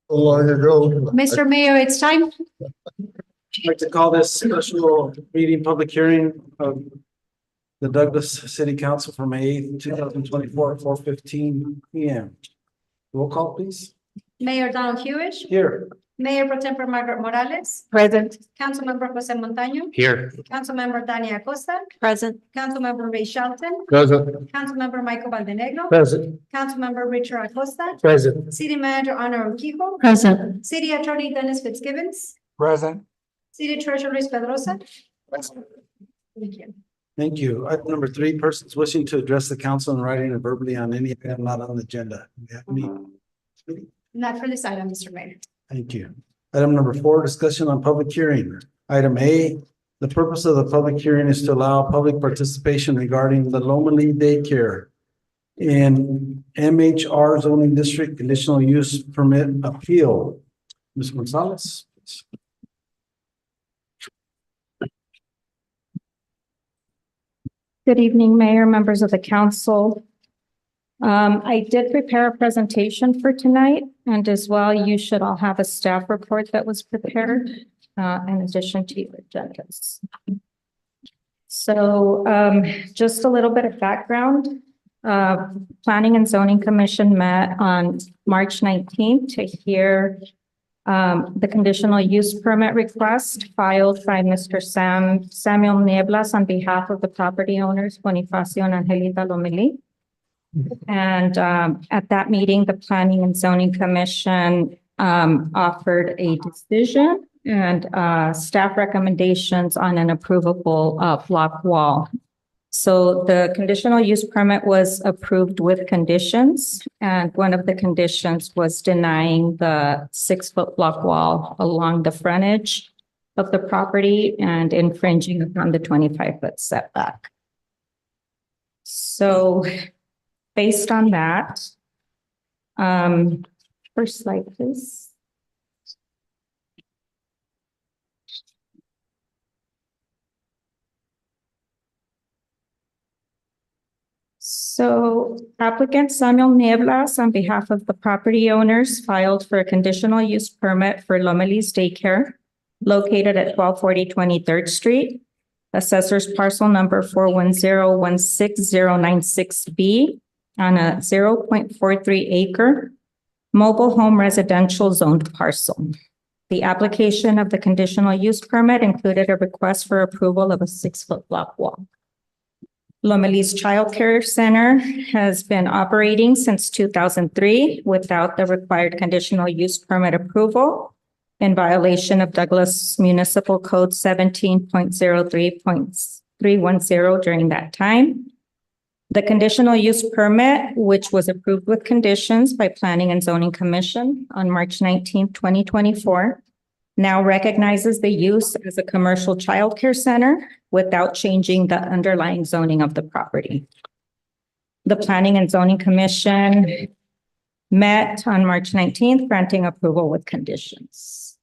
long ago. Mr. Mayor, it's time. I'd like to call this special meeting, public hearing of the Douglas City Council for May 8th, 2024, at 4:15 PM. Roll call, please. Mayor Donald Hewish, Here. Mayor Pro Tempore Margaret Morales, Present. Councilmember Jose Montaño, Here. Councilmember Danny Acosta, Present. Councilmember Ray Shelton, Present. Councilmember Michael Valdenegro, Present. Councilmember Richard Acosta, Present. City Manager Ana Urquijo, Present. City Attorney Dennis Fitzgibbons, Present. City Treasurer Luis Pedrosa. Thank you. Thank you. Item number 3, persons wishing to address the council in writing and verbally on any item not on the agenda. Do you have any? Not for this item, Mr. Mayor. Thank you. Item number 4, discussion on public hearing. Item A, the purpose of the public hearing is to allow public participation regarding the Loma Lee Daycare in MHR zoning district conditional use permit appeal. Ms. Gonzalez. Good evening, Mayor, members of the council. I did prepare a presentation for tonight, and as well, you should all have a staff report that was prepared in addition to your agendas. So just a little bit of background. Planning and Zoning Commission met on March 19th to hear the conditional use permit request filed by Mr. Samuel Nieblas on behalf of the property owners, Bonifacio and Angelita Lomelí. And at that meeting, the Planning and Zoning Commission offered a decision and staff recommendations on an approvable block wall. So the conditional use permit was approved with conditions, and one of the conditions was denying the 6-foot block wall along the frontage of the property and infringing upon the 25-foot setback. So based on that, first slide, please. So applicant Samuel Nieblas, on behalf of the property owners, filed for a conditional use permit for Lomelí's Daycare located at 1240 23rd Street, assessor's parcel number 410160096B on a 0.43 acre mobile home residential zoned parcel. The application of the conditional use permit included a request for approval of a 6-foot block wall. Lomelí's Child Care Center has been operating since 2003 without the required conditional use permit approval in violation of Douglas Municipal Code 17.03.310 during that time. The conditional use permit, which was approved with conditions by Planning and Zoning Commission on March 19, 2024, now recognizes the use as a commercial child care center without changing the underlying zoning of the property. The Planning and Zoning Commission met on March 19th, granting approval with conditions.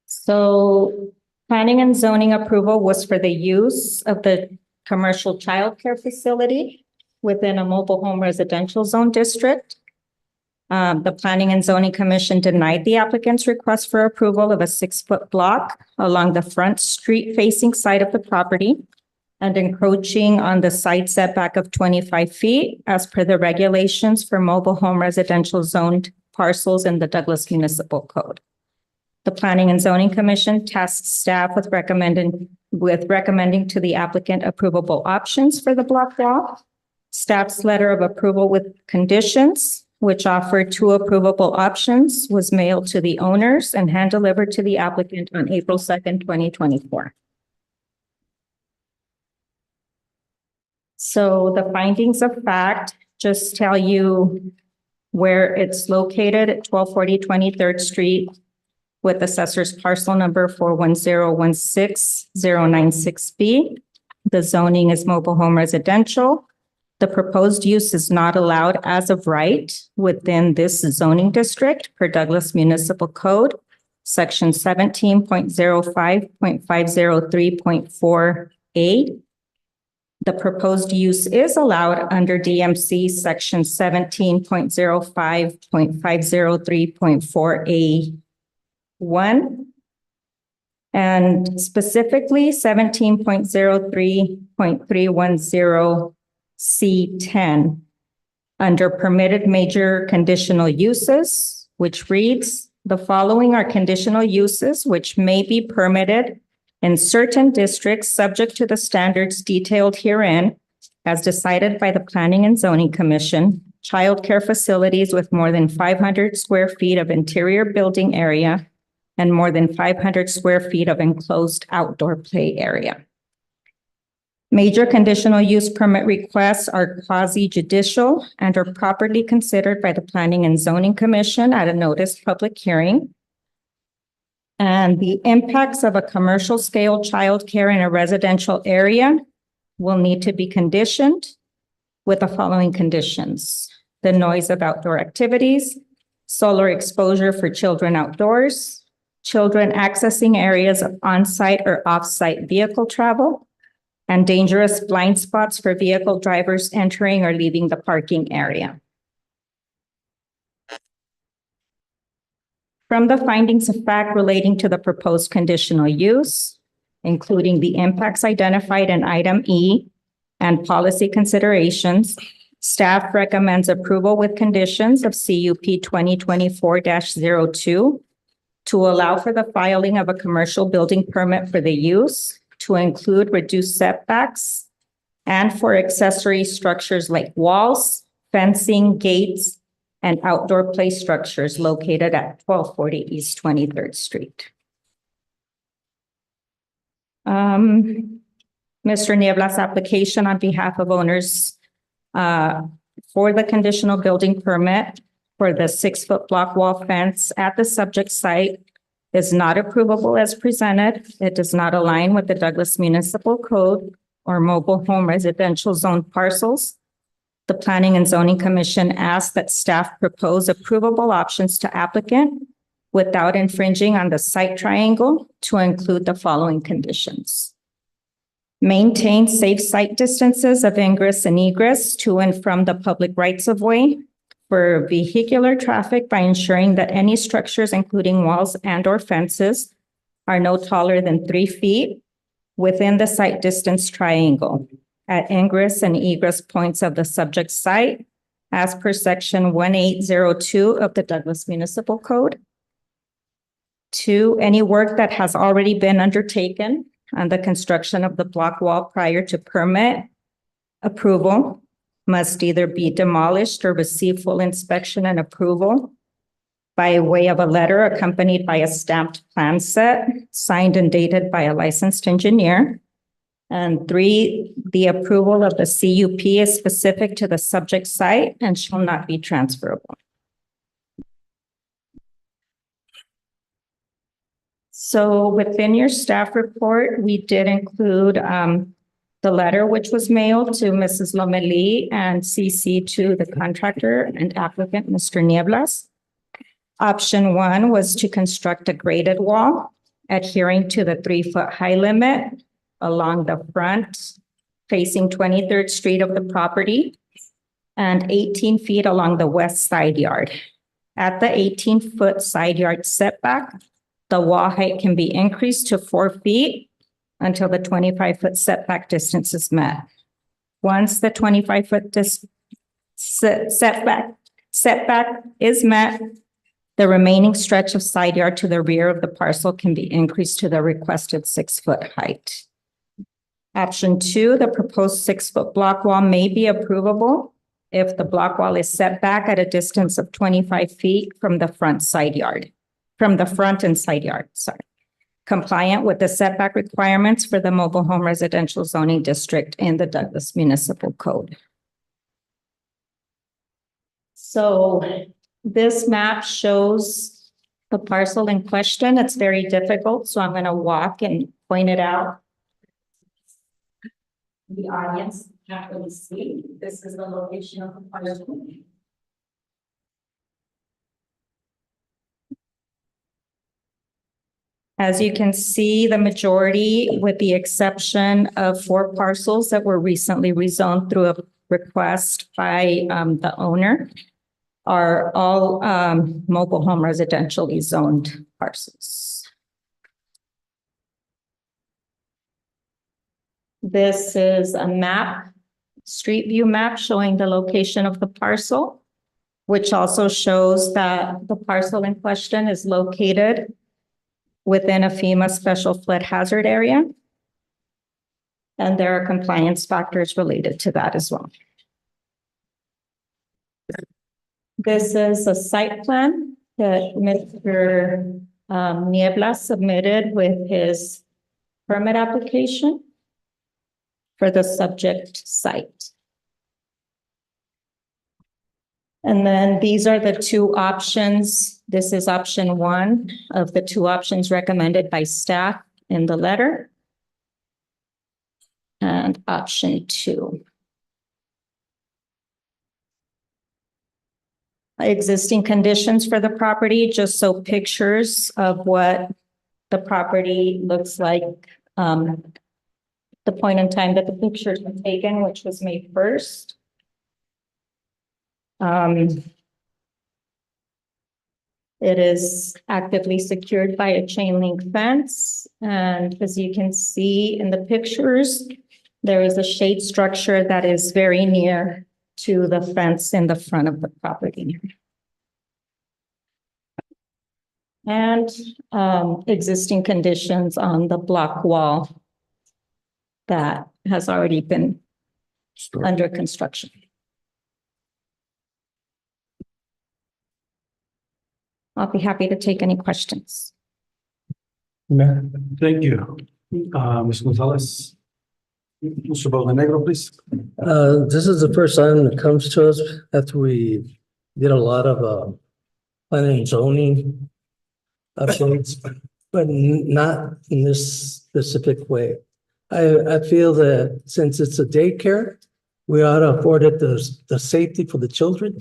So Planning and Zoning approval was for the use of the commercial child care facility within a mobile home residential zone district. The Planning and Zoning Commission denied the applicant's request for approval of a 6-foot block along the front street facing side of the property and encroaching on the side setback of 25 feet as per the regulations for mobile home residential zoned parcels in the Douglas Municipal Code. The Planning and Zoning Commission tasked staff with recommending to the applicant approvable options for the block wall. Staff's letter of approval with conditions, which offered 2 approvable options, was mailed to the owners and hand-delivered to the applicant on April 2nd, 2024. So the findings of fact just tell you where it's located at 1240 23rd Street with assessor's parcel number 410160096B. The zoning is mobile home residential. The proposed use is not allowed as of right within this zoning district per Douglas Municipal Code, section 17.05.503.4A. The proposed use is allowed under DMC section 17.05.503.4A1. And specifically 17.03.310C10 under permitted major conditional uses, which reads, the following are conditional uses which may be permitted in certain districts subject to the standards detailed herein as decided by the Planning and Zoning Commission. Childcare facilities with more than 500 square feet of interior building area and more than 500 square feet of enclosed outdoor play area. Major conditional use permit requests are quasi-judicial and are properly considered by the Planning and Zoning Commission at a noticed public hearing. And the impacts of a commercial scale childcare in a residential area will need to be conditioned with the following conditions: the noise of outdoor activities, solar exposure for children outdoors, children accessing areas of on-site or off-site vehicle travel, and dangerous blind spots for vehicle drivers entering or leaving the parking area. From the findings of fact relating to the proposed conditional use, including the impacts identified in item E and policy considerations, staff recommends approval with conditions of CUP 2024-02 to allow for the filing of a commercial building permit for the use, to include reduced setbacks, and for accessory structures like walls, fencing, gates, and outdoor play structures located at 1240 East 23rd Street. Mr. Nieblas' application on behalf of owners for the conditional building permit for the 6-foot block wall fence at the subject site is not approvable as presented. It does not align with the Douglas Municipal Code or mobile home residential zone parcels. The Planning and Zoning Commission asked that staff propose approvable options to applicant without infringing on the site triangle to include the following conditions: maintain safe site distances of ingress and egress to and from the public rights of way for vehicular traffic by ensuring that any structures, including walls and or fences, are no taller than 3 feet within the site distance triangle at ingress and egress points of the subject site as per section 1802 of the Douglas Municipal Code. 2, any work that has already been undertaken on the construction of the block wall prior to permit approval must either be demolished or receive full inspection and approval by way of a letter accompanied by a stamped plan set, signed and dated by a licensed engineer. And 3, the approval of the CUP is specific to the subject site and shall not be transferable. So within your staff report, we did include the letter which was mailed to Mrs. Lomelí and CC to the contractor and applicant, Mr. Nieblas. Option 1 was to construct a graded wall adhering to the 3-foot high limit along the front facing 23rd Street of the property and 18 feet along the west side yard. At the 18-foot side yard setback, the wall height can be increased to 4 feet until the 25-foot setback distance is met. Once the 25-foot setback is met, the remaining stretch of side yard to the rear of the parcel can be increased to the requested 6-foot height. Option 2, the proposed 6-foot block wall may be approvable if the block wall is set back at a distance of 25 feet from the front and side yard, compliant with the setback requirements for the mobile home residential zoning district in the Douglas Municipal Code. So this map shows the parcel in question. It's very difficult, so I'm going to walk and point it out. The audience can't really see. This is the location of the parcel. As you can see, the majority, with the exception of 4 parcels that were recently rezoned through a request by the owner, are all mobile home residentially zoned parcels. This is a map, street view map showing the location of the parcel, which also shows that the parcel in question is located within a FEMA special flood hazard area. And there are compliance factors related to that as well. This is a site plan that Mr. Niebla submitted with his permit application for the subject site. And then these are the 2 options. This is option 1 of the 2 options recommended by staff in the letter. And option 2. Existing conditions for the property, just so pictures of what the property looks like. The point in time that the pictures were taken, which was May 1st. It is actively secured by a chain link fence. And as you can see in the pictures, there is a shade structure that is very near to the fence in the front of the property. And existing conditions on the block wall that has already been under construction. I'll be happy to take any questions. Thank you. Ms. Gonzalez. Mr. Bolanegro, please. This is the first time it comes to us after we did a lot of planning and zoning updates, but not in this specific way. I feel that since it's a daycare, we ought to afford it the safety for the children,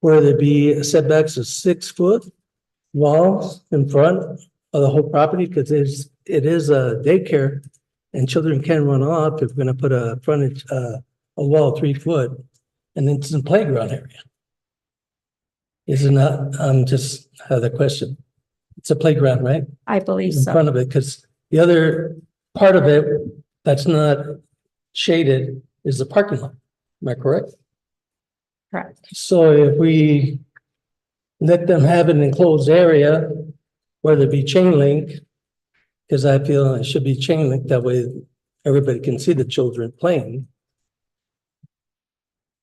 where there be setbacks of 6-foot walls in front of the whole property, because it is a daycare. And children can run off if we're gonna put a frontage, a wall 3 foot, and it's in the playground area. Isn't that, just have the question. It's a playground, right? I believe In so. front of it, because the other part of it that's not shaded is the parking lot. Am I correct? Correct. So if we let them have an enclosed area, whether it be chain link, because I feel it should be chain link, that way everybody can see the children playing.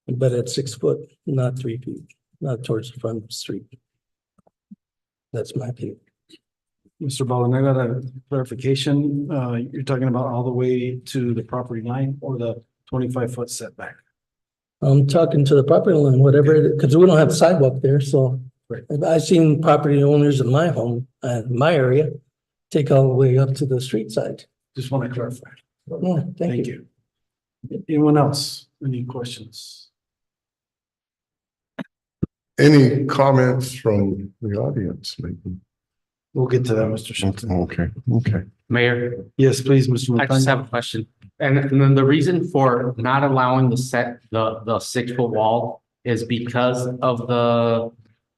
But at 6 foot, not 3 feet, not towards the front of the street. That's my opinion. Mr. Bolanegro, that clarification, you're talking about all the way to the property line or the 25-foot setback? I'm talking to the property line, whatever, because we don't have sidewalk there, so. Right. I've seen property owners in my home, my area, take all the way up to the street side. Just want to clarify. Yeah, thank you. Anyone else? Any questions? Any comments from the audience, maybe? We'll get to that, Mr. Schultz. Okay. Mayor, Yes, please, Mr. I just Montaño. have a question. And then the reason for not allowing the 6-foot wall is because of the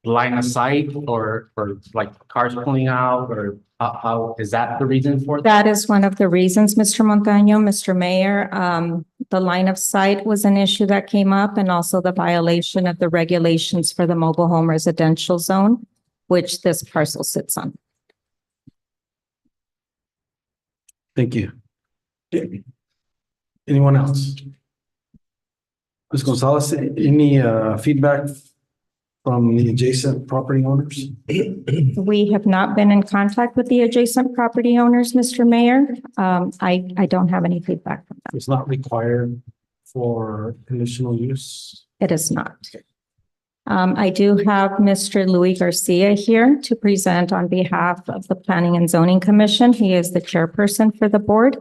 line of sight or like cars pulling out, or how, is that the reason for that? That is one of the reasons, Mr. Montaño, Mr. Mayor. The line of sight was an issue that came up, and also the violation of the regulations for the mobile home residential zone, which this parcel sits on. Thank you. Anyone else? Ms. Gonzalez, any feedback from the adjacent property owners? We have not been in contact with the adjacent property owners, Mr. Mayor. I don't have any feedback from them. It's not required for conditional use. It is not. I do have Mr. Louis Garcia here to present on behalf of the Planning and Zoning Commission. He is the chairperson for the board.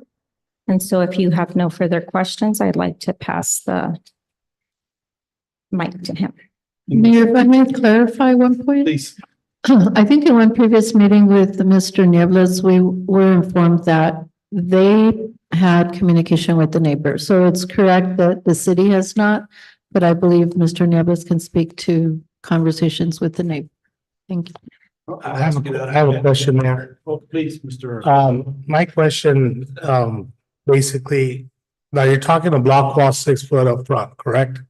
And so if you have no further questions, I'd like to pass the mic to him. Mayor, if I may clarify one point, Please. I think in one previous meeting with Mr. Niebles, we were informed that they had communication with the neighbor. So it's correct that the city has not, but I believe Mr. Niebles can speak to conversations with the neighbor. Thank you. I have a question there. Oh, please, Mr. My question, basically, now you're talking a block wall 6 foot up front, correct? Is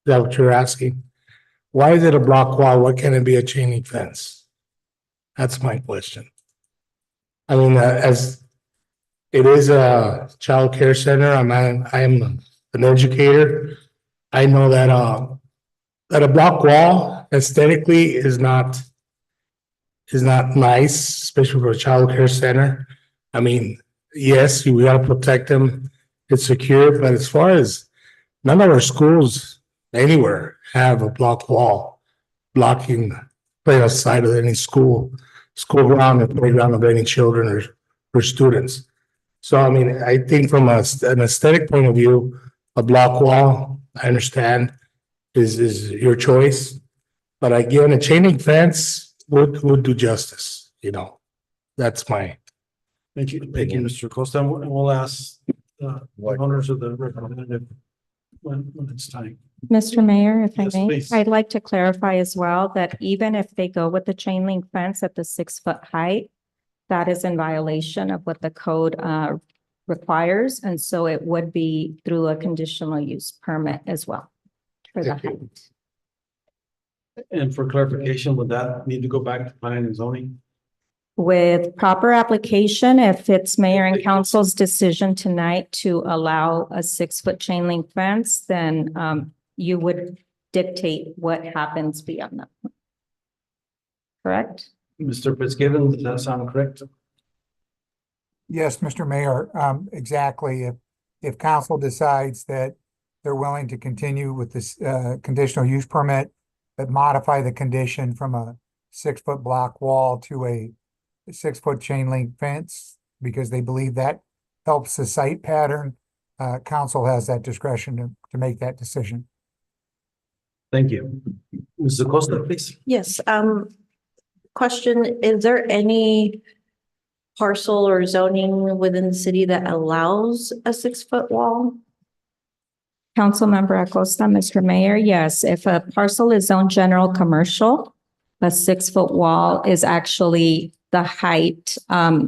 that what you're asking? Why is it a block wall? Why can't it be a chain link fence? That's my question. I mean, as it is a child care center, I am an educator. I know that a block wall aesthetically is not nice, especially for a child care center. I mean, yes, we gotta protect them. It's secure, but as far as none of our schools anywhere have a block wall blocking right outside of any school ground or playground of any children or students. So I mean, I think from an aesthetic point of view, a block wall, I understand, is your choice. But again, a chain link fence would do justice, you know. That's my Thank you, Mr. Costa. And we'll ask the owners of the representative when it's time. Mr. Mayor, if I Yes, may, please. I'd like to clarify as well that even if they go with the chain link fence at the 6 foot height, that is in violation of what the code requires, and so it would be through a conditional use permit as well for the height. And for clarification, would that need to go back to planning and zoning? With proper application, if it's mayor and council's decision tonight to allow a 6 foot chain link fence, then you would dictate what happens beyond that. Correct? Mr. Fitzgibbon, does that sound correct? Yes, Mr. Mayor, exactly. If council decides that they're willing to continue with this conditional use permit, but modify the condition from a 6 foot block wall to a 6 foot chain link fence, because they believe that helps the site pattern, council has that discretion to make that decision. Thank you. Mrs. Acosta, please. Yes, question, is there any parcel or zoning within the city that allows a 6 foot wall? Councilmember Acosta, Mr. Mayor, yes, if a parcel is zoned general commercial, a 6 foot wall is actually the height, the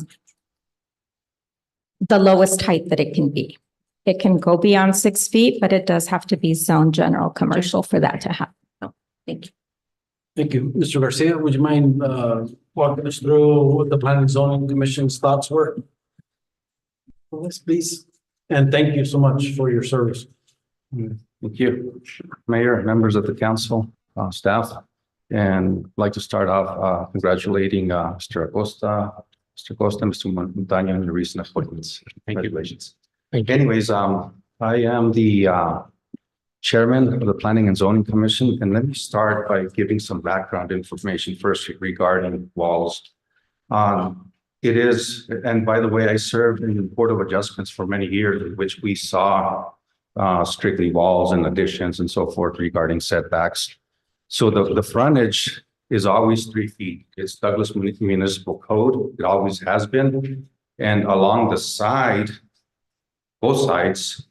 lowest height that it can be. It can go beyond 6 feet, but it does have to be zoned general commercial for that to happen. Thank you. Thank you. Mr. Garcia, would you mind walking us through what the planning and zoning commission's thoughts were? Yes, please. And thank you so much for your service. Thank you, Mayor, members of the council, staff. And I'd like to start off congratulating Mr. Acosta, Mr. Montaño, on your recent appointments. Congratulations. Anyways, I am the chairman of the Planning and Zoning Commission, and let me start by giving some background information first regarding walls. It is, and by the way, I served in the Board of Adjustments for many years, in which we saw strictly walls and additions and so forth regarding setbacks. So the frontage is always 3 feet. It's Douglas Municipal Code. It always has been. And along the side, both sides,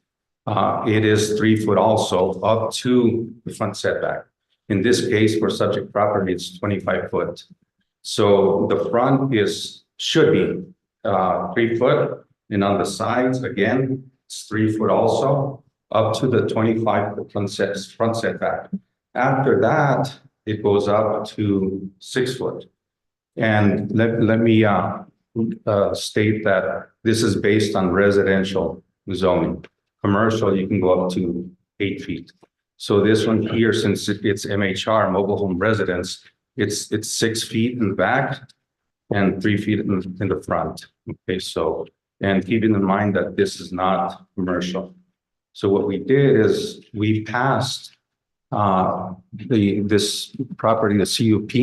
it is 3 foot also up to the front setback. In this case, for subject property, it's 25 foot. So the front should be 3 foot, and on the sides, again, it's 3 foot also, up to the 25 foot front setback. After that, it goes up to 6 foot. And let me state that this is based on residential zoning. Commercial, you can go up to 8 feet. So this one here, since it's MHR, mobile home residence, it's 6 feet in the back and 3 feet in the front. Okay, so, and keeping in mind that this is not commercial. So what we did is we passed this property, the CUP,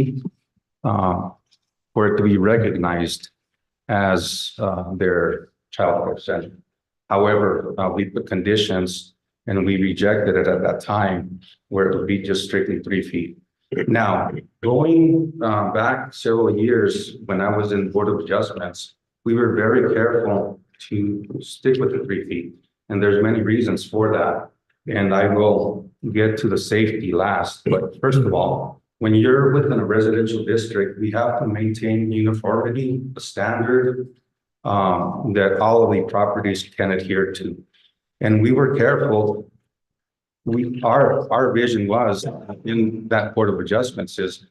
for it to be recognized as their child care center. However, we put conditions and we rejected it at that time where it would be just strictly 3 feet. Now, going back several years, when I was in Board of Adjustments, we were very careful to stick with the 3 feet. And there's many reasons for that. And I will get to the safety last. But first of all, when you're within a residential district, we have to maintain uniformity, a standard that all of the properties can adhere to. And we were careful. Our vision was in that Board of Adjustments is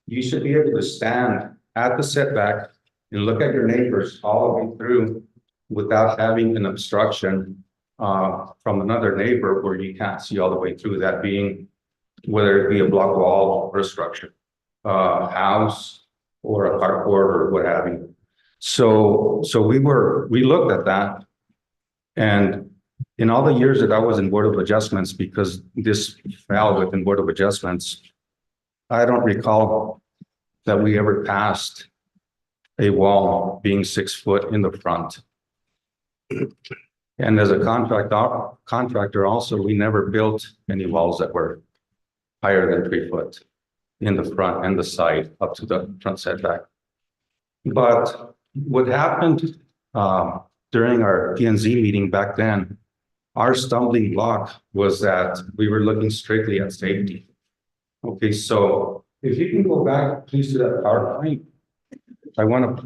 you should be able to stand at the setback and look at your neighbors all the way through without having an obstruction from another neighbor where you can't see all the way through, that being whether it be a block wall or a structure, house or a carport or what have you. So we looked at that, and in all the years that I was in Board of Adjustments, because this fell within Board of Adjustments, I don't recall that we ever passed a wall being 6 foot in the front. And as a contractor also, we never built any walls that were higher than 3 foot in the front and the side up to the front setback. But what happened during our P&Z meeting back then, our stumbling block was that we were looking strictly at safety. Okay, so if you can go back, please, to that PowerPoint. I want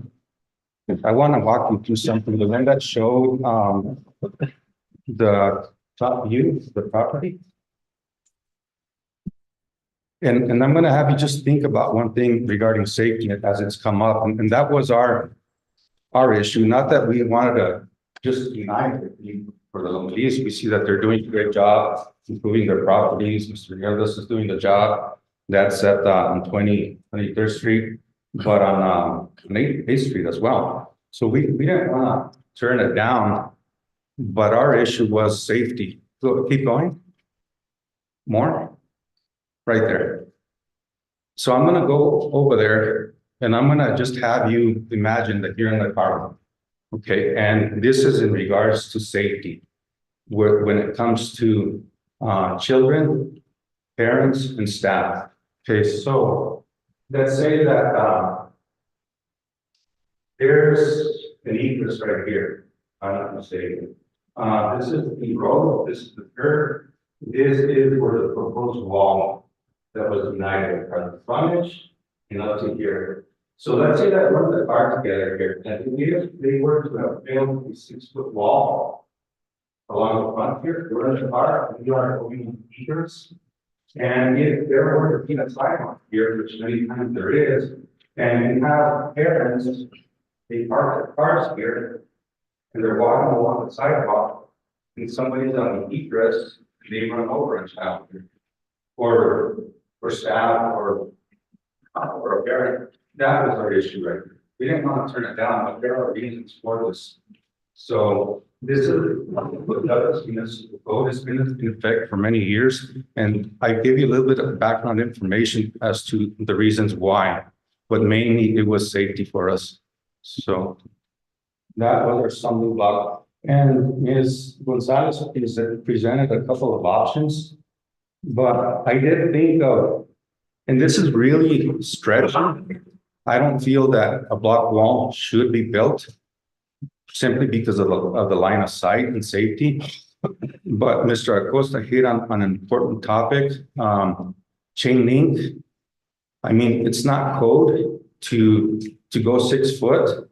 to walk you through something. The one that showed the top view of the property. And I'm going to have you just think about one thing regarding safety as it's come up, and that was our issue. Not that we wanted to just deny it for the Lomelís. We see that they're doing a great job improving their properties. Mr. Nieves is doing the job. That's at on 23rd Street, but on 8th Street as well. So we didn't want to turn it down, but our issue was safety. So keep going. More. Right there. So I'm going to go over there and I'm going to just have you imagine that you're in the car. Okay. And this is in regards to safety, when it comes to children, parents, and staff. Okay. So let's say that there's an egress right here. I'm not mistaken. This is the road. This is the curb. This is where the proposed wall that was denied at the frontage and up to here. So let's say that we're in the car together here, and if they were to have built a 6-foot wall along the front here, we're in the car, and we are going egress. And if there were to be a sidewalk here, which many times there is, and you have parents, they park their cars here, and they're walking along the sidewalk, and somebody's on the egress, they run over a child here, or staff, or a parent. That was our issue right here. We didn't want to turn it down, but there are reasons for this. So this is what does municipal code has been in effect for many years, and I gave you a little bit of background information as to the reasons why, but mainly it was safety for us. So that was our stumbling block. And Ms. Gonzalez presented a couple of options, but I did think of, and this is really stretching. I don't feel that a block wall should be built simply because of the line of sight and safety. But Mr. Acosta hit on an important topic, chain link. I mean, it's not code to go 6 foot,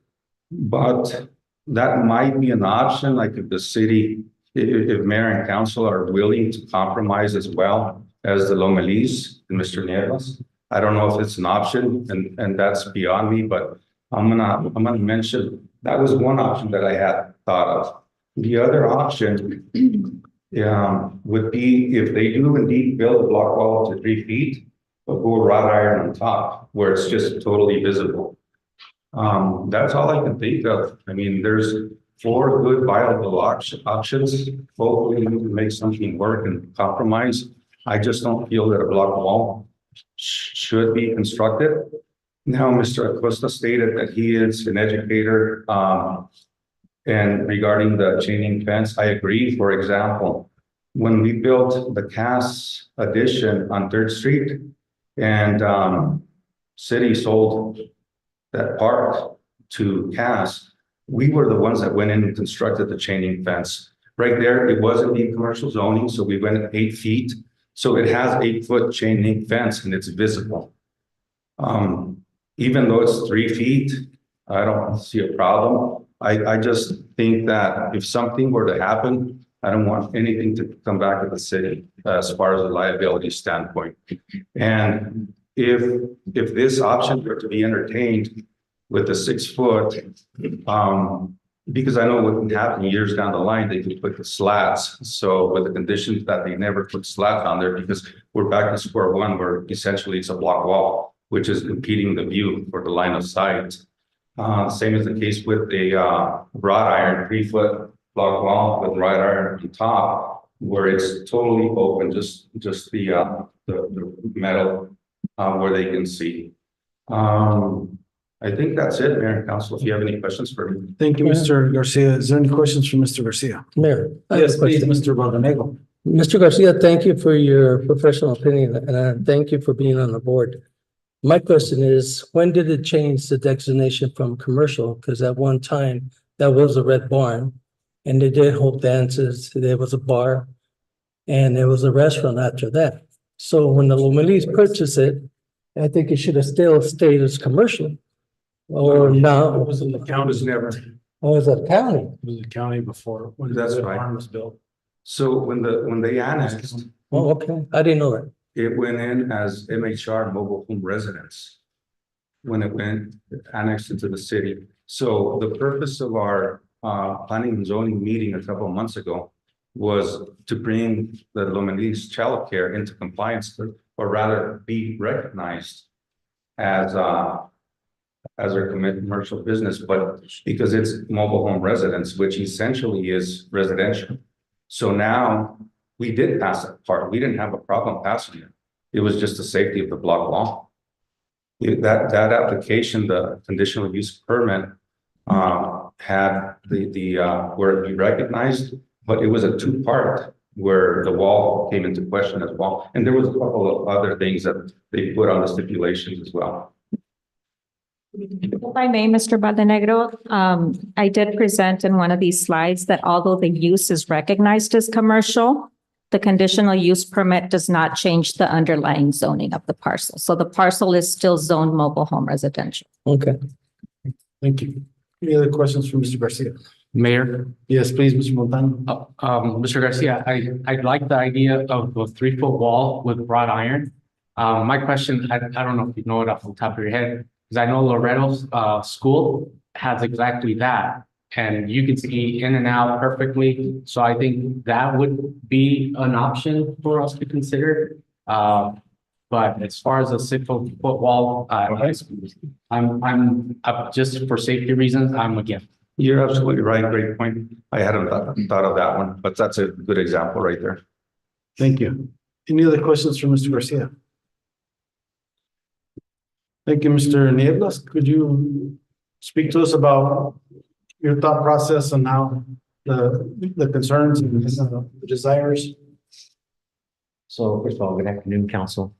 but that might be an option. Like if the city, if mayor and council are willing to compromise as well as the Lomelís and Mr. Nieves. I don't know if it's an option, and that's beyond me, but I'm gonna mention that was one option that I had thought of. The other option would be if they do indeed build a block wall to 3 feet, but go wrought iron on top where it's just totally visible. That's all I can think of. I mean, there's 4 good viable options. Hopefully we can make something work and compromise. I just don't feel that a block wall should be constructed. Now, Mr. Acosta stated that he is an educator, and regarding the chain link fence, I agree. For example, when we built the Cass addition on 3rd Street, And city sold that park to Cass. We were the ones that went in and constructed the chain link fence. Right there, it wasn't in commercial zoning, so we went 8 feet. So it has 8-foot chain link fence and it's visible. Even though it's 3 feet, I don't see a problem. I just think that if something were to happen, I don't want anything to come back to the city as far as a liability standpoint. And if this option were to be entertained with the 6 foot, because I know what can happen years down the line, they could put the slats. So with the conditions that they never put slats on there, because we're back to square one, where essentially it's a block wall, which is impeding the view for the line of sight. Same as the case with a wrought iron 3-foot block wall with wrought iron on top, where it's totally open, just the metal where they can see. I think that's it, Mayor and Council. If you have any questions for me. Thank you, Mr. Garcia. Is there any questions for Mr. Garcia? Mayor. I have a Yes, please, question. Mr. Botanego. Mr. Garcia, thank you for your professional opinion and thank you for being on the board. My question is, when did it change the designation from commercial? Because at one time, that was a Red Barn and they did hold dances, there was a bar and there was a restaurant after that. So when the Lomelís purchased it, I think it should have still stayed as commercial. Or now, It was in the county, was never, it or is it county? was the county before, when That's the right. barn was built. So when they annexed, Oh, okay, I didn't know that. it went in as MHR mobile home residence. When it went annexed into the city. So the purpose of our planning and zoning meeting a couple of months ago was to bring the Lomelís childcare into compliance, or rather be recognized as a commercial business, but because it's mobile home residence, which essentially is residential. So now we did pass that part. We didn't have a problem passing it. It was just the safety of the block law. That application, the conditional use permit, had where it be recognized, but it was a 2-part where the wall came into question as well. And there was a couple of other things that they put on the stipulations as well. If I may, Mr. Botanego, I did present in one of these slides that although the use is recognized as commercial, the conditional use permit does not change the underlying zoning of the parcel. So the parcel is still zoned mobile home residential. Okay. Thank you. Any other questions for Mr. Garcia? Mayor, Yes, please, Mr. Montano. Mr. Garcia, I like the idea of a 3-foot wall with wrought iron. My question, I don't know if you know it off the top of your head, because I know Loretto's school has exactly that. And you can see in and out perfectly. So I think that would be an option for us to consider. But as far as a 6-foot wall, I'm just for safety reasons, I'm against. You're absolutely right. Great point. I hadn't thought of that one, but that's a good example right there. Thank you. Any other questions for Mr. Garcia? Thank you, Mr. Nieblas. Could you speak to us about your thought process and how the concerns and the desires? So first of all, good afternoon, council.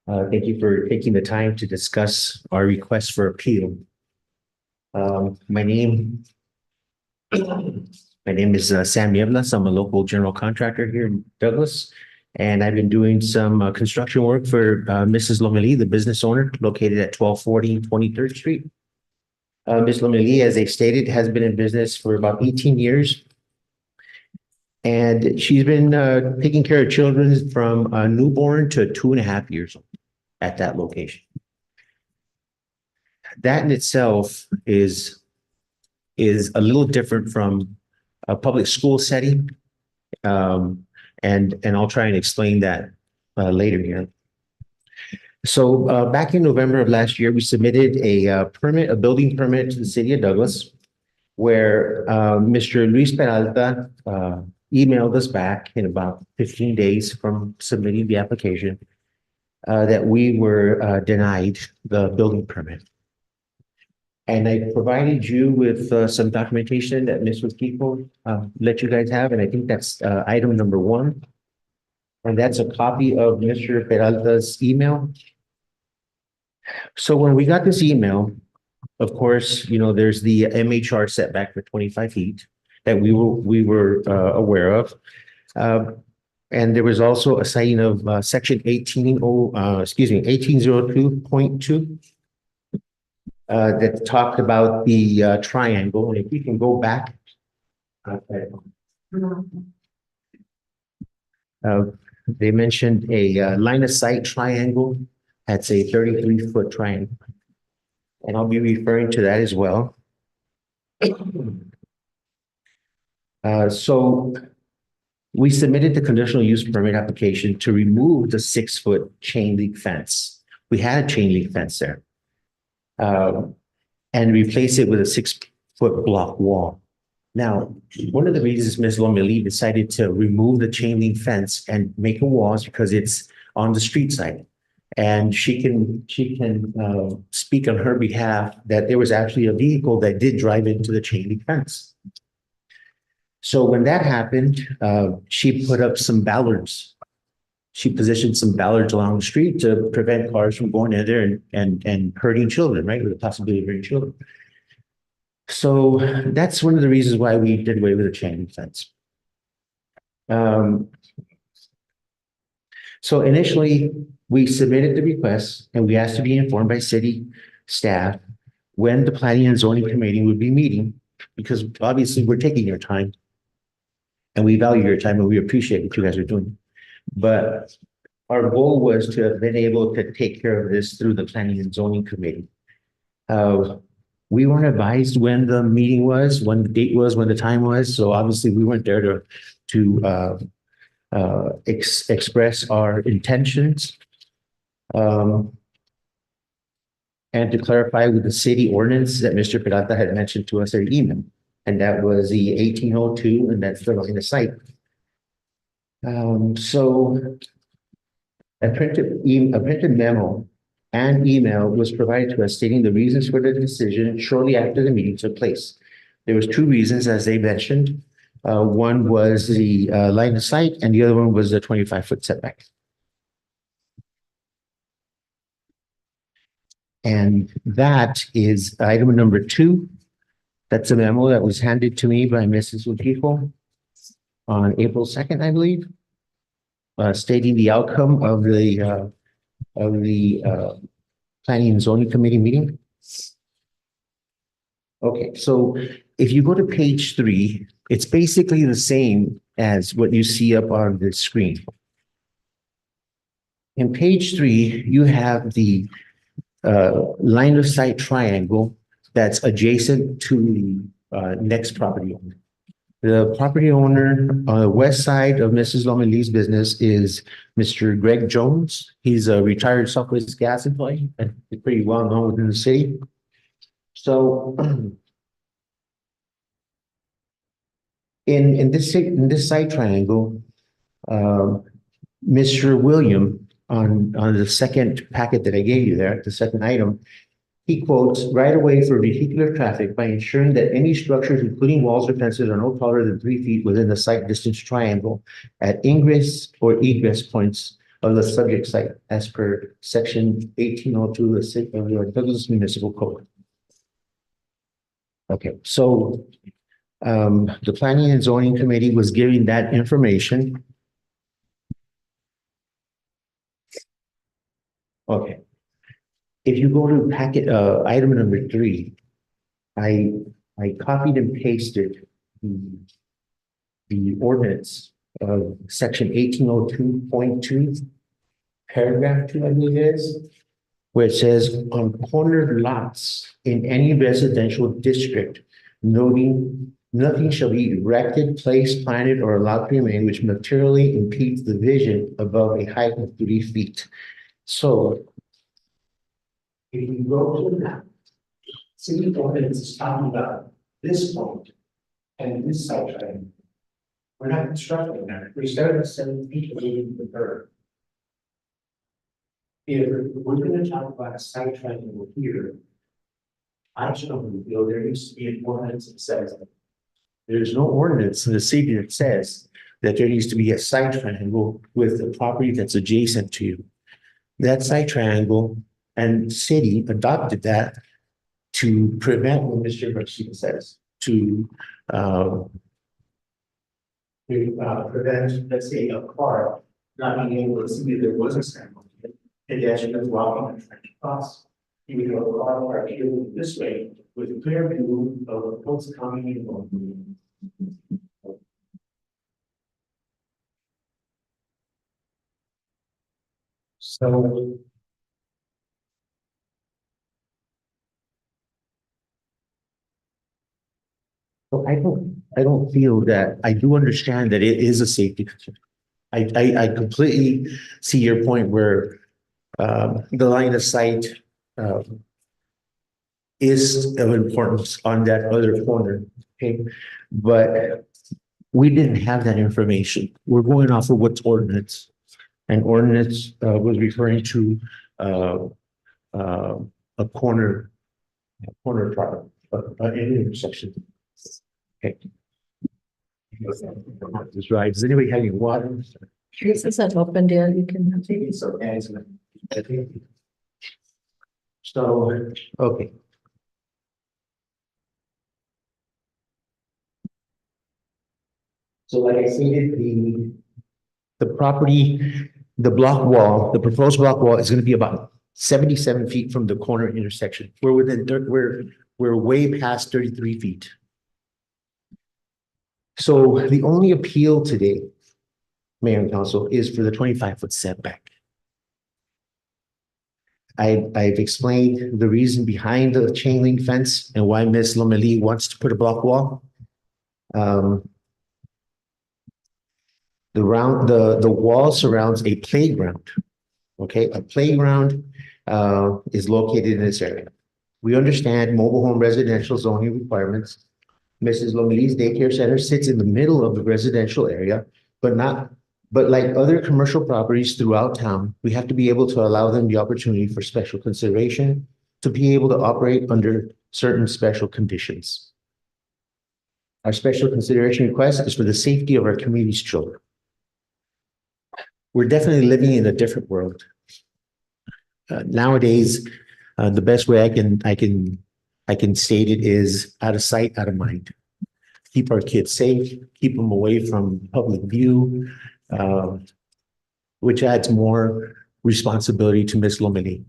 Thank you for taking the time to discuss our request for appeal. My name is Sam Nieblas. I'm a local general contractor here in Douglas. And I've been doing some construction work for Mrs. Lomelí, the business owner located at 1240 23rd Street. Ms. Lomelí, as they stated, has been in business for about 18 years. And she's been taking care of children from newborn to 2.5 years old at that location. That in itself is a little different from a public school setting. And I'll try and explain that later here. So back in November of last year, we submitted a building permit to the city of Douglas, where Mr. Luis Peralta emailed us back in about 15 days from submitting the application that we were denied the building permit. And I provided you with some documentation that Ms. Urquijo let you guys have, and I think that's item number 1. And that's a copy of Mr. Peralta's email So when we got this email, of course, there's the MHR setback for 25 feet that we were aware of. And there was also a citing of section 1802.2 that talked about the triangle. And if we can go back. They mentioned a line of sight triangle. That's a 33-foot triangle. And I'll be referring to that as well. So we submitted the conditional use permit application to remove the 6-foot chain link fence. We had a chain link fence there. And replace it with a 6-foot block wall. Now, one of the reasons Ms. Lomeli decided to remove the chain link fence and make a wall is because it's on the street side. And she can speak on her behalf that there was actually a vehicle that did drive into the chain link fence. So when that happened, she put up some ballards. She positioned some ballards along the street to prevent cars from going in there and hurting children, right? With the possibility of hurting children. So that's one of the reasons why we did away with the chain link fence. So initially, we submitted the request and we asked to be informed by city staff when the planning and zoning committee would be meeting, because obviously we're taking your time and we value your time and we appreciate what you guys are doing. But our goal was to have been able to take care of this through the planning and zoning committee. We weren't advised when the meeting was, when the date was, when the time was. So obviously we weren't there to express our intentions. And to clarify with the city ordinance that Mr. Peralta had mentioned to us in email, and that was the 1802, and that's the line of sight. So a printed memo and email was provided to us stating the reasons for the decision shortly after the meeting took place. There was 2 reasons, as they mentioned. One was the line of sight, and the other one was the 25-foot setback. And that is item number 2. That's a memo that was handed to me by Mrs. Lupico on April 2nd, I believe, stating the outcome of the Planning and Zoning Committee meeting. Okay, so if you go to page 3, it's basically the same as what you see up on the screen. In page 3, you have the line of sight triangle that's adjacent to the next property owner. The property owner on the west side of Mrs. Lomeli's business is Mr. Greg Jones. He's a retired Southwest Gas employee and pretty well known within the city. So in this side triangle, Mr. William on the second packet that I gave you there, the second item, he quotes right away for vehicular traffic by ensuring that any structures, including walls or fences, are no taller than 3 feet within the site distance triangle at ingress or egress points of the subject site as per section 1802 of the Douglas Municipal Code. Okay, so the Planning and Zoning Committee was giving that information. Okay. If you go to packet item number 3, I copied and pasted the ordinance of section 1802.2, paragraph 2, I believe it is, where it says on cornered lots in any residential district, noting nothing shall be erected, placed, planted, or allowed to remain which materially impedes the vision above a height of 3 feet. So if you go to that, city ordinance is talking about this point and this side triangle. We're not constructing that. We started at 7 feet away from the curb. If we're going to talk about a side triangle here, I strongly feel there needs to be an ordinance that says there's no ordinance in the city that says that there needs to be a side triangle with the property that's adjacent to you. That side triangle And city adopted that to prevent what Mr. Garcia says, to prevent, let's say, a car not being able to see if there was a ceremony. Pedestrians walking and trying to cross. You would have a car parked here this way with a clear view of what's coming and going. So. So I don't feel that, I do understand that it is a safety concern. I completely see your point where, the line of sight, is of importance on that other corner, okay? But we didn't have that information. We're going off of what's ordinance. And ordinance, was referring to, a corner product, an intersection. Okay. That's right. Does anybody have any water? This isn't open yet, you can. So, so, okay. So like I stated, the property, the block wall, the proposed block wall is gonna be about 77 feet from the corner intersection. We're within, we're way past 33 feet. So the only appeal today, Mayor and Council, is for the 25-foot setback. I've explained the reason behind the chain link fence and why Ms. Lomelí wants to put a block wall. The wall surrounds a playground. Okay, a playground is located in this area. We understand mobile home residential zoning requirements. Mrs. Lomelí's daycare center sits in the middle of the residential area, but like other commercial properties throughout town, we have to be able to allow them the opportunity for special consideration to be able to operate under certain special conditions. Our special consideration request is for the safety of our community's children. We're definitely living in a different world. Nowadays, the best way I can state it is out of sight, out of mind. Keep our kids safe, keep them away from public view, which adds more responsibility to Ms. Lomelí.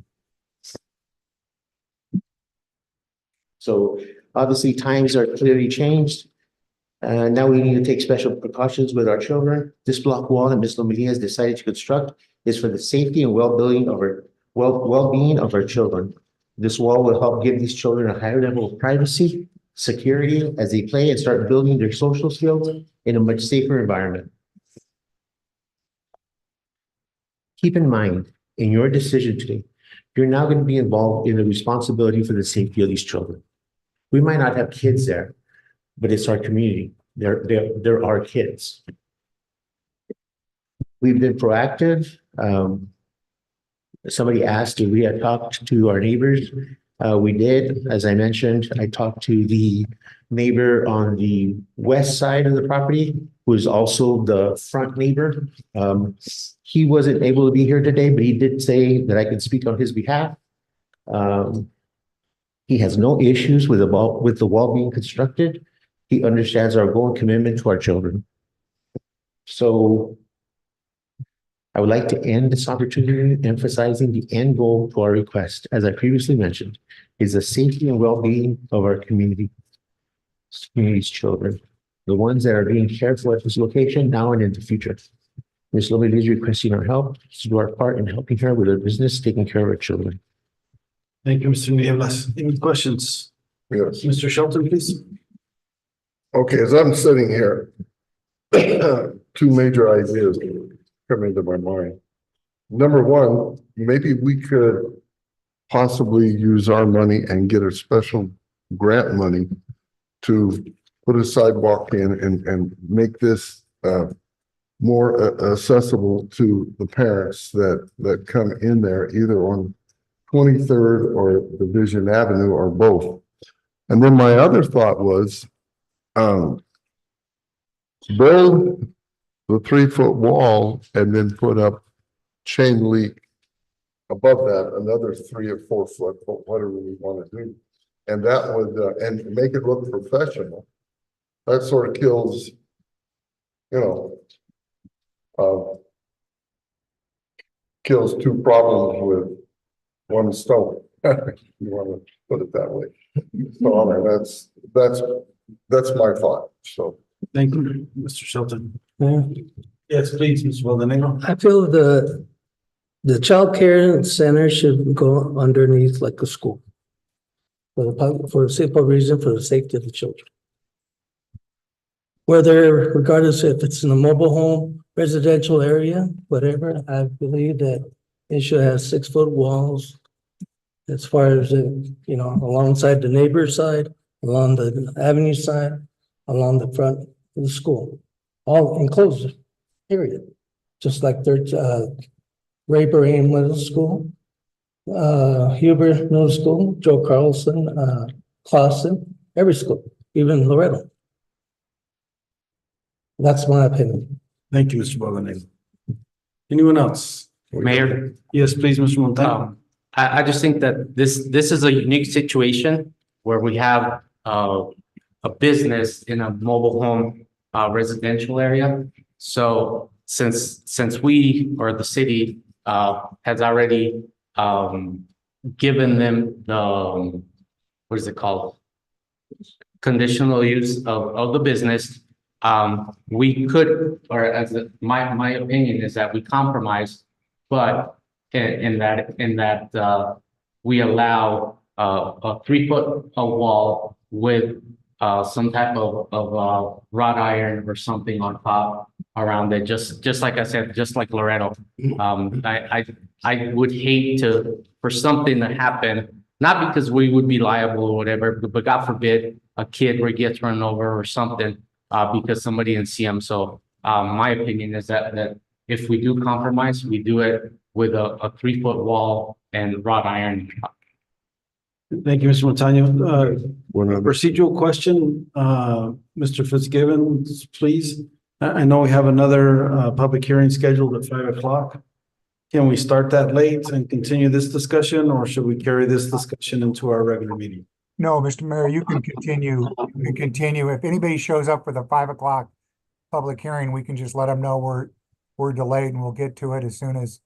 So obviously times are clearly changed. Now we need to take special precautions with our children. This block wall that Ms. Lomelí has decided to construct is for the safety and well-being of our children. This wall will help give these children a higher level of privacy, security as they play and start building their social skills in a much safer environment. Keep in mind, in your decision today, you're now going to be involved in the responsibility for the safety of these children. We might not have kids there, but it's our community. They're our kids. We've been proactive. Somebody asked if we had talked to our neighbors. We did. As I mentioned, I talked to the neighbor on the west side of the property, who is also the front neighbor. He wasn't able to be here today, but he did say that I could speak on his behalf. He has no issues with the wall being constructed. He understands our goal and commitment to our children. So I would like to end this opportunity emphasizing the end goal to our request, as I previously mentioned, is the safety and well-being of our community's children, the ones that are being cared for at this location now and in the future. Ms. Lomelí is requesting our help to do our part in helping her with her business, taking care of her children. Thank you, Mr. Nieblas. Any questions? Yes. Mr. Shelton, please. Okay, as I'm sitting here, two major ideas come into my mind. Number one, maybe we could possibly use our money and get a special grant money to put a sidewalk in and make this more accessible to the parents that come in there either on 23rd or Division Avenue or both. And then my other thought was build the 3-foot wall and then put up chain link above that, another 3 or 4 foot, but whatever we want to do. And that would, and make it look professional. That sort of kills, you know, kills 2 problems with 1 stone. You want to put it that way. So, I mean, that's my thought, so. Thank you, Mr. Shelton. Yeah. Yes, please, Mr. Valdenegro. I feel the childcare center should go underneath like a school. For a simple reason, for the safety of the children. Whether regardless if it's in a mobile home, residential area, whatever, I believe that it should have 6-foot walls. As far as, alongside the neighbor side, along the avenue side, along the front of the school, all enclosed, period. Just like there's, Ray Braham Middle School, Huber Middle School, Joe Carlson, Clausen, every school, even Loretto. That's my opinion. Thank you, Mr. Valdenegro. Anyone else? Mayor, Yes, please, Mr. Montano. I just think that this is a unique situation where we have a business in a mobile home residential area. So since we or the city has already given them the what is it called? Conditional use of the business. We could, or as my opinion is that we compromise, but in that we allow a 3-foot wall with some type of wrought iron or something on top around it. Just like I said, just like Loretto. I would hate for something to happen, not because we would be liable or whatever, but God forbid a kid would get run over or something because somebody didn't see him. So my opinion is that if we do compromise, we do it with a 3-foot wall and wrought iron. Thank you, Mr. Montano. Procedural question, Mr. Fitzgibbons, please. I know we have another public hearing scheduled at 5 o'clock. Can we start that late and continue this discussion, or should we carry this discussion into our regular meeting? No, Mr. Mayor, you can continue. You can continue. If anybody shows up for the 5 o'clock public hearing, we can just let them know we're delayed and we'll get to it as soon as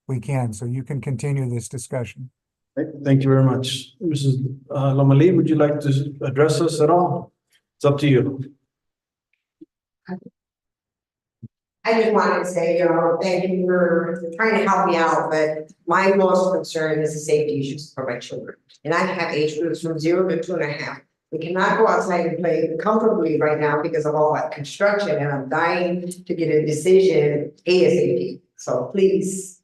we can. So you can continue this discussion. Thank you very much. Mrs. Lomeli, would you like to address us at all? It's up to you. I just wanted to say, thank you for trying to help me out, but my most concern is the safety issues for my children. And I have age groups from 0 to 2.5. We cannot go outside and play comfortably right now because of all that construction, and I'm dying to get a decision ASAP. So please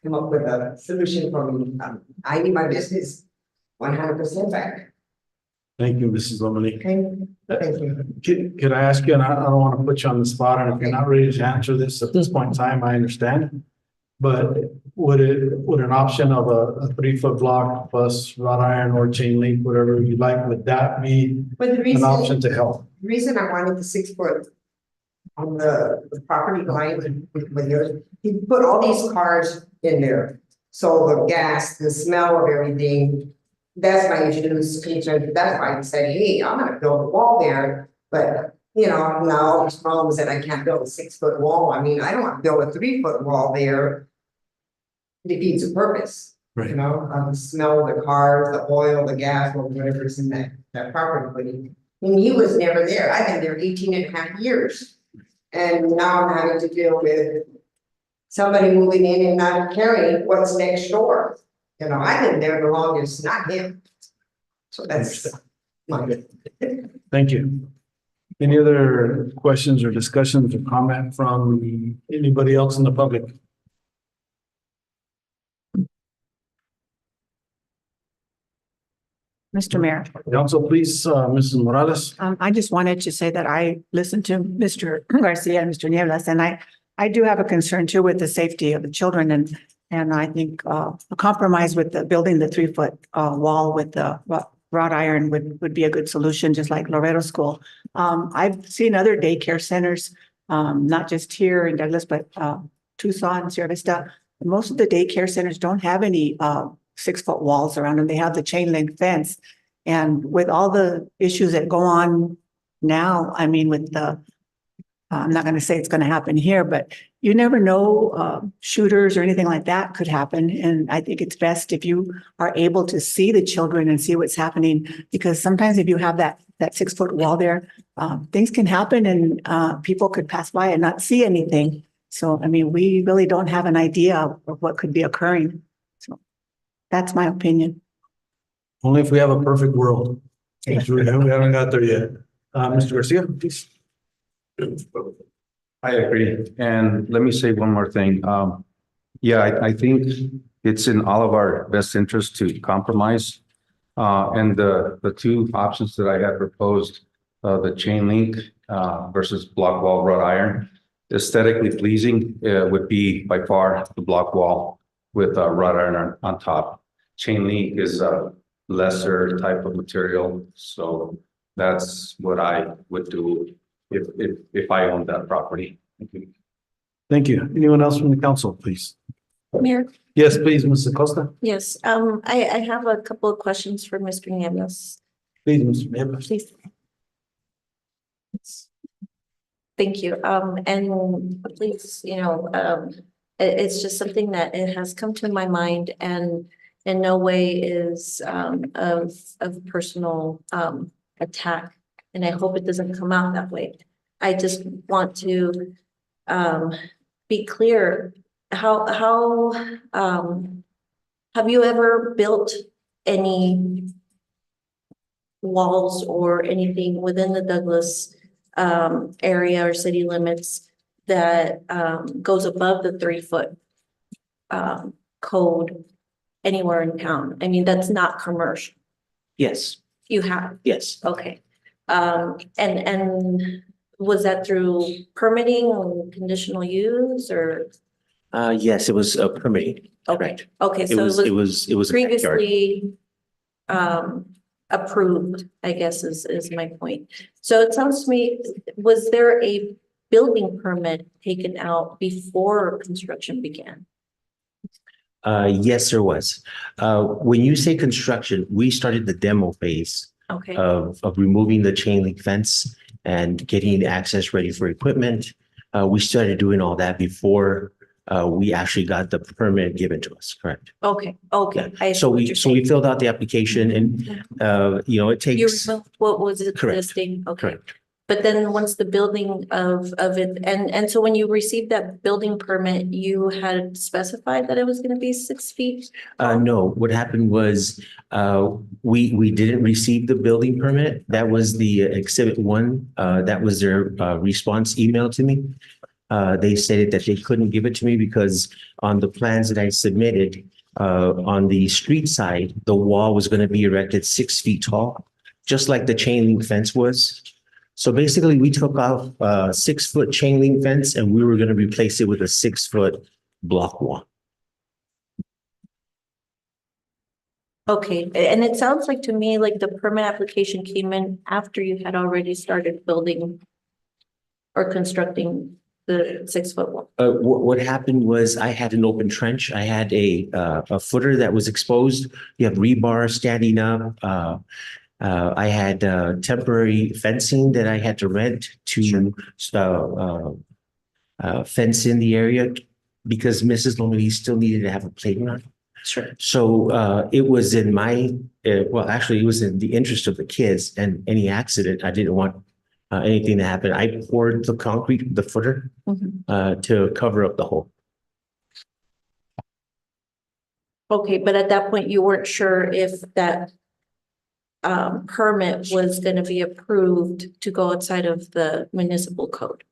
come up with a solution for me. I need my business 100% back. Thank you, Mrs. Lomeli. Thank you. Could I ask you, and I don't want to put you on the spot, and if you're not ready to answer this at this point in time, I understand. But would an option of a 3-foot block plus wrought iron or chain link, whatever you like, would that be an option to help? The reason I wanted the 6-foot on the property line with yours, he put all these cars in there. So the gas, the smell of everything, that's my issue, concern. That's why I said, hey, I'm gonna build a wall there. But now all these problems that I can't build a 6-foot wall. I mean, I don't want to build a 3-foot wall there. It defeats the purpose. Right. The smell of the cars, the oil, the gas, or whatever's in that property. And he was never there. I've been there 18.5 years. And now I'm having to deal with somebody moving in and not caring what's next door. I've been there the longest, not him. So that's my. Thank you. Any other questions or discussions or comment from anybody else in the public? Mr. Mayor. Council, please, Mrs. Morales. I just wanted to say that I listened to Mr. Garcia and Mr. Nieves, and I do have a concern too with the safety of the children, and I think a compromise with building the 3-foot wall with the wrought iron would be a good solution, just like Loretto School. I've seen other daycare centers, not just here in Douglas, but Tucson, Sierra Vista, Most of the daycare centers don't have any 6-foot walls around them. They have the chain link fence. And with all the issues that go on now, I mean, with the, I'm not gonna say it's gonna happen here, but you never know, shooters or anything like that could happen. And I think it's best if you are able to see the children and see what's happening, because sometimes if you have that 6-foot wall there, things can happen and people could pass by and not see anything. So, I mean, we really don't have an idea of what could be occurring. So that's my opinion. Only if we have a perfect world. We haven't got there yet. Mr. Garcia, please. I agree. And let me say one more thing. Yeah, I think it's in all of our best interest to compromise. And the two options that I had proposed, the chain link versus block wall wrought iron, aesthetically pleasing would be by far the block wall with wrought iron on top. Chain link is a lesser type of material, so that's what I would do if I owned that property. Thank you. Thank you. Anyone else from the council, please? Mayor, Yes, please, Mrs. Acosta. yes, I have a couple of questions for Mr. Nieves. Please, Mr. Nieves. Please. Thank you. And please, it's just something that it has come to my mind and in no way is of personal attack. And I hope it doesn't come out that way. I just want to be clear. How have you ever built any walls or anything within the Douglas area or city limits that goes above the 3-foot code anywhere in town? I mean, that's not commercial. Yes, You have, yes. okay. And was that through permitting or conditional use or? Yes, it was permitting. Okay, okay, It so was a backyard. previously approved, I guess is my point. So it sounds to me, was there a building permit taken out before construction began? Yes, there was. When you say construction, we started the demo phase Okay, of removing the chain link fence and getting the access ready for equipment. We started doing all that before we actually got the permit given to us, correct? okay. I see So what we, you're so we saying. filled out the application and, it You takes, removed what was Correct. existing, okay. correct. But then once the building of it, and so when you received that building permit, you had specified that it was gonna be 6 feet? No, what happened was, we didn't receive the building permit. That was the exhibit 1. That was their, response email to me. They stated that they couldn't give it to me because on the plans that I submitted, on the street side, the wall was going to be erected 6 feet tall, just like the chain link fence was. So basically, we took off a 6-foot chain link fence and we were going to replace it with a 6-foot block wall. Okay, and it sounds like to me, like the permit application came in after you had already started building or constructing the 6-foot wall. What happened was I had an open trench. I had a footer that was exposed. You have rebar standing up. I had temporary fencing that I had to rent to fence in the area because Mrs. Lomeli still needed to have a playground. Sure. So it was in my, well, actually, it was in the interest of the kids and any accident. I didn't want anything to happen. I poured the concrete, the footer, to cover up the hole. Okay, but at that point, you weren't sure if that permit was gonna be approved to go outside of the municipal code?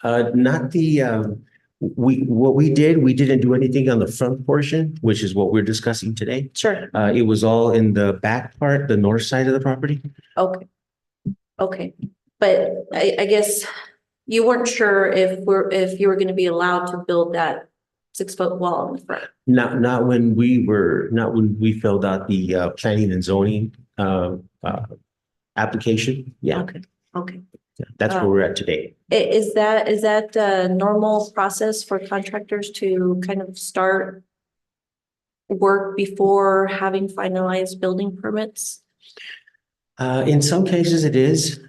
Not the, what we did, we didn't do anything on the front portion, which is what we're discussing today. Sure. It was all in the back part, the north side of the property. Okay. Okay, but I guess you weren't sure if you were gonna be allowed to build that 6-foot wall in the front. Not when we filled out the planning and zoning application. Yeah. Okay. That's where we're at today. Is that a normal process for contractors to kind of start work before having finalized building permits? In some cases it is.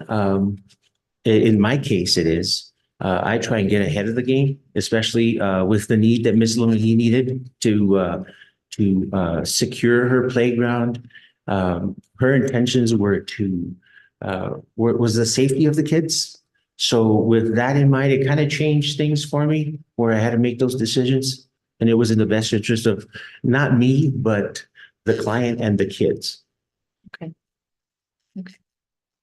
In my case, it is. I try and get ahead of the game, especially with the need that Ms. Lomelí needed to secure her playground. Her intentions were was the safety of the kids. So with that in mind, it kind of changed things for me where I had to make those decisions. And it was in the best interest of not me, but the client and the kids. Okay.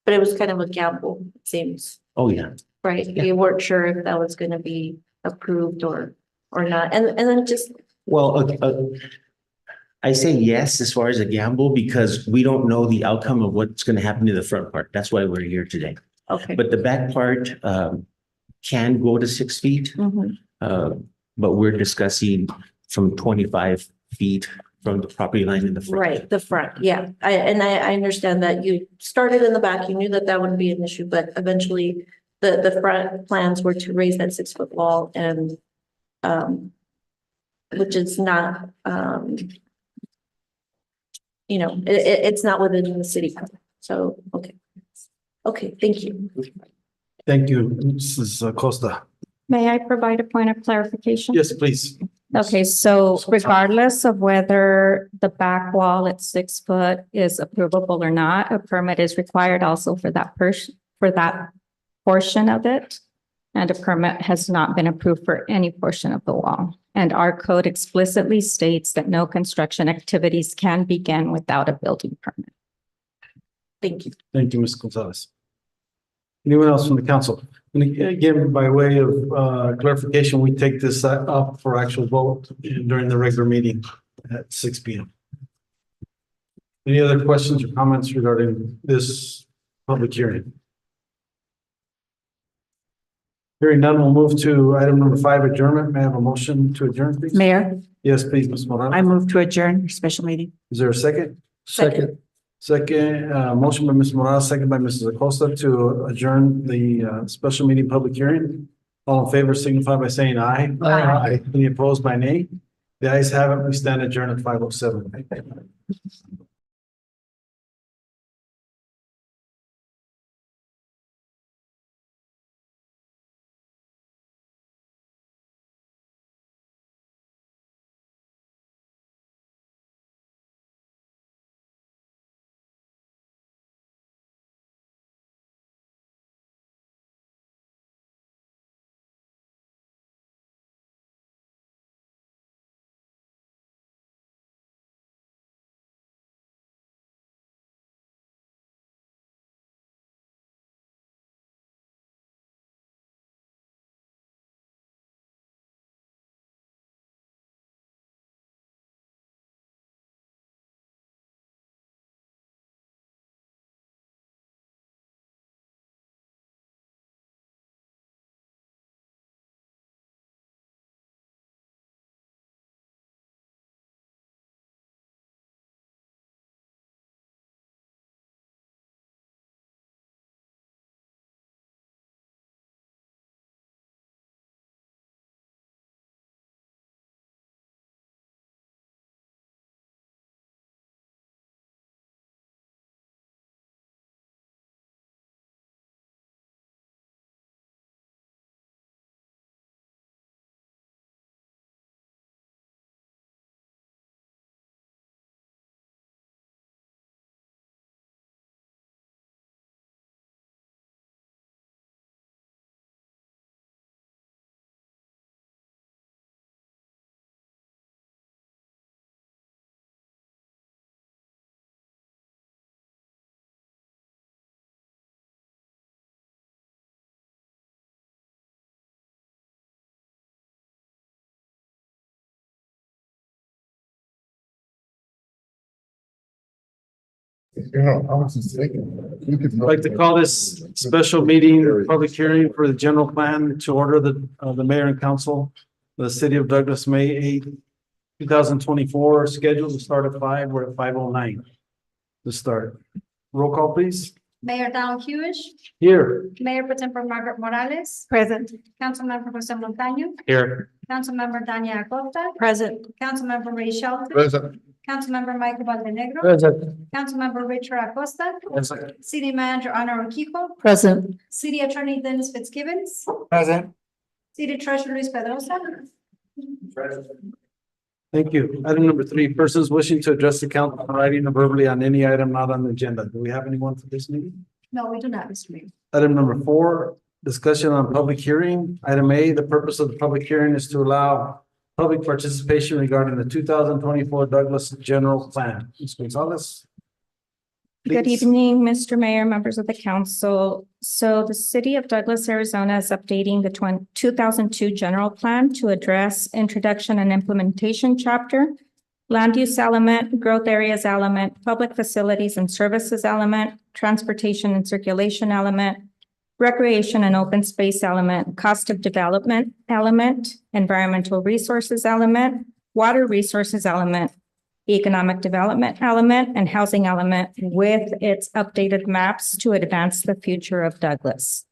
But it was kind of a gamble, it seems, Oh, yeah. right? Yeah. You weren't sure if that was gonna be approved or not. And then just, Well, I say yes as far as a gamble because we don't know the outcome of what's going to happen to the front part. That's why we're here today. okay. But the back part can go to 6 feet, Mhm. but we're discussing from 25 feet from the property line in the front. Right, the front, yeah. I understand that you started in the back, you knew that that wouldn't be an issue, but eventually the front plans were to raise that 6-foot wall and which is not it's not within the city. So, okay. Okay, thank you. Thank you, Mrs. Acosta. May I provide a point of clarification? Yes, please. Okay, so regardless of whether the back wall at 6 foot is approvable or not, a permit is required also for that portion of it. And a permit has not been approved for any portion of the wall. And our code explicitly states that no construction activities can begin without a building permit. Thank you. Thank you, Ms. Gonzalez. Anyone else from the council? And again, by way of clarification, we take this up for actual vote during the regular meeting at 6 p.m. Any other questions or comments regarding this public hearing? Hearing none, we'll move to item number 5, adjournment. May I have a motion to adjourn, please? Mayor, Yes, please, Ms. Morales. I move to adjourn your special meeting. Is there a second? Second. Second, motion by Ms. Morales, second by Mrs. Acosta to adjourn the special meeting public hearing. All in favor signify by saying aye. Aye. Any opposed by nay? The ayes have it. We stand adjourned at 5:07. You know, I was just thinking. I'd like to call this special meeting, public hearing for the general plan to order the mayor and council. The city of Douglas, May 8th, 2024, scheduled to start at 5. We're at 5:09 to start. Roll call, please. Mayor Donald Hewish, Here. Mayor Pro Tempore Margaret Morales, Present. Councilmember Jose Montaño, Here. Councilmember Tania Acosta, Present. Councilmember Ray Shelton, Present. Councilmember Michael Valdenegro, Present. Councilmember Richard Acosta, City Manager Ana Urquijo, Present. City Attorney Dennis Fitzgibbons, Present. City Treasurer Luis Pedrosa. Thank you. Item number 3, persons wishing to address the council in writing or verbally on any item not on the agenda. Do we have anyone for this meeting? No, we do not, Mr. Mayor. Item number 4, discussion on public hearing. Item A, the purpose of the public hearing is to allow public participation regarding the 2024 Douglas General Plan. Ms. Gonzalez. Good Please. evening, Mr. Mayor, members of the council. So the city of Douglas, Arizona is updating the 2002 general plan to address introduction and implementation chapter, land use element, growth areas element, public facilities and services element, transportation and circulation element, recreation and open space element, cost of development element, environmental resources element, water resources element, economic development element, and housing element with its updated maps to advance the future of Douglas.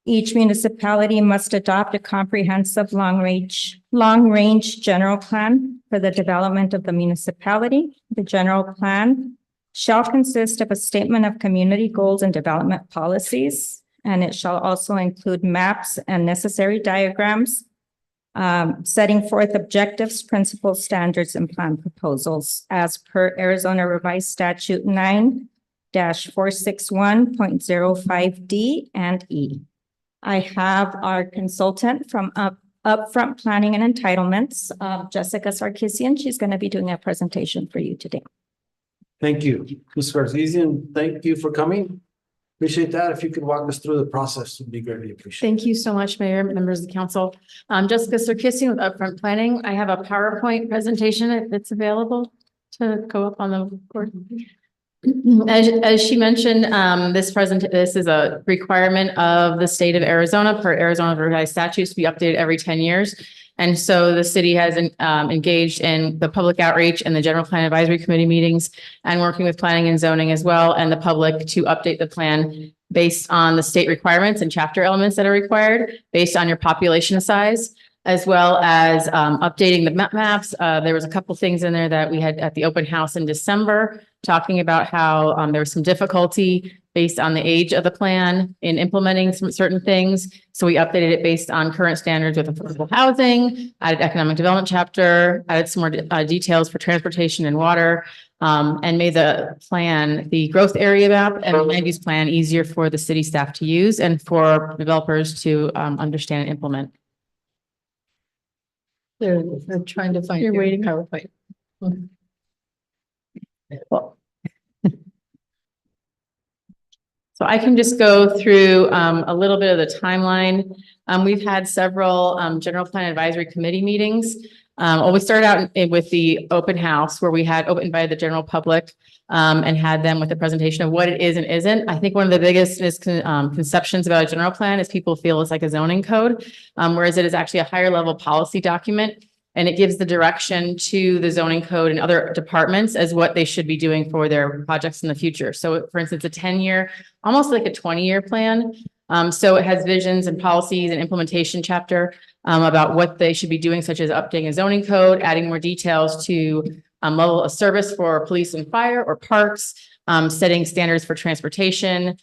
Each municipality must adopt a comprehensive long-range general plan for the development of the municipality. The general plan shall consist of a statement of community goals and development policies, and it shall also include maps and necessary diagrams, setting forth objectives, principles, standards, and plan proposals as per Arizona Revised Statute 9-461.05 D and E. I have our consultant from Upfront Planning and Entitlements, Jessica Sarkisian. She's going to be doing a presentation for you today. Thank you. Ms. Garcia, thank you for coming. Appreciate that. If you could walk us through the process, would be greatly appreciated. Thank you so much, Mayor, members of the council. Jessica Sarkisian with Upfront Planning. I have a PowerPoint presentation if it's available to go up on the board. As she mentioned, this is a requirement of the state of Arizona per Arizona Revised Statutes to be updated every 10 years. And so the city has engaged in the public outreach and the general plan advisory committee meetings and working with planning and zoning as well and the public to update the plan based on the state requirements and chapter elements that are required based on your population size, as well as updating the maps. There was a couple things in there that we had at the open house in December, talking about how there was some difficulty based on the age of the plan in implementing some certain things. So we updated it based on current standards with affordable housing, added economic development chapter, added some more details for transportation and water, and made the plan, the growth area map and the land use plan easier for the city staff to use and for developers to understand and implement. They're trying to find. You're your waiting. PowerPoint. So I can just go through a little bit of the timeline. We've had several general plan advisory committee meetings. We started out with the open house where we had invited the general public and had them with a presentation of what it is and isn't. I think one of the biggest misconceptions about a general plan is people feel it's like a zoning code, whereas it is actually a higher level policy document. And it gives the direction to the zoning code and other departments as what they should be doing for their projects in the future. So for instance, a 10-year, almost like a 20-year plan. So it has visions and policies and implementation chapter about what they should be doing, such as updating a zoning code, adding more details to level of service for police and fire or parks, setting standards for transportation.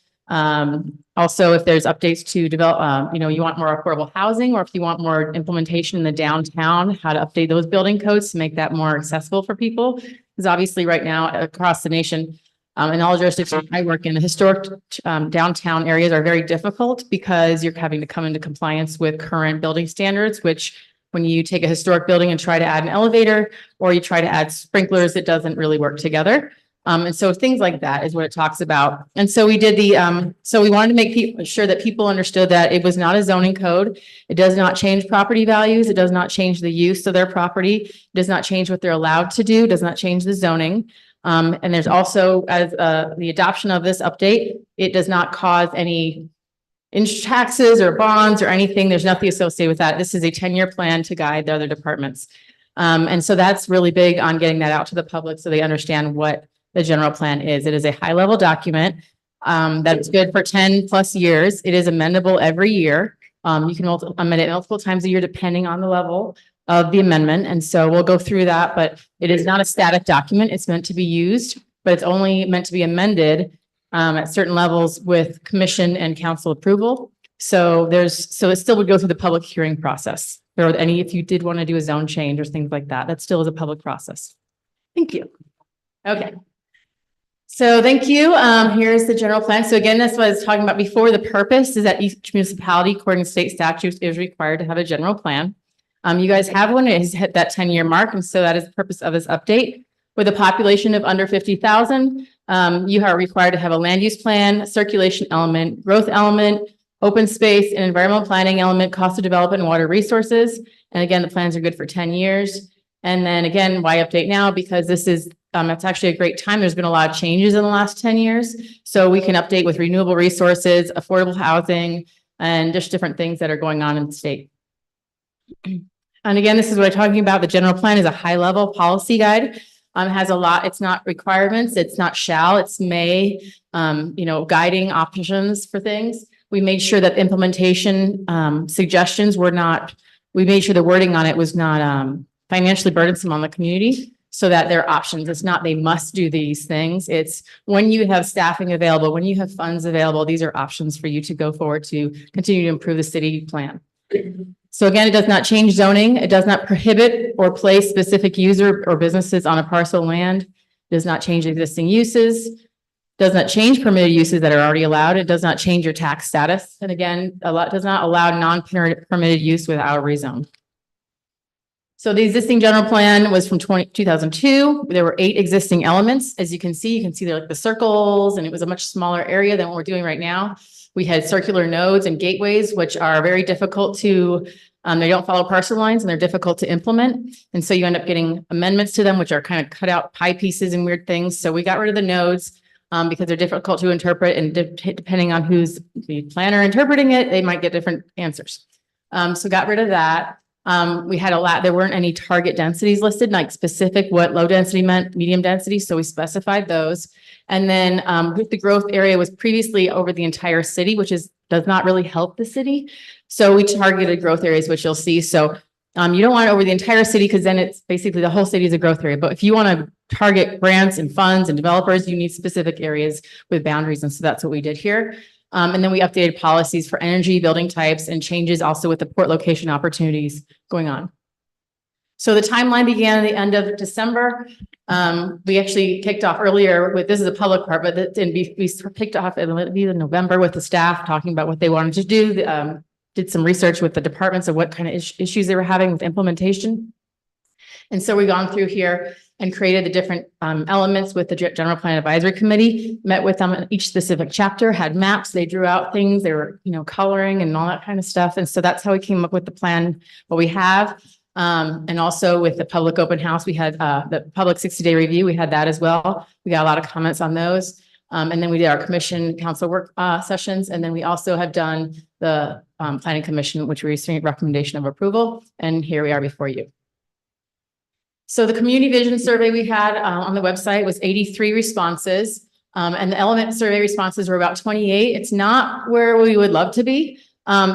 Also, if there's updates to develop, you want more affordable housing, or if you want more implementation in the downtown, how to update those building codes to make that more accessible for people. Because obviously right now across the nation, in all jurisdictions I work in, the historic downtown areas are very difficult because you're having to come into compliance with current building standards, which when you take a historic building and try to add an elevator or you try to add sprinklers, it doesn't really work together. And so things like that is what it talks about. And so we did so we wanted to make sure that people understood that it was not a zoning code. It does not change property values. It does not change the use of their property. It does not change what they're allowed to do. It does not change the zoning. And there's also, as the adoption of this update, it does not cause any taxes or bonds or anything. There's nothing associated with that. This is a 10-year plan to guide the other departments. And so that's really big on getting that out to the public so they understand what the general plan is. It is a high-level document. that it's good for 10+ years. It is amendable every year. You can amend it multiple times a year depending on the level of the amendment. And so we'll go through that, but it is not a static document. It's meant to be used, but it's only meant to be amended at certain levels with commission and council approval. So it still would go through the public hearing process. If you did want to do a zone change or things like that, that still is a public process. Thank you. Okay. So thank you. Here's the general plan. So again, that's what I was talking about before. The purpose is that each municipality, according to state statutes, is required to have a general plan. You guys have one. It has hit that 10-year mark. And so that is the purpose of this update. With a population of under 50,000, you are required to have a land use plan, circulation element, growth element, open space and environmental planning element, cost of development and water resources. And again, the plans are good for 10 years. And then again, why update now? Because this is, it's actually a great time. There's been a lot of changes in the last 10 years. So we can update with renewable resources, affordable housing, and just different things that are going on in the state. And again, this is what I'm talking about. The general plan is a high level policy guide. Has a lot, it's not requirements, it's not shall, it's may, guiding options for things. We made sure that implementation suggestions were not, we made sure the wording on it was not financially burdensome on the community so that there are options. It's not they must do these things. It's when you have staffing available, when you have funds available, these are options for you to go forward to continue to improve the city plan. So again, it does not change zoning. It does not prohibit or place specific user or businesses on a parcel of land. It does not change existing uses. Does not change permitted uses that are already allowed. It does not change your tax status. And again, does not allow non-permitted use without a rezone. So the existing general plan was from 2002. There were 8 existing elements. As you can see there like the circles, and it was a much smaller area than what we're doing right now. We had circular nodes and gateways, which are very difficult to, they don't follow parcel lines and they're difficult to implement. And so you end up getting amendments to them, which are kind of cut out pie pieces and weird things. So we got rid of the nodes because they're difficult to interpret, and depending on who's the planner interpreting it, they might get different answers. So got rid of that. We had there weren't any target densities listed, like specific what low density meant, medium density. So we specified those. And then with the growth area was previously over the entire city, which does not really help the city. So we targeted growth areas, which you'll see. So you don't want it over the entire city because then it's basically the whole city is a growth area. But if you want to target grants and funds and developers, you need specific areas with boundaries. And so that's what we did here. And then we updated policies for energy, building types, and changes also with the port location opportunities going on. So the timeline began at the end of December. We actually kicked off earlier with, this is a public part, but we kicked off in November with the staff talking about what they wanted to do. Did some research with the departments of what kind of issues they were having with implementation. And so we've gone through here and created the different elements with the General Plan Advisory Committee, met with them in each specific chapter, had maps, they drew out things, they were, coloring and all that kind of stuff. And so that's how we came up with the plan, what we have. And also with the public open house, we had the public 60-day review. We had that as well. We got a lot of comments on those. And then we did our commission council work sessions. And then we also have done the planning commission, which we received recommendation of approval. And here we are before you. So the community vision survey we had on the website was 83 responses. And the element survey responses were about 28. It's not where we would love to be.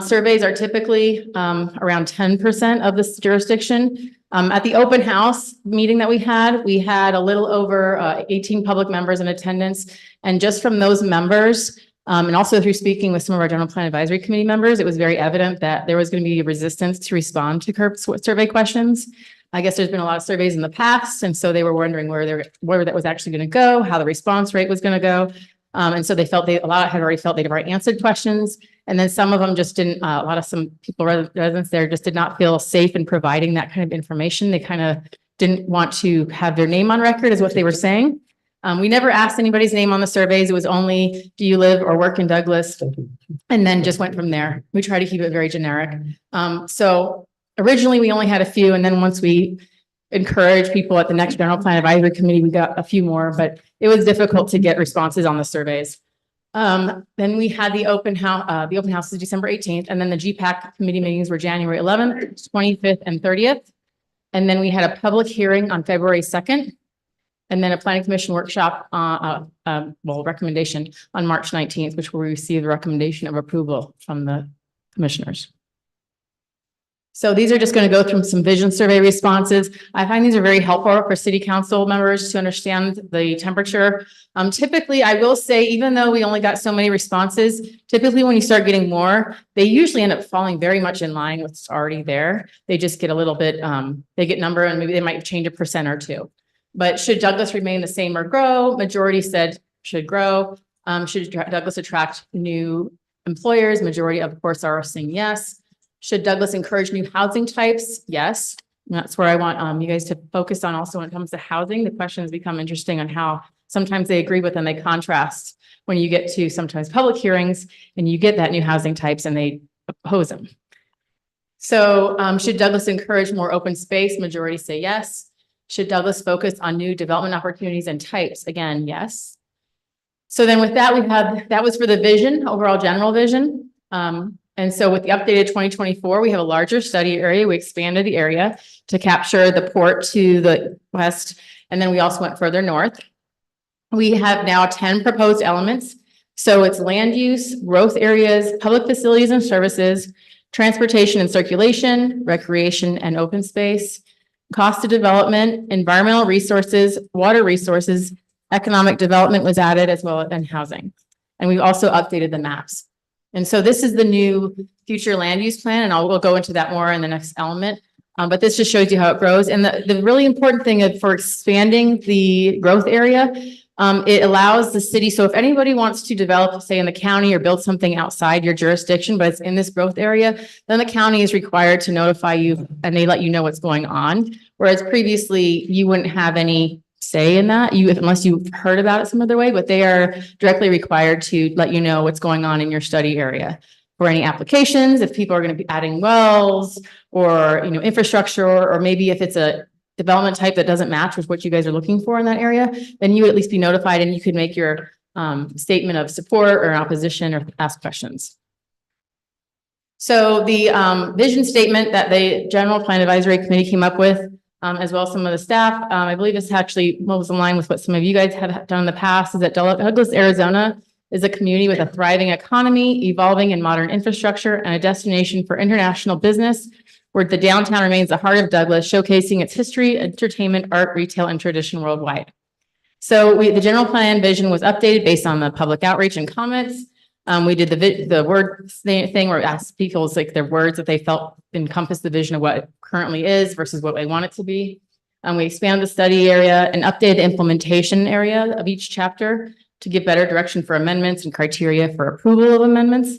Surveys are typically around 10% of this jurisdiction. At the open house meeting that we had a little over 18 public members in attendance. And just from those members, and also through speaking with some of our General Plan Advisory Committee members, it was very evident that there was going to be resistance to respond to survey questions. I guess there's been a lot of surveys in the past, and so they were wondering where that was actually going to go, how the response rate was going to go. And so they felt a lot had already felt they'd already answered questions. And then some of them just didn't, some people, residents there just did not feel safe in providing that kind of information. They kind of didn't want to have their name on record is what they were saying. We never asked anybody's name on the surveys. It was only, do you live or work in Douglas? And then just went from there. We try to keep it very generic. So originally we only had a few. And then once we encouraged people at the next General Plan Advisory Committee, we got a few more, but it was difficult to get responses on the surveys. Then we had the open house is December 18th. And then the GPAC committee meetings were January 11th, 25th, and 30th. And then we had a public hearing on February 2nd. And then a planning commission workshop, recommendation on March 19th, which will receive the recommendation of approval from the commissioners. So these are just going to go through some vision survey responses. I find these are very helpful for city council members to understand the temperature. Typically, I will say, even though we only got so many responses, typically when you start getting more, they usually end up falling very much in line with what's already there. They just get a little bit, they get number and maybe they might change 1% or 2. But should Douglas remain the same or grow? Majority said should grow. Should Douglas attract new employers? Majority, of course, are saying yes. Should Douglas encourage new housing types? Yes. And that's where I want you guys to focus on also when it comes to housing. The questions become interesting on how sometimes they agree with and they contrast when you get to sometimes public hearings and you get that new housing types and they oppose them. So should Douglas encourage more open space? Majority say yes. Should Douglas focus on new development opportunities and types? Again, yes. So then with that, that was for the vision, overall general vision. And so with the updated 2024, we have a larger study area. We expanded the area to capture the port to the west. And then we also went further north. We have now 10 proposed elements. So it's land use, growth areas, public facilities and services, transportation and circulation, recreation and open space, cost of development, environmental resources, water resources, economic development was added as well as housing. And we've also updated the maps. And so this is the new future land use plan, and we'll go into that more in the next element. But this just shows you how it grows. And the really important thing for expanding the growth area, it allows the city. So if anybody wants to develop, say in the county or build something outside your jurisdiction, but it's in this growth area, then the county is required to notify you and they let you know what's going on. Whereas previously you wouldn't have any say in that, unless you've heard about it some other way, but they are directly required to let you know what's going on in your study area. For any applications, if people are going to be adding wells or infrastructure, or maybe if it's a development type that doesn't match with what you guys are looking for in that area, then you would at least be notified and you could make your statement of support or opposition or ask questions. So the vision statement that the General Plan Advisory Committee came up with, as well as some of the staff, I believe this actually moves in line with what some of you guys have done in the past, is that Douglas, Arizona is a community with a thriving economy, evolving and modern infrastructure, and a destination for international business, where the downtown remains the heart of Douglas, showcasing its history, entertainment, art, retail, and tradition worldwide. So the general plan vision was updated based on the public outreach and comments. We did the word thing where we asked people like their words that they felt encompass the vision of what it currently is versus what they want it to be. We expanded the study area and updated the implementation area of each chapter to give better direction for amendments and criteria for approval of amendments.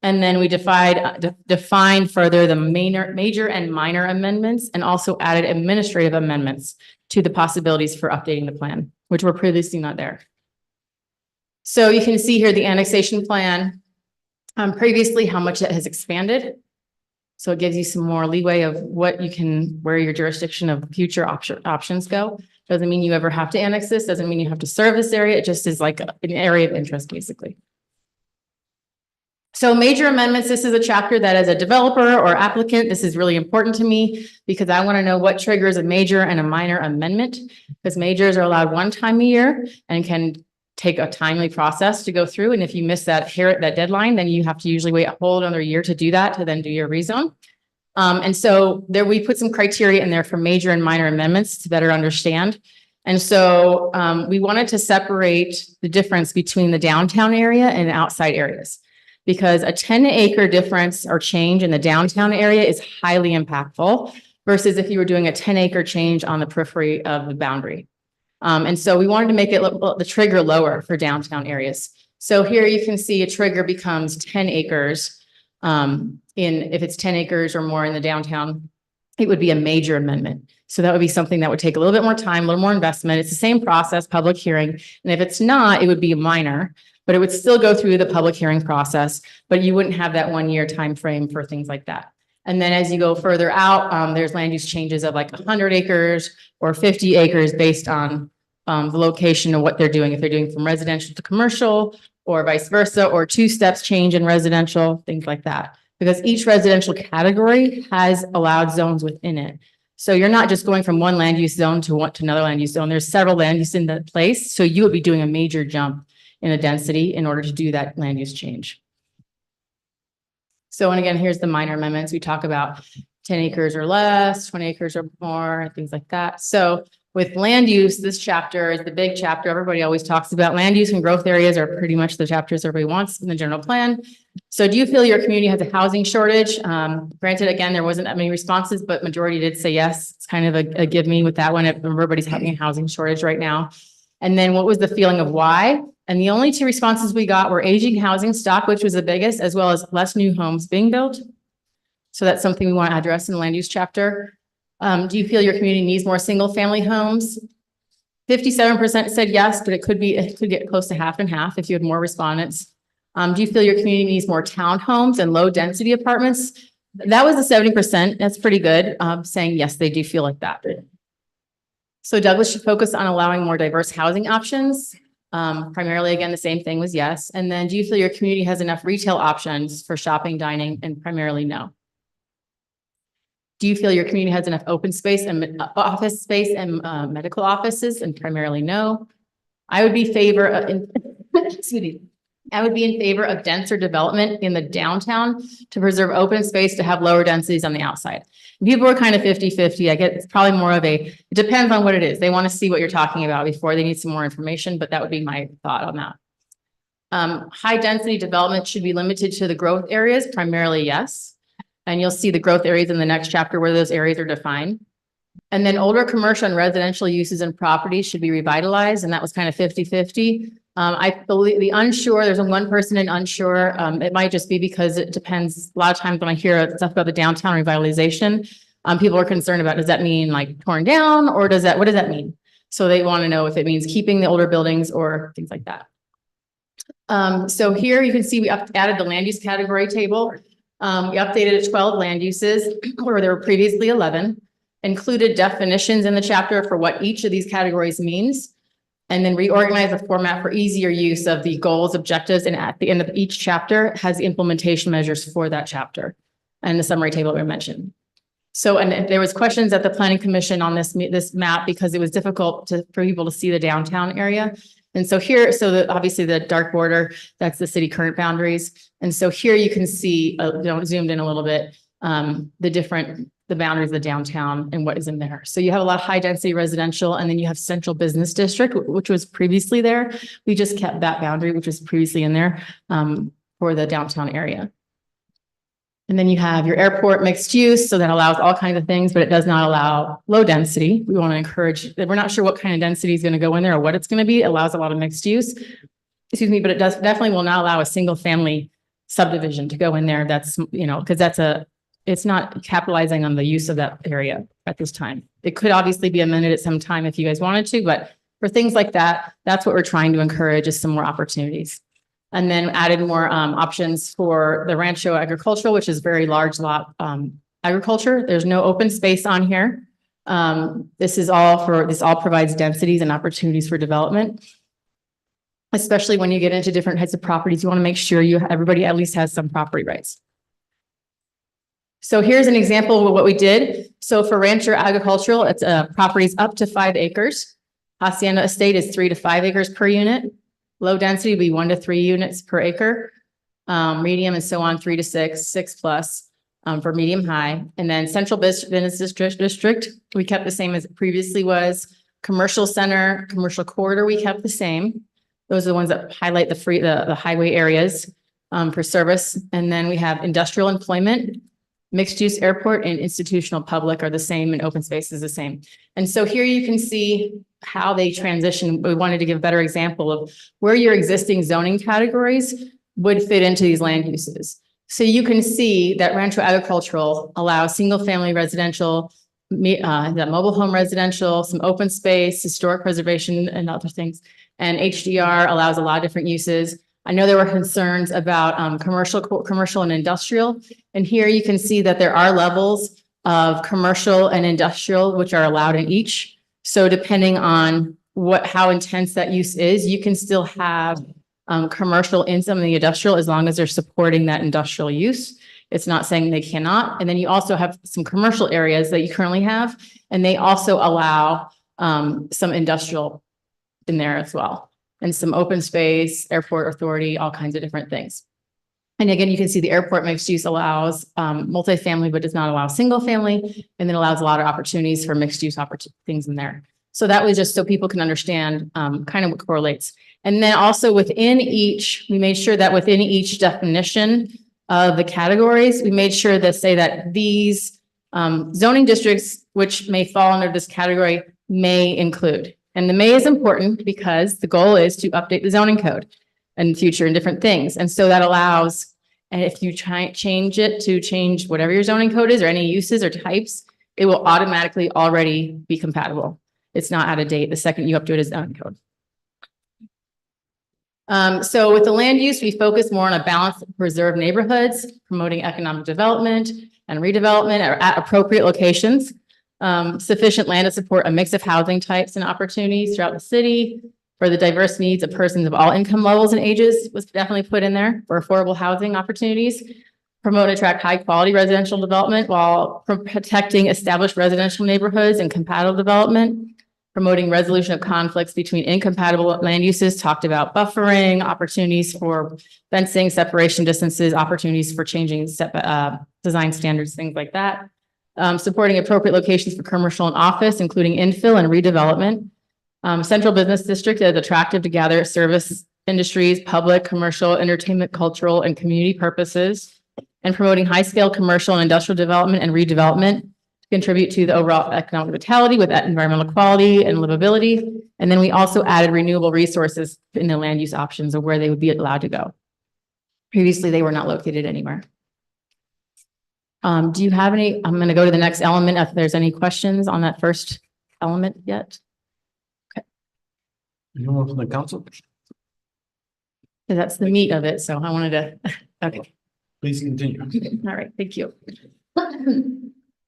And then we defined further the major and minor amendments, and also added administrative amendments to the possibilities for updating the plan, which were previously not there. So you can see here the annexation plan, previously how much it has expanded. So it gives you some more leeway of what you can, where your jurisdiction of future options go. Doesn't mean you ever have to annex this, doesn't mean you have to serve this area. It just is like an area of interest, basically. So major amendments, this is a chapter that as a developer or applicant, this is really important to me because I want to know what triggers a major and a minor amendment, because majors are allowed one time a year and can take a timely process to go through. And if you miss that deadline, then you have to usually wait a whole another year to do that, to then do your rezone. And so there we put some criteria in there for major and minor amendments to better understand. And so we wanted to separate the difference between the downtown area and outside areas, because a 10-acre difference or change in the downtown area is highly impactful versus if you were doing a 10-acre change on the periphery of the boundary. And so we wanted to make it the trigger lower for downtown areas. So here you can see a trigger becomes 10 acres. If it's 10 acres or more in the downtown, it would be a major amendment. So that would be something that would take a little bit more time, a little more investment. It's the same process, public hearing. And if it's not, it would be a minor, but it would still go through the public hearing process, but you wouldn't have that 1 year time frame for things like that. And then as you go further out, there's land use changes of like 100 acres or 50 acres based on the location of what they're doing. If they're doing from residential to commercial or vice versa, or 2 steps change in residential, things like that. Because each residential category has allowed zones within it. So you're not just going from one land use zone to another land use zone. There's several land use in that place. So you would be doing a major jump in the density in order to do that land use change. So, and again, here's the minor amendments. We talk about 10 acres or less, 20 acres or more, things like that. So with land use, this chapter is the big chapter. Everybody always talks about land use and growth areas are pretty much the chapters everybody wants in the general plan. So do you feel your community has a housing shortage? Granted, again, there wasn't that many responses, but majority did say yes. It's kind of a give me with that one. Everybody's having a housing shortage right now. And then what was the feeling of why? And the only two responses we got were aging housing stock, which was the biggest, as well as less new homes being built. So that's something we want to address in the land use chapter. Do you feel your community needs more single family homes? 57% said yes, but it could get close to half and half if you had more respondents. Do you feel your community needs more townhomes and low density apartments? That was the 70%. That's pretty good. Saying yes, they do feel like that. So Douglas should focus on allowing more diverse housing options. Primarily, again, the same thing was yes. And then do you feel your community has enough retail options for shopping, dining, and primarily no? Do you feel your community has enough open space and office space and medical offices, and primarily no? I would be excuse me. I would be in favor of denser development in the downtown to preserve open space to have lower densities on the outside. People are kind of 50-50. I get it's probably more of it depends on what it is. They want to see what you're talking about before they need some more information, but that would be my thought on that. High density development should be limited to the growth areas, primarily yes. And you'll see the growth areas in the next chapter where those areas are defined. And then older commercial and residential uses and properties should be revitalized. And that was kind of 50-50. I believe the unsure, there's one person in unsure. It might just be because it depends. A lot of times when I hear stuff about the downtown revitalization, people are concerned about, does that mean like torn down or what does that mean? So they want to know if it means keeping the older buildings or things like that. So here you can see we added the land use category table. We updated it 12 land uses where there were previously 11, included definitions in the chapter for what each of these categories means, and then reorganize the format for easier use of the goals, objectives, and at the end of each chapter has implementation measures for that chapter and the summary table we mentioned. So, and there was questions at the Planning Commission on this map because it was difficult for people to see the downtown area. And so here, obviously the dark border, that's the city current boundaries. And so here you can see, zoomed in a little bit, the boundaries of the downtown and what is in there. So you have a lot of high density residential, and then you have central business district, which was previously there. We just kept that boundary, which was previously in there for the downtown area. And then you have your airport mixed use. So that allows all kinds of things, but it does not allow low density. We want to encourage, we're not sure what kind of density is going to go in there or what it's going to be. It allows a lot of mixed use, but it definitely will not allow a single family subdivision to go in there. That's, because it's not capitalizing on the use of that area at this time. It could obviously be amended at some time if you guys wanted to, but for things like that, that's what we're trying to encourage, is some more opportunities. And then added more options for the Rancho Agricultural, which is very large lot agriculture. There's no open space on here. This all provides densities and opportunities for development. Especially when you get into different types of properties, you want to make sure everybody at least has some property rights. So here's an example of what we did. So for Rancho Agricultural, it's properties up to 5 acres. Hacienda Estate is 3 to 5 acres per unit. Low density would be 1 to 3 units per acre. Medium and so on, 3 to 6 plus for medium high. And then Central Business District, we kept the same as it previously was. Commercial Center, Commercial Corridor, we kept the same. Those are the ones that highlight the highway areas for service. And then we have industrial employment, mixed use airport, and institutional public are the same, and open space is the same. And so here you can see how they transition. We wanted to give a better example of where your existing zoning categories would fit into these land uses. So you can see that Rancho Agricultural allows single family residential, mobile home residential, some open space, historic preservation, and other things. And HDR allows a lot of different uses. I know there were concerns about commercial and industrial. And here you can see that there are levels of commercial and industrial, which are allowed in each. So depending on how intense that use is, you can still have commercial in some of the industrial as long as they're supporting that industrial use. It's not saying they cannot. And then you also have some commercial areas that you currently have, and they also allow some industrial in there as well, and some open space, airport authority, all kinds of different things. And again, you can see the airport mixed use allows multifamily, but does not allow single family, and then allows a lot of opportunities for mixed use things in there. So that was just so people can understand kind of what correlates. And then also within each, we made sure that within each definition of the categories, we made sure to say that these zoning districts, which may fall under this category, may include. And the may is important because the goal is to update the zoning code in the future and different things. And so that allows, and if you try change it to change whatever your zoning code is or any uses or types, it will automatically already be compatible. It's not out of date the second you update a zoning code. So with the land use, we focus more on a balanced preserved neighborhoods, promoting economic development and redevelopment at appropriate locations. Sufficient land to support a mix of housing types and opportunities throughout the city for the diverse needs of persons of all income levels and ages was definitely put in there for affordable housing opportunities. Promote and attract high quality residential development while protecting established residential neighborhoods and compatible development. Promoting resolution of conflicts between incompatible land uses, talked about buffering, opportunities for fencing, separation distances, opportunities for changing design standards, things like that. Supporting appropriate locations for commercial and office, including infill and redevelopment. Central business district is attractive to gather service industries, public, commercial, entertainment, cultural, and community purposes. And promoting high-scale commercial and industrial development and redevelopment to contribute to the overall economic vitality with that environmental quality and livability. And then we also added renewable resources in the land use options of where they would be allowed to go. Previously, they were not located anywhere. Do you have any? I'm going to go to the next element if there's any questions on that first element yet. Okay. Anyone from the council? So that's the meat of it. So I wanted to, okay. Please continue. All right, thank you.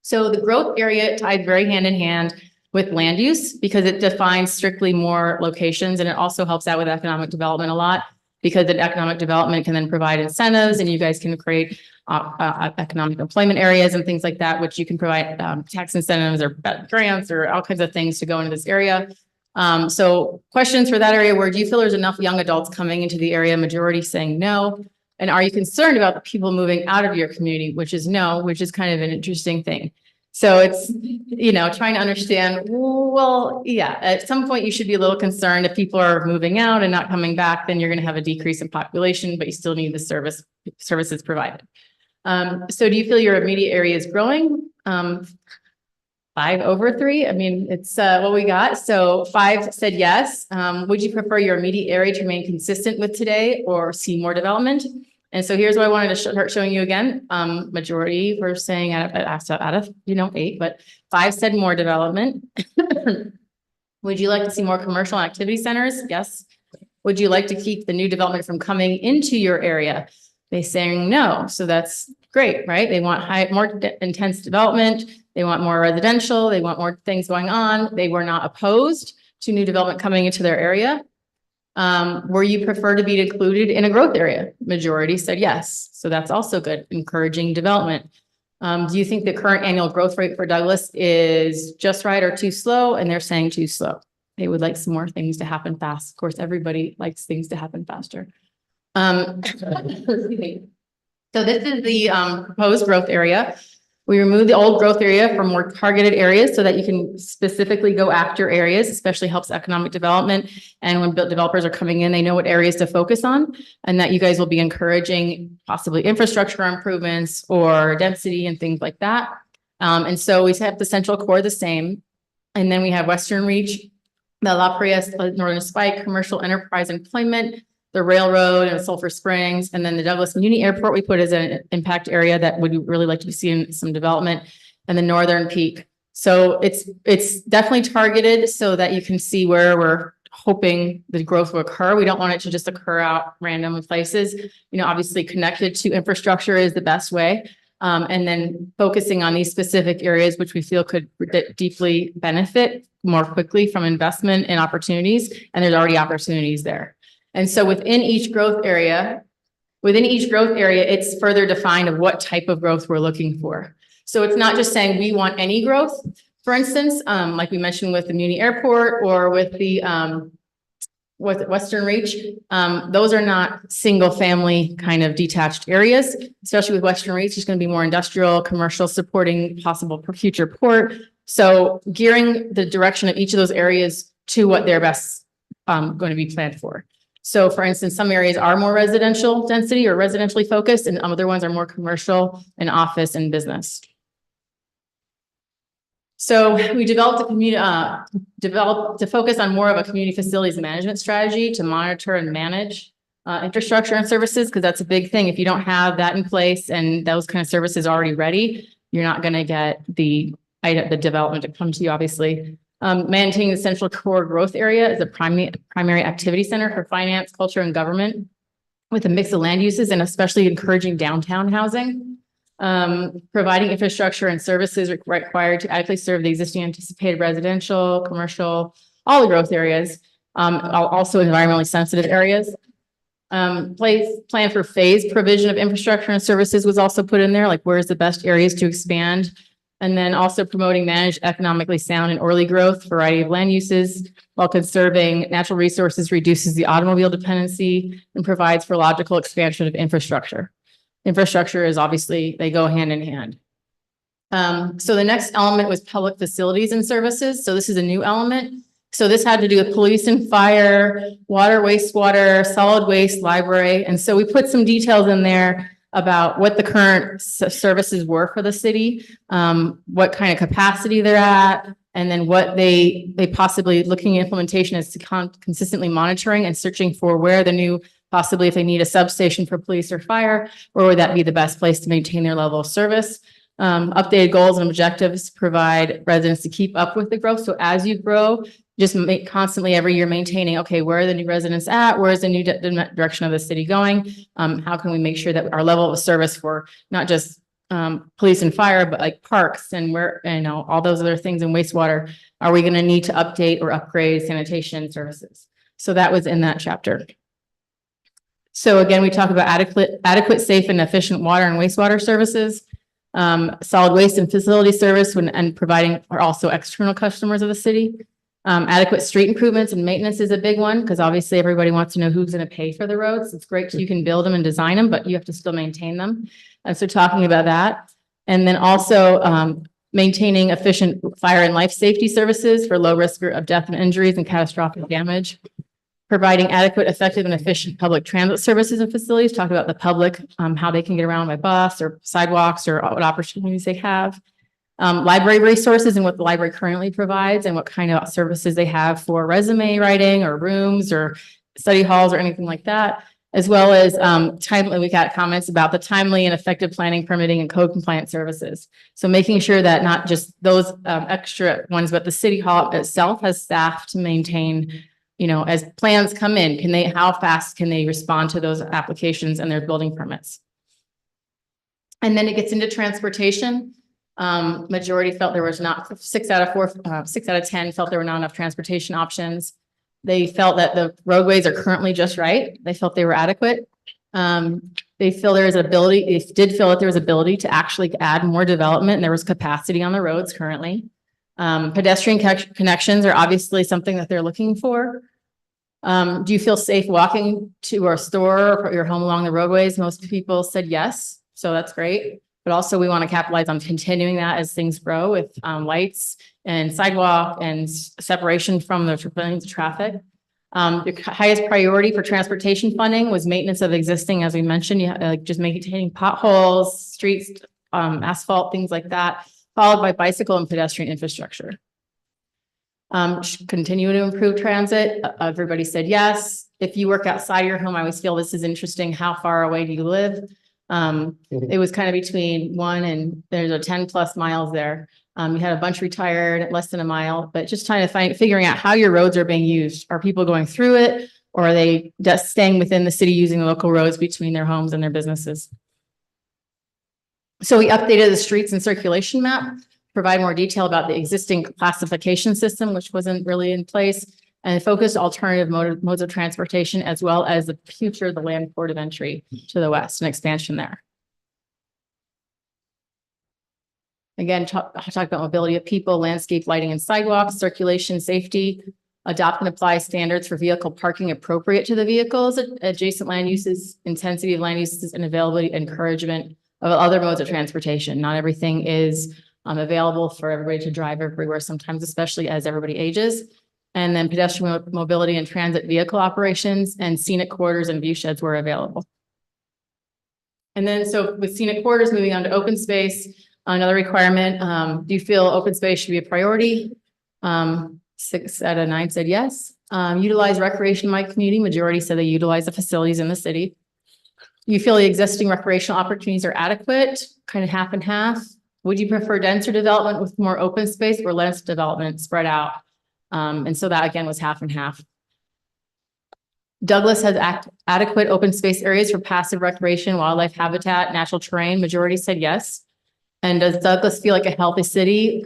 So the growth area tied very hand in hand with land use because it defines strictly more locations, and it also helps out with economic development a lot because the economic development can then provide incentives and you guys can create economic employment areas and things like that, which you can provide tax incentives or grants or all kinds of things to go into this area. So questions for that area, where do you feel there's enough young adults coming into the area? Majority saying no. And are you concerned about the people moving out of your community, which is no, which is kind of an interesting thing. So it's, you know, trying to understand, well, yeah, at some point you should be a little concerned if people are moving out and not coming back, then you're going to have a decrease in population, but you still need the services provided. So do you feel your immediate area is growing? 5 over 3. I mean, it's what we got. So 5 said yes. Would you prefer your immediate area to remain consistent with today or see more development? And so here's what I wanted to start showing you again. Majority were saying out of 8, but 5 said more development. Would you like to see more commercial activity centers? Yes. Would you like to keep the new development from coming into your area? They saying no. So that's great, right? They want more intense development. They want more residential. They want more things going on. They were not opposed to new development coming into their area. Were you prefer to be included in a growth area? Majority said yes. So that's also good, encouraging development. Do you think the current annual growth rate for Douglas is just right or too slow? And they're saying too slow. They would like some more things to happen fast. Of course, everybody likes things to happen faster. So this is the proposed growth area. We removed the old growth area for more targeted areas so that you can specifically go after areas, especially helps economic development. And when developers are coming in, they know what areas to focus on, and that you guys will be encouraging possibly infrastructure improvements or density and things like that. And so we have the central core the same. And then we have Western Reach, the La Brea, Northern Spike, commercial enterprise employment, the railroad and Sulphur Springs, and then the Douglas Muni Airport we put as an impact area that would really like to see in some development, and the Northern Peak. So it's definitely targeted so that you can see where we're hoping the growth will occur. We don't want it to just occur out random places. You know, obviously connected to infrastructure is the best way. And then focusing on these specific areas, which we feel could deeply benefit more quickly from investment and opportunities. And there's already opportunities there. And so within each growth area, Within each growth area, it's further defined of what type of growth we're looking for. So it's not just saying we want any growth. For instance, like we mentioned with the Muni Airport or with the with Western Reach, those are not single family kind of detached areas, especially with Western Reach. It's going to be more industrial, commercial, supporting possible future port. So gearing the direction of each of those areas to what they're best going to be planned for. So for instance, some areas are more residential density or residentially focused, and other ones are more commercial and office and business. So we developed a community, developed to focus on more of a community facilities management strategy to monitor and manage infrastructure and services, because that's a big thing. If you don't have that in place and those kind of services already ready, you're not going to get the development to come to you, obviously. Maintaining the central core growth area as a primary activity center for finance, culture, and government with a mix of land uses, and especially encouraging downtown housing. Providing infrastructure and services required to adequately serve the existing anticipated residential, commercial, all the growth areas, also environmentally sensitive areas. Plan for phased provision of infrastructure and services was also put in there, like where's the best areas to expand. And then also promoting managed economically sound and orderly growth, variety of land uses, while conserving natural resources, reduces the automobile dependency, and provides for logical expansion of infrastructure. Infrastructure is obviously, they go hand in hand. So the next element was public facilities and services. So this is a new element. So this had to do with police and fire, water, wastewater, solid waste, library. And so we put some details in there about what the current services were for the city, what kind of capacity they're at, and then what they possibly looking at implementation is to consistently monitoring and searching for where the new, possibly if they need a substation for police or fire, or would that be the best place to maintain their level of service. Updated goals and objectives provide residents to keep up with the growth. So as you grow, just constantly every year maintaining, okay, where are the new residents at? Where is the new direction of the city going? How can we make sure that our level of service for not just police and fire, but like parks and where, you know, all those other things in wastewater, are we going to need to update or upgrade sanitation services? So that was in that chapter. So again, we talk about adequate, safe, and efficient water and wastewater services. Solid waste and facility service and providing are also external customers of the city. Adequate street improvements and maintenance is a big one, because obviously everybody wants to know who's going to pay for the roads. It's great you can build them and design them, but you have to still maintain them. And so talking about that. And then also maintaining efficient fire and life safety services for low risk of death and injuries and catastrophic damage. Providing adequate, effective, and efficient public transit services and facilities. Talk about the public, how they can get around by bus or sidewalks or what opportunities they have. Library resources and what the library currently provides and what kind of services they have for resume writing or rooms or study halls or anything like that. As well as timely, we got comments about the timely and effective planning, permitting, and code compliance services. So making sure that not just those extra ones, but the city hall itself has staff to maintain, you know, as plans come in, how fast can they respond to those applications and their building permits? And then it gets into transportation. Majority felt there was not 6 out of 10 felt there were not enough transportation options. They felt that the roadways are currently just right. They felt they were adequate. They feel there is ability, they did feel that there was ability to actually add more development and there was capacity on the roads currently. Pedestrian connections are obviously something that they're looking for. Do you feel safe walking to our store or your home along the roadways? Most people said yes, so that's great. But also we want to capitalize on continuing that as things grow with lights and sidewalk and separation from the traffic. The highest priority for transportation funding was maintenance of existing, as we mentioned, just maintaining potholes, streets, asphalt, things like that, followed by bicycle and pedestrian infrastructure. Continue to improve transit. Everybody said yes. If you work outside your home, I always feel this is interesting. How far away do you live? It was kind of between 1 and there's a 10+ miles there. You had a bunch retired at less than a mile, but just trying to figuring out how your roads are being used. Are people going through it, or are they just staying within the city using the local roads between their homes and their businesses? So we updated the streets and circulation map, provide more detail about the existing classification system, which wasn't really in place, and focused alternative modes of transportation, as well as the future of the land port of entry to the west and expansion there. Again, talk about mobility of people, landscape, lighting and sidewalks, circulation, safety, adopt and apply standards for vehicle parking appropriate to the vehicles, adjacent land uses, intensity of land uses, and availability, encouragement of other modes of transportation. Not everything is available for everybody to drive everywhere, sometimes, especially as everybody ages. And then pedestrian mobility and transit vehicle operations and scenic corridors and view sheds were available. And then, so with scenic corridors, moving on to open space, another requirement, do you feel open space should be a priority? 6 out of 9 said yes. Utilize recreation in my community. Majority said they utilize the facilities in the city. You feel the existing recreational opportunities are adequate, kind of half and half. Would you prefer denser development with more open space or less development spread out? And so that again was half and half. Douglas has adequate open space areas for passive recreation, wildlife habitat, natural terrain. Majority said yes. And does Douglas feel like a healthy city?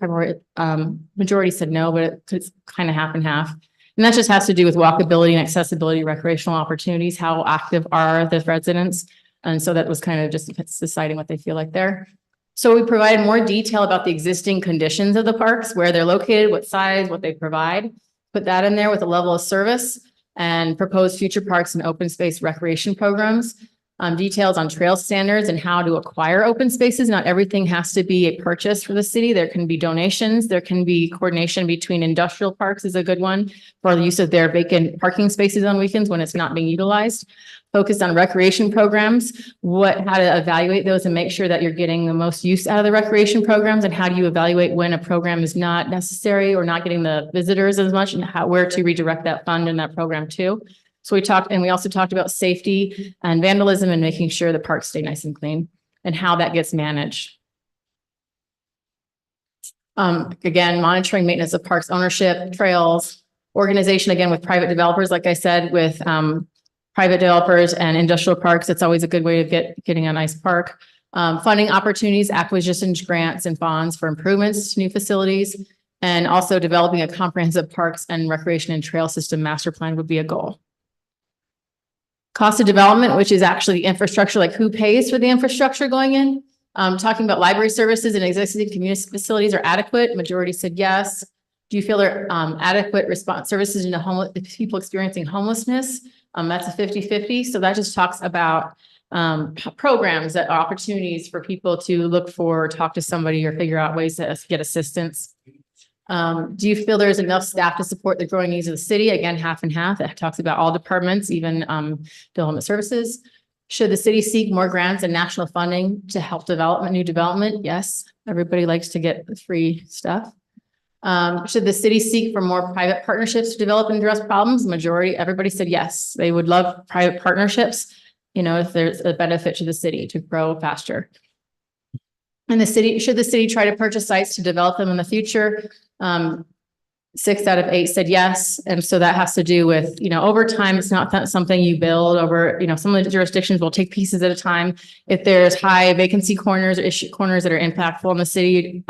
Majority said no, but it's kind of half and half. And that just has to do with walkability and accessibility, recreational opportunities. How active are the residents? And so that was kind of just deciding what they feel like there. So we provided more detail about the existing conditions of the parks, where they're located, what size, what they provide. Put that in there with a level of service and propose future parks and open space recreation programs. Details on trail standards and how to acquire open spaces. Not everything has to be a purchase for the city. There can be donations. There can be coordination between industrial parks is a good one for the use of their vacant parking spaces on weekends when it's not being utilized. Focused on recreation programs, how to evaluate those and make sure that you're getting the most use out of the recreation programs, and how do you evaluate when a program is not necessary or not getting the visitors as much, and where to redirect that fund in that program too. So we also talked about safety and vandalism and making sure the parks stay nice and clean and how that gets managed. Again, monitoring maintenance of parks ownership, trails, organization, again, with private developers, like I said, with private developers and industrial parks. It's always a good way of getting a nice park. Funding opportunities, acquisitions, grants, and bonds for improvements to new facilities, and also developing a comprehensive parks and recreation and trail system master plan would be a goal. Cost of development, which is actually the infrastructure, like who pays for the infrastructure going in. Talking about library services and existing community facilities are adequate. Majority said yes. Do you feel there are adequate response services to people experiencing homelessness? That's a 50-50. So that just talks about programs that are opportunities for people to look for, talk to somebody, or figure out ways to get assistance. Do you feel there's enough staff to support the growing needs of the city? Again, half and half. It talks about all departments, even development services. Should the city seek more grants and national funding to help new development? Yes, everybody likes to get free stuff. Should the city seek for more private partnerships to develop and address problems? Majority, everybody said yes. They would love private partnerships, if there's a benefit to the city to grow faster. And should the city try to purchase sites to develop them in the future? 6 out of 8 said yes. And so that has to do with, over time, it's not something you build over, some of the jurisdictions will take pieces at a time. If there's high vacancy corners or issue corners that are impactful in the city,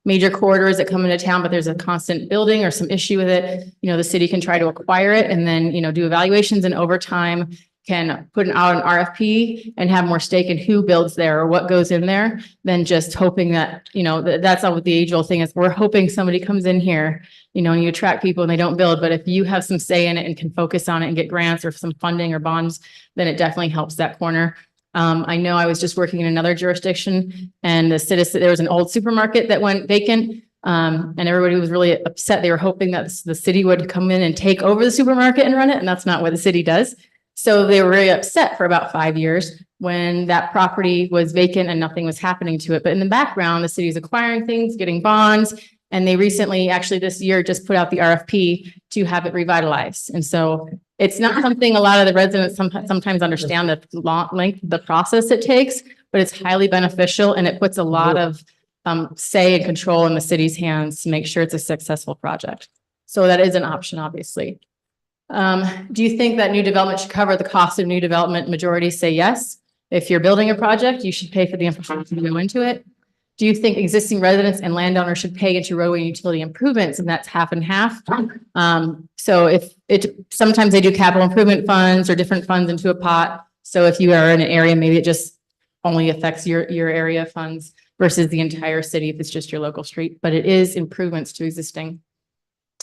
major corridors that come into town, but there's a constant building or some issue with it, the city can try to acquire it and then, do evaluations, and over time can put out an RFP and have more stake in who builds there or what goes in there than just hoping that, that's not what the age old thing is. We're hoping somebody comes in here, and you attract people and they don't build. But if you have some say in it and can focus on it and get grants or some funding or bonds, then it definitely helps that corner. I know I was just working in another jurisdiction, and there was an old supermarket that went vacant. And everybody was really upset. They were hoping that the city would come in and take over the supermarket and run it. And that's not what the city does. So they were really upset for about 5 years when that property was vacant and nothing was happening to it. But in the background, the city is acquiring things, getting bonds, and they recently, actually this year, just put out the RFP to have it revitalized. And so it's not something a lot of the residents sometimes understand the length of the process it takes, but it's highly beneficial, and it puts a lot of say and control in the city's hands to make sure it's a successful project. So that is an option, obviously. Do you think that new development should cover the cost of new development? Majority say yes. If you're building a project, you should pay for the infrastructure to go into it. Do you think existing residents and landowners should pay into roadway utility improvements? And that's half and half. So if sometimes they do capital improvement funds or different funds into a pot. So if you are in an area, maybe it just only affects your area funds versus the entire city if it's just your local street, but it is improvements to existing.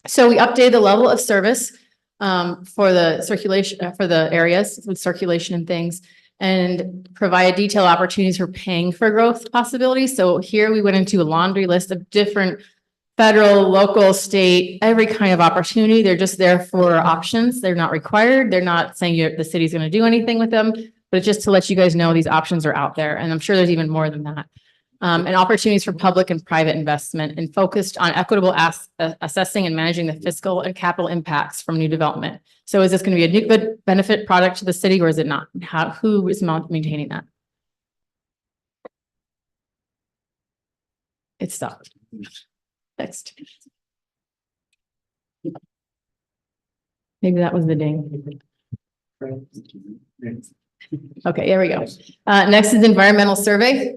So we updated the level of service for the circulation, for the areas with circulation and things, and provide detailed opportunities for paying for growth possibilities. So here we went into a laundry list of different federal, local, state, every kind of opportunity. They're just there for options. They're not required. They're not saying the city's going to do anything with them, but just to let you guys know these options are out there. And I'm sure there's even more than that. And opportunities for public and private investment and focused on equitable assessing and managing the fiscal and capital impacts from new development. So is this going to be a new good benefit product to the city or is it not? Who is maintaining that? It stopped. Next. Maybe that was the ding. Okay, there we go. Next is environmental survey.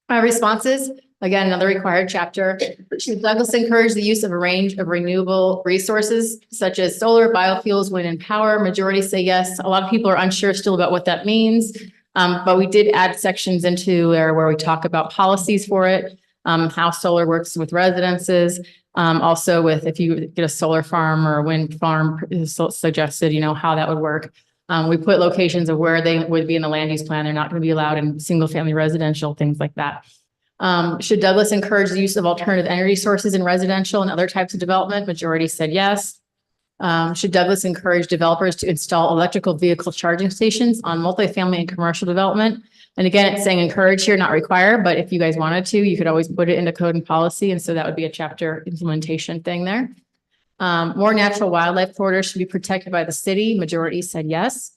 Responses, again, another required chapter. Should Douglas encourage the use of a range of renewable resources such as solar, biofuels, wind and power? Majority say yes. A lot of people are unsure still about what that means. But we did add sections into there where we talk about policies for it, how solar works with residences. Also with if you get a solar farm or a wind farm suggested, how that would work. We put locations of where they would be in the land use plan. They're not going to be allowed in single family residential, things like that. Should Douglas encourage the use of alternative energy sources in residential and other types of development? Majority said yes. Should Douglas encourage developers to install electrical vehicle charging stations on multifamily and commercial development? And again, it's saying encourage here, not require, but if you guys wanted to, you could always put it into code and policy. And so that would be a chapter implementation thing there. More natural wildlife corridors should be protected by the city. Majority said yes.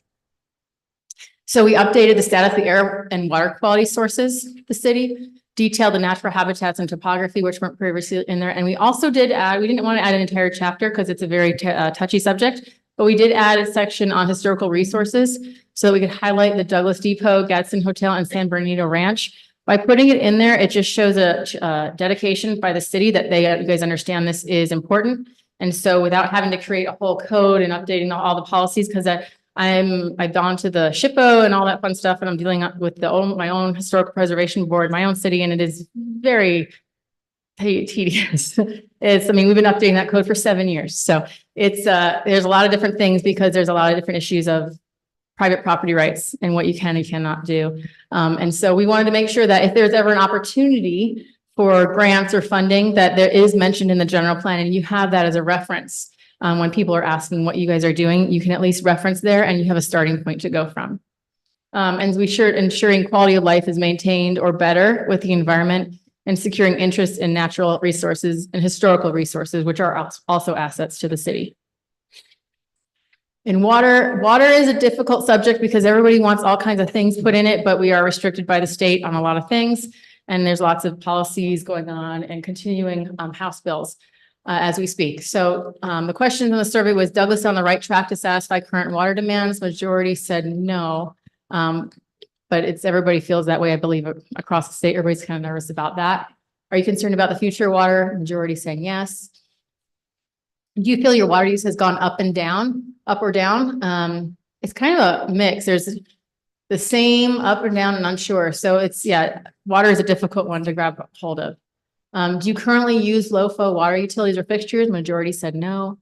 So we updated the status of the air and water quality sources, the city, detailed the natural habitats and topography, which weren't previously in there. And we also did add, we didn't want to add an entire chapter because it's a very touchy subject, but we did add a section on historical resources so that we could highlight the Douglas Depot, Gadsden Hotel, and San Bernardino Ranch. By putting it in there, it just shows a dedication by the city that you guys understand this is important. And so without having to create a whole code and updating all the policies, because I've gone to the SHPO and all that fun stuff, and I'm dealing with my own historical preservation board, my own city, and it is very tedious. We've been updating that code for 7 years. So it's, there's a lot of different things because there's a lot of different issues of private property rights and what you can and cannot do. And so we wanted to make sure that if there's ever an opportunity for grants or funding, that there is mentioned in the general plan and you have that as a reference. When people are asking what you guys are doing, you can at least reference there and you have a starting point to go from. And we sure ensuring quality of life is maintained or better with the environment and securing interest in natural resources and historical resources, which are also assets to the city. In water is a difficult subject because everybody wants all kinds of things put in it, but we are restricted by the state on a lot of things. And there's lots of policies going on and continuing House bills as we speak. So the question in the survey was, Douglas on the right track to satisfy current water demands? Majority said no, but everybody feels that way, I believe, across the state. Everybody's kind of nervous about that. Are you concerned about the future water? Majority saying yes. Do you feel your water use has gone up or down? It's kind of a mix. There's the same up and down and unsure. So water is a difficult one to grab hold of. Do you currently use low flow water utilities or fixtures? Majority said no.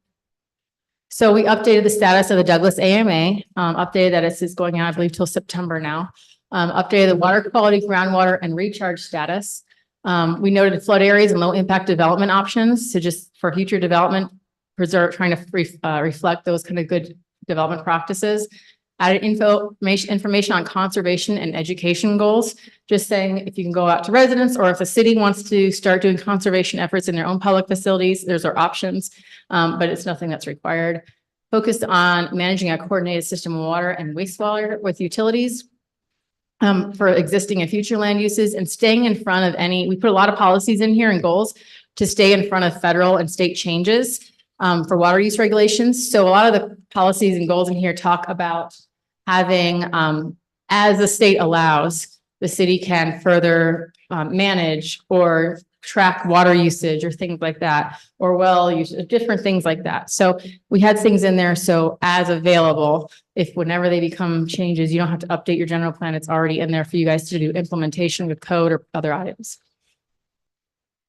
So we updated the status of the Douglas AMA, updated that it's going out, I believe, till September now. Updated the water quality, groundwater, and recharge status. We noted flood areas and low impact development options. So just for future development, trying to reflect those kind of good development practices. Added information on conservation and education goals, just saying if you can go out to residents or if the city wants to start doing conservation efforts in their own public facilities, there's our options, but it's nothing that's required. Focused on managing a coordinated system of water and wastewater with utilities for existing and future land uses and staying in front of we put a lot of policies in here and goals to stay in front of federal and state changes for water use regulations. So a lot of the policies and goals in here talk about having, as the state allows, the city can further manage or track water usage or things like that, or well use, different things like that. So we had things in there. So as available, if whenever they become changes, you don't have to update your general plan. It's already in there for you guys to do implementation with code or other items.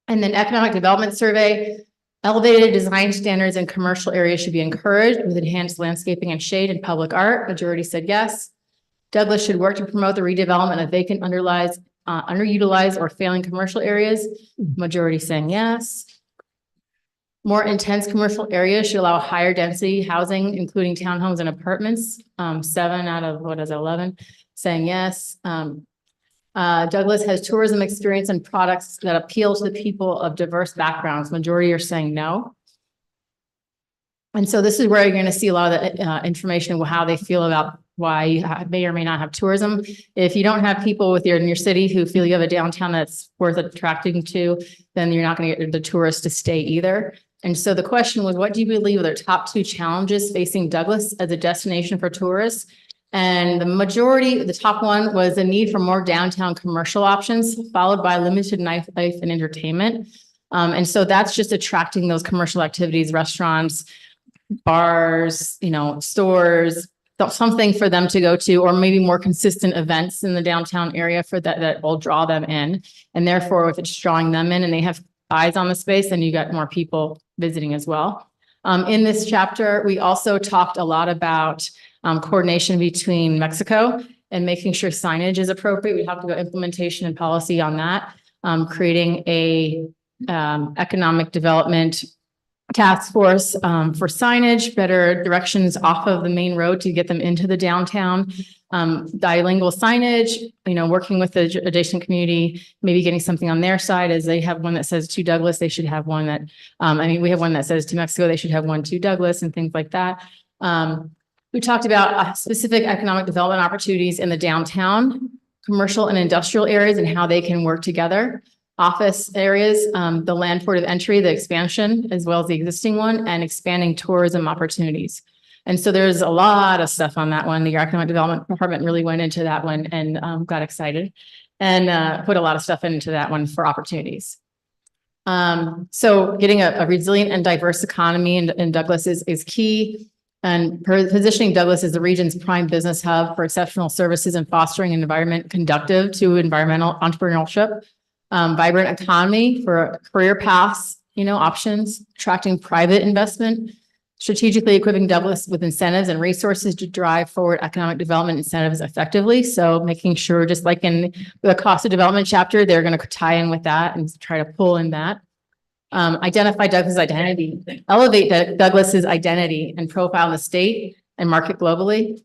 And then economic development survey, elevated design standards in commercial areas should be encouraged with enhanced landscaping and shade and public art. Majority said yes. Douglas should work to promote the redevelopment of vacant, underutilized or failing commercial areas. Majority saying yes. More intense commercial areas should allow higher density housing, including townhomes and apartments. 7 out of 11 saying yes. Douglas has tourism experience and products that appeal to the people of diverse backgrounds. Majority are saying no. And so this is where you're going to see a lot of the information of how they feel about why you may or may not have tourism. If you don't have people in your city who feel you have a downtown that's worth attracting to, then you're not going to get the tourists to stay either. And so the question was, what do you believe are the top 2 challenges facing Douglas as a destination for tourists? And the majority, the top one was the need for more downtown commercial options, followed by limited nightlife and entertainment. And so that's just attracting those commercial activities, restaurants, bars, stores, something for them to go to, or maybe more consistent events in the downtown area for that will draw them in. And therefore, if it's drawing them in and they have eyes on the space, then you got more people visiting as well. In this chapter, we also talked a lot about coordination between Mexico and making sure signage is appropriate. We have to go implementation and policy on that. Creating a economic development task force for signage, better directions off of the main road to get them into the downtown. Bilingual signage, working with the adjacent community, maybe getting something on their side as they have one that says to Douglas, they should have one that, we have one that says to Mexico, they should have one to Douglas and things like that. We talked about specific economic development opportunities in the downtown, commercial and industrial areas and how they can work together. Office areas, the land port of entry, the expansion, as well as the existing one, and expanding tourism opportunities. And so there's a lot of stuff on that one. The Economic Development Department really went into that one and got excited and put a lot of stuff into that one for opportunities. So getting a resilient and diverse economy in Douglas is key. And positioning Douglas as the region's prime business hub for exceptional services and fostering an environment conducive to environmental entrepreneurship. Vibrant economy for career paths, options, attracting private investment, strategically equipping Douglas with incentives and resources to drive forward economic development incentives effectively. So making sure, just like in the cost of development chapter, they're going to tie in with that and try to pull in that. Identify Douglas's identity, elevate Douglas's identity and profile in the state and market globally.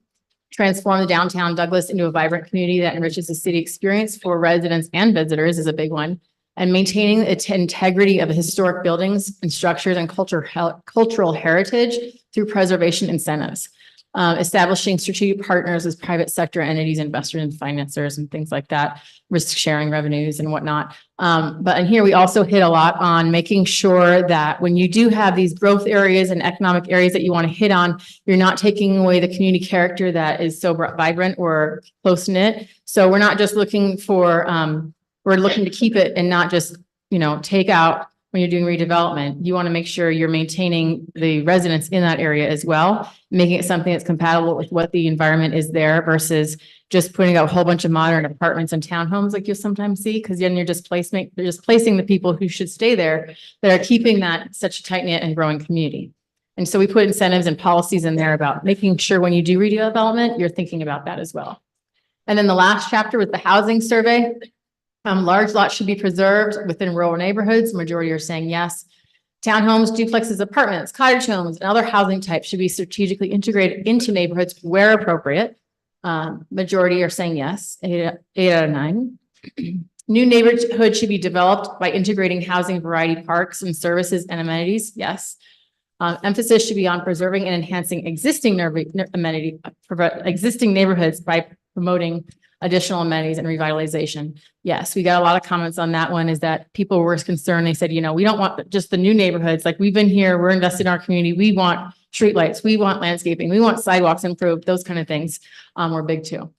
Transform the downtown Douglas into a vibrant community that enriches the city experience for residents and visitors is a big one. And maintaining the integrity of historic buildings and structures and cultural heritage through preservation incentives. Establishing strategic partners as private sector entities, investors and financiers and things like that, risk sharing revenues and whatnot. But in here, we also hit a lot on making sure that when you do have these growth areas and economic areas that you want to hit on, you're not taking away the community character that is so vibrant or close knit. So we're not just looking for, we're looking to keep it and not just, take out when you're doing redevelopment. You want to make sure you're maintaining the residents in that area as well, making it something that's compatible with what the environment is there versus just putting out a whole bunch of modern apartments and townhomes like you'll sometimes see, because then you're just placing the people who should stay there that are keeping that such a tight knit and growing community. And so we put incentives and policies in there about making sure when you do redevelopment, you're thinking about that as well. And then the last chapter was the housing survey. Large lots should be preserved within rural neighborhoods. Majority are saying yes. Townhomes, duplexes, apartments, cottage homes, and other housing types should be strategically integrated into neighborhoods where appropriate. Majority are saying yes, 8 out of 9. New neighborhoods should be developed by integrating housing variety, parks and services and amenities. Yes. Emphasis should be on preserving and enhancing existing neighborhoods by promoting additional amenities and revitalization. Yes, we got a lot of comments on that one, is that people were concerned. They said, we don't want just the new neighborhoods. Like, we've been here, we're invested in our community. We want streetlights, we want landscaping, we want sidewalks improved, those kind of things were big too.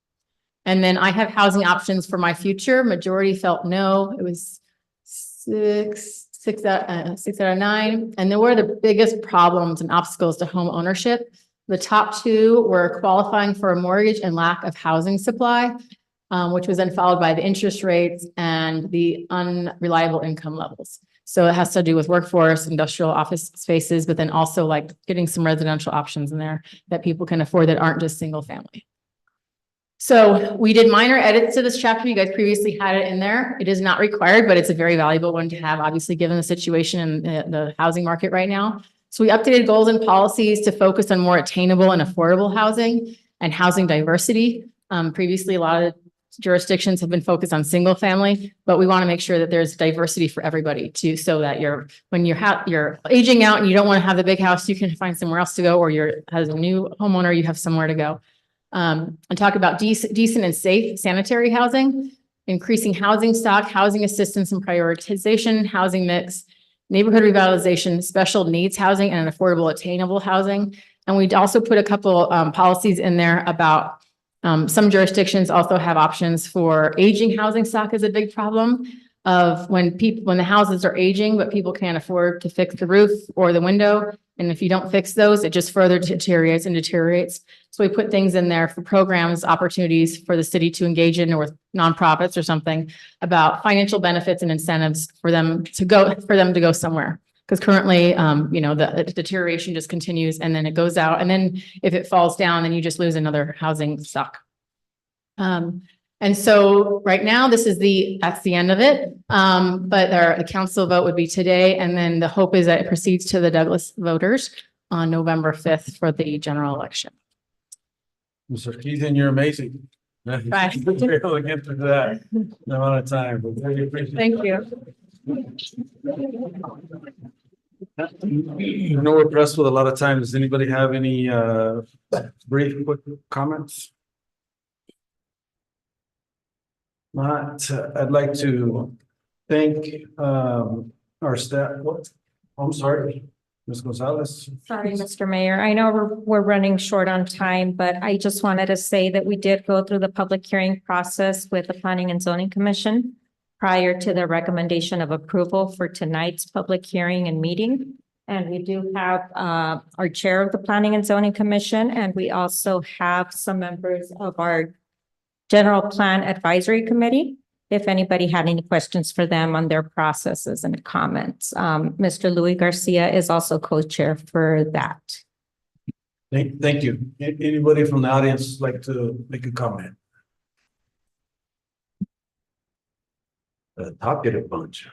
And then I have housing options for my future. Majority felt no. It was six out of nine. And then what are the biggest problems and obstacles to home ownership? The top two were qualifying for a mortgage and lack of housing supply, which was then followed by the interest rates and the unreliable income levels. So it has to do with workforce, industrial office spaces, but then also like getting some residential options in there that people can afford that aren't just single family. So we did minor edits to this chapter. You guys previously had it in there. It is not required, but it's a very valuable one to have, obviously, given the situation in the housing market right now. So we updated goals and policies to focus on more attainable and affordable housing and housing diversity. Previously, a lot of jurisdictions have been focused on single family, but we want to make sure that there's diversity for everybody too, so that when you're aging out and you don't want to have the big house, you can find somewhere else to go, or as a new homeowner, you have somewhere to go. And talk about decent and safe sanitary housing, increasing housing stock, housing assistance and prioritization, housing mix, neighborhood revitalization, special needs housing, and affordable attainable housing. And we'd also put a couple policies in there about some jurisdictions also have options for aging housing stock is a big problem of when the houses are aging, but people can't afford to fix the roof or the window. And if you don't fix those, it just further deteriorates. So we put things in there for programs, opportunities for the city to engage in, or with nonprofits or something, about financial benefits and incentives for them to go somewhere. Because currently, the deterioration just continues, and then it goes out. And then if it falls down, then you just lose another housing stock. And so right now, that's the end of it. But the council vote would be today. And then the hope is that it proceeds to the Douglas voters on November 5th for the general election. Mr. Keithan, you're amazing. Right. We're able to get through that in a amount of time, but really appreciate it. Thank you. I know we're pressed with a lot of time. Does anybody have any brief, quick comments? Not, I'd like to thank our staff. I'm sorry, Ms. Gonzalez. Sorry, Mr. Mayor. I know we're running short on time, but I just wanted to say that we did go through the public hearing process with the Planning and Zoning Commission prior to the recommendation of approval for tonight's public hearing and meeting. And we do have our chair of the Planning and Zoning Commission, and we also have some members of our General Plan Advisory Committee, if anybody had any questions for them on their processes and comments. Mr. Louis Garcia is also co-chair for that. Thank you. Anybody from the audience like to make a comment? Talkative bunch.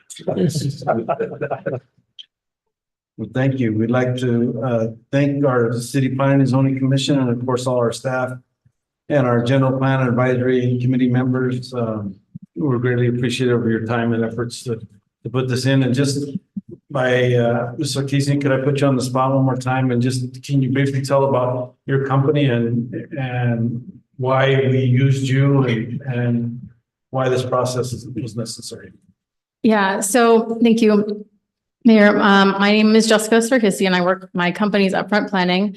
Well, thank you. We'd like to thank our City Planning and Zoning Commission, and of course, all our staff and our General Plan Advisory Committee members. We're greatly appreciative of your time and efforts to put this in. And just by Mr. Keesing, could I put you on the spot one more time, and just can you briefly tell about your company and why we used you and why this process was necessary? Yeah, so thank you, Mayor. My name is Jessica Sarkisian, and my company's Upfront Planning.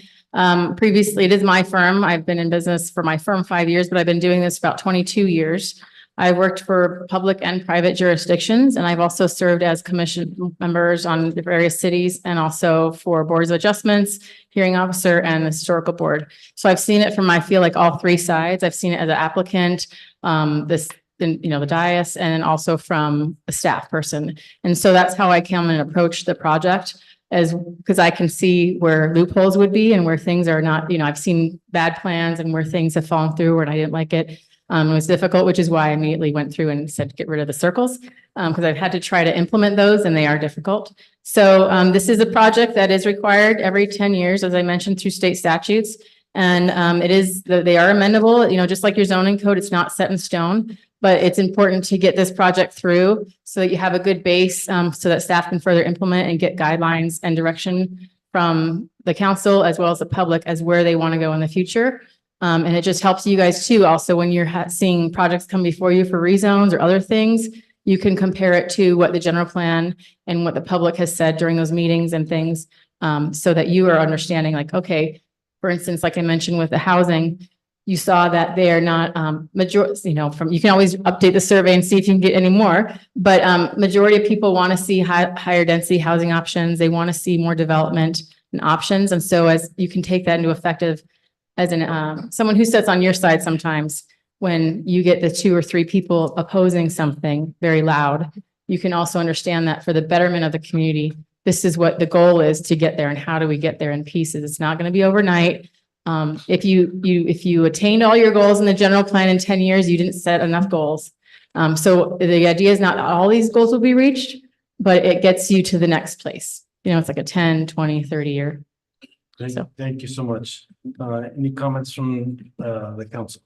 Previously, it is my firm. I've been in business for my firm 5 years, but I've been doing this about 22 years. I worked for public and private jurisdictions, and I've also served as commission members on the various cities, and also for boards of adjustments, hearing officer, and the historical board. So I've seen it from, I feel like, all three sides. I've seen it as an applicant, the dais, and then also from a staff person. And so that's how I come and approach the project, because I can see where loopholes would be and where things are not, I've seen bad plans and where things have fallen through and I didn't like it. It was difficult, which is why I immediately went through and said, get rid of the circles, because I've had to try to implement those and they are difficult. So this is a project that is required every 10 years, as I mentioned, through state statutes. And they are amendable, just like your zoning code, it's not set in stone, but it's important to get this project through so that you have a good base, so that staff can further implement and get guidelines and direction from the council as well as the public as where they want to go in the future. And it just helps you guys too. Also, when you're seeing projects come before you for rezones or other things, you can compare it to what the general plan and what the public has said during those meetings and things, so that you are understanding, like, okay, for instance, like I mentioned with the housing, you saw that they are not, you can always update the survey and see if you can get any more. But, majority of people want to see higher density housing options. They want to see more development and options. And so as you can take that into effect as someone who sits on your side sometimes, when you get the 2 or 3 people opposing something very loud, you can also understand that for the betterment of the community, this is what the goal is to get there and how do we get there in pieces. It's not going to be overnight. If you attained all your goals in the general plan in 10 years, you didn't set enough goals. So the idea is not all these goals will be reached, but it gets you to the next place. It's like a 10, 20, 30 year. Thank you so much. Any comments from the council?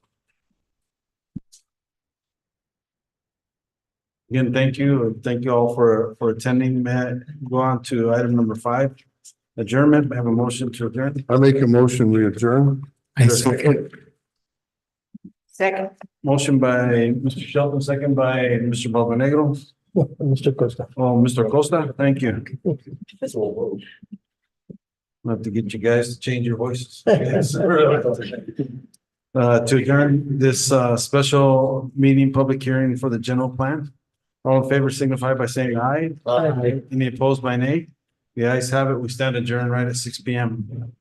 Again, thank you. Thank you all for attending. May I go on to item number 5? Adjournment. I have a motion to adjourn. I make a motion, we adjourn. I second. Second. Motion by Mr. Shelton, second by Mr. Balvanegro. Mr. Costa. Oh, Mr. Costa, thank you. I'll have to get you guys to change your voices. To adjourn this special meeting, public hearing for the general plan. All in favor signify by saying aye. Aye. Any opposed by nay? The ayes have it. We stand adjourned right at 6 p.m.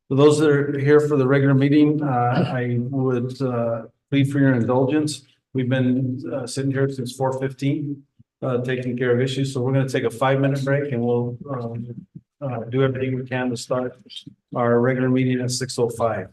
For those that are here for the regular meeting, I would plead for your indulgence. We've been sitting here since 4:15, taking care of issues. So we're going to take a 5-minute break and we'll do everything we can to start our regular meeting at 6:05.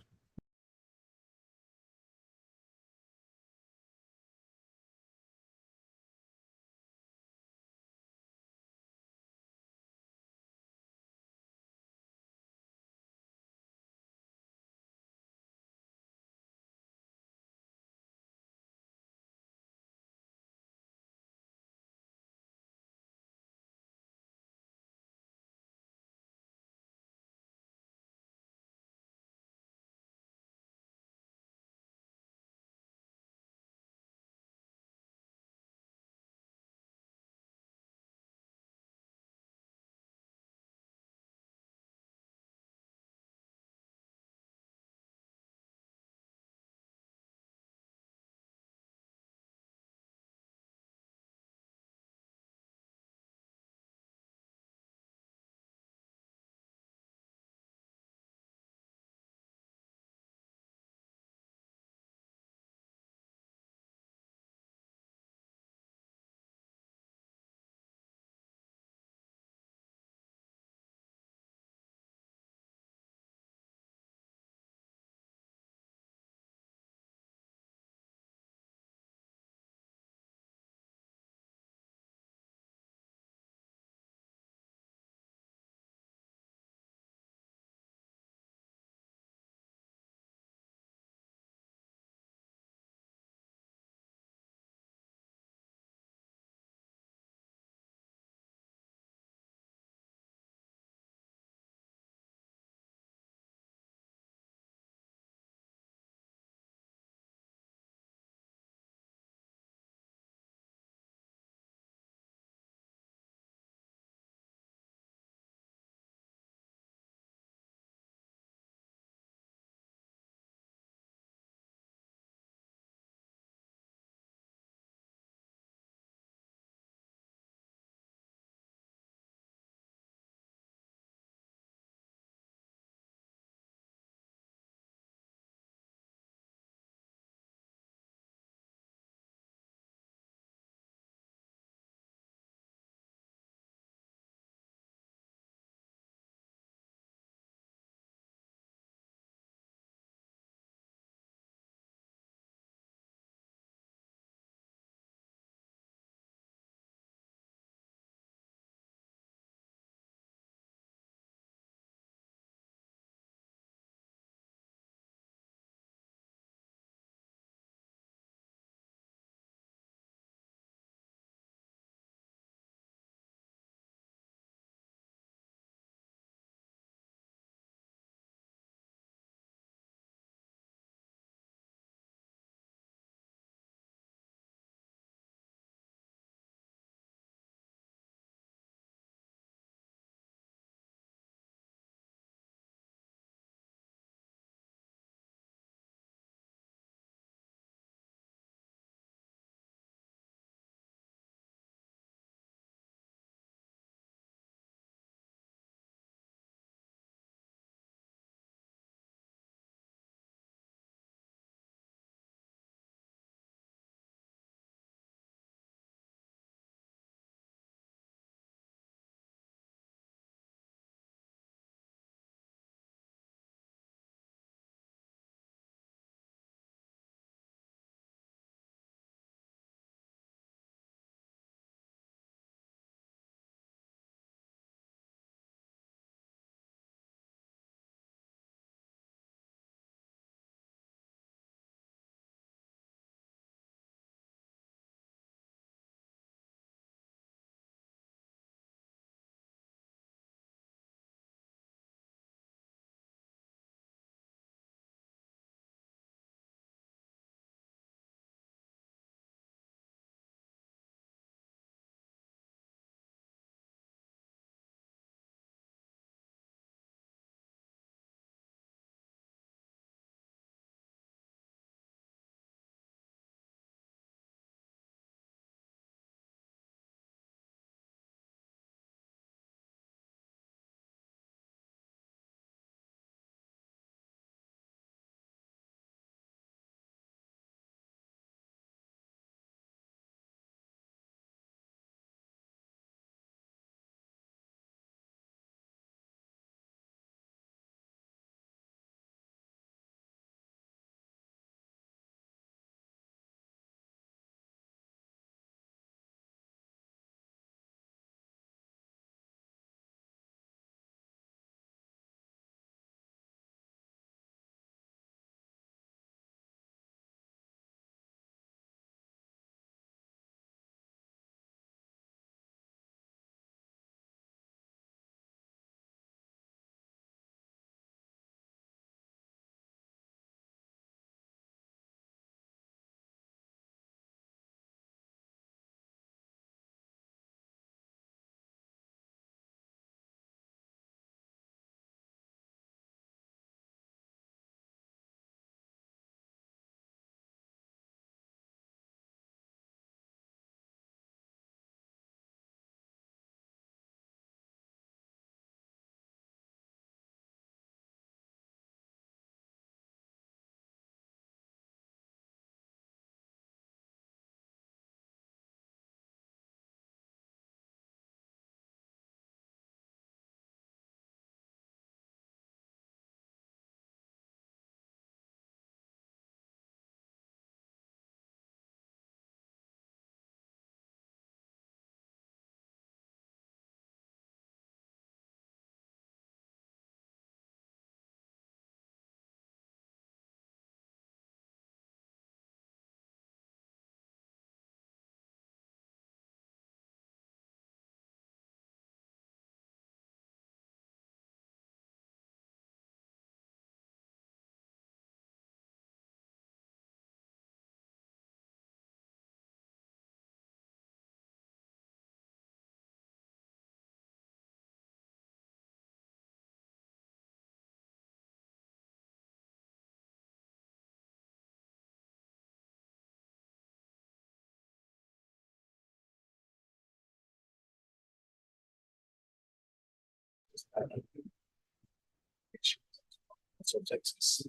So Texas.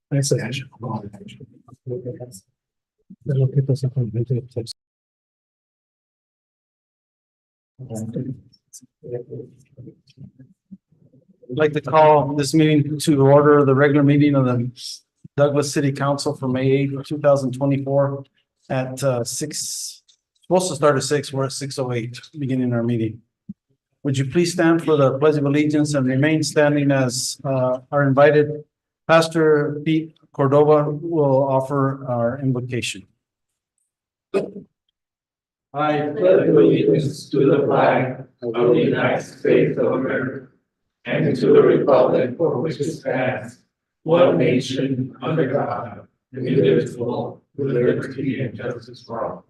That's an action. Lo que pasa con el texto. I'd like to call this meeting to order, the regular meeting of the Douglas City Council for May 8th, 2024 at supposed to start at 6, we're at 6:08, beginning our meeting. Would you please stand for the pledge of allegiance and remain standing as our invited Pastor Pete Cordova will offer our invocation. I pledge allegiance to the flag of the United States of America and to the republic for which it stands, one nation under God, indivisible, with liberty and justice for all.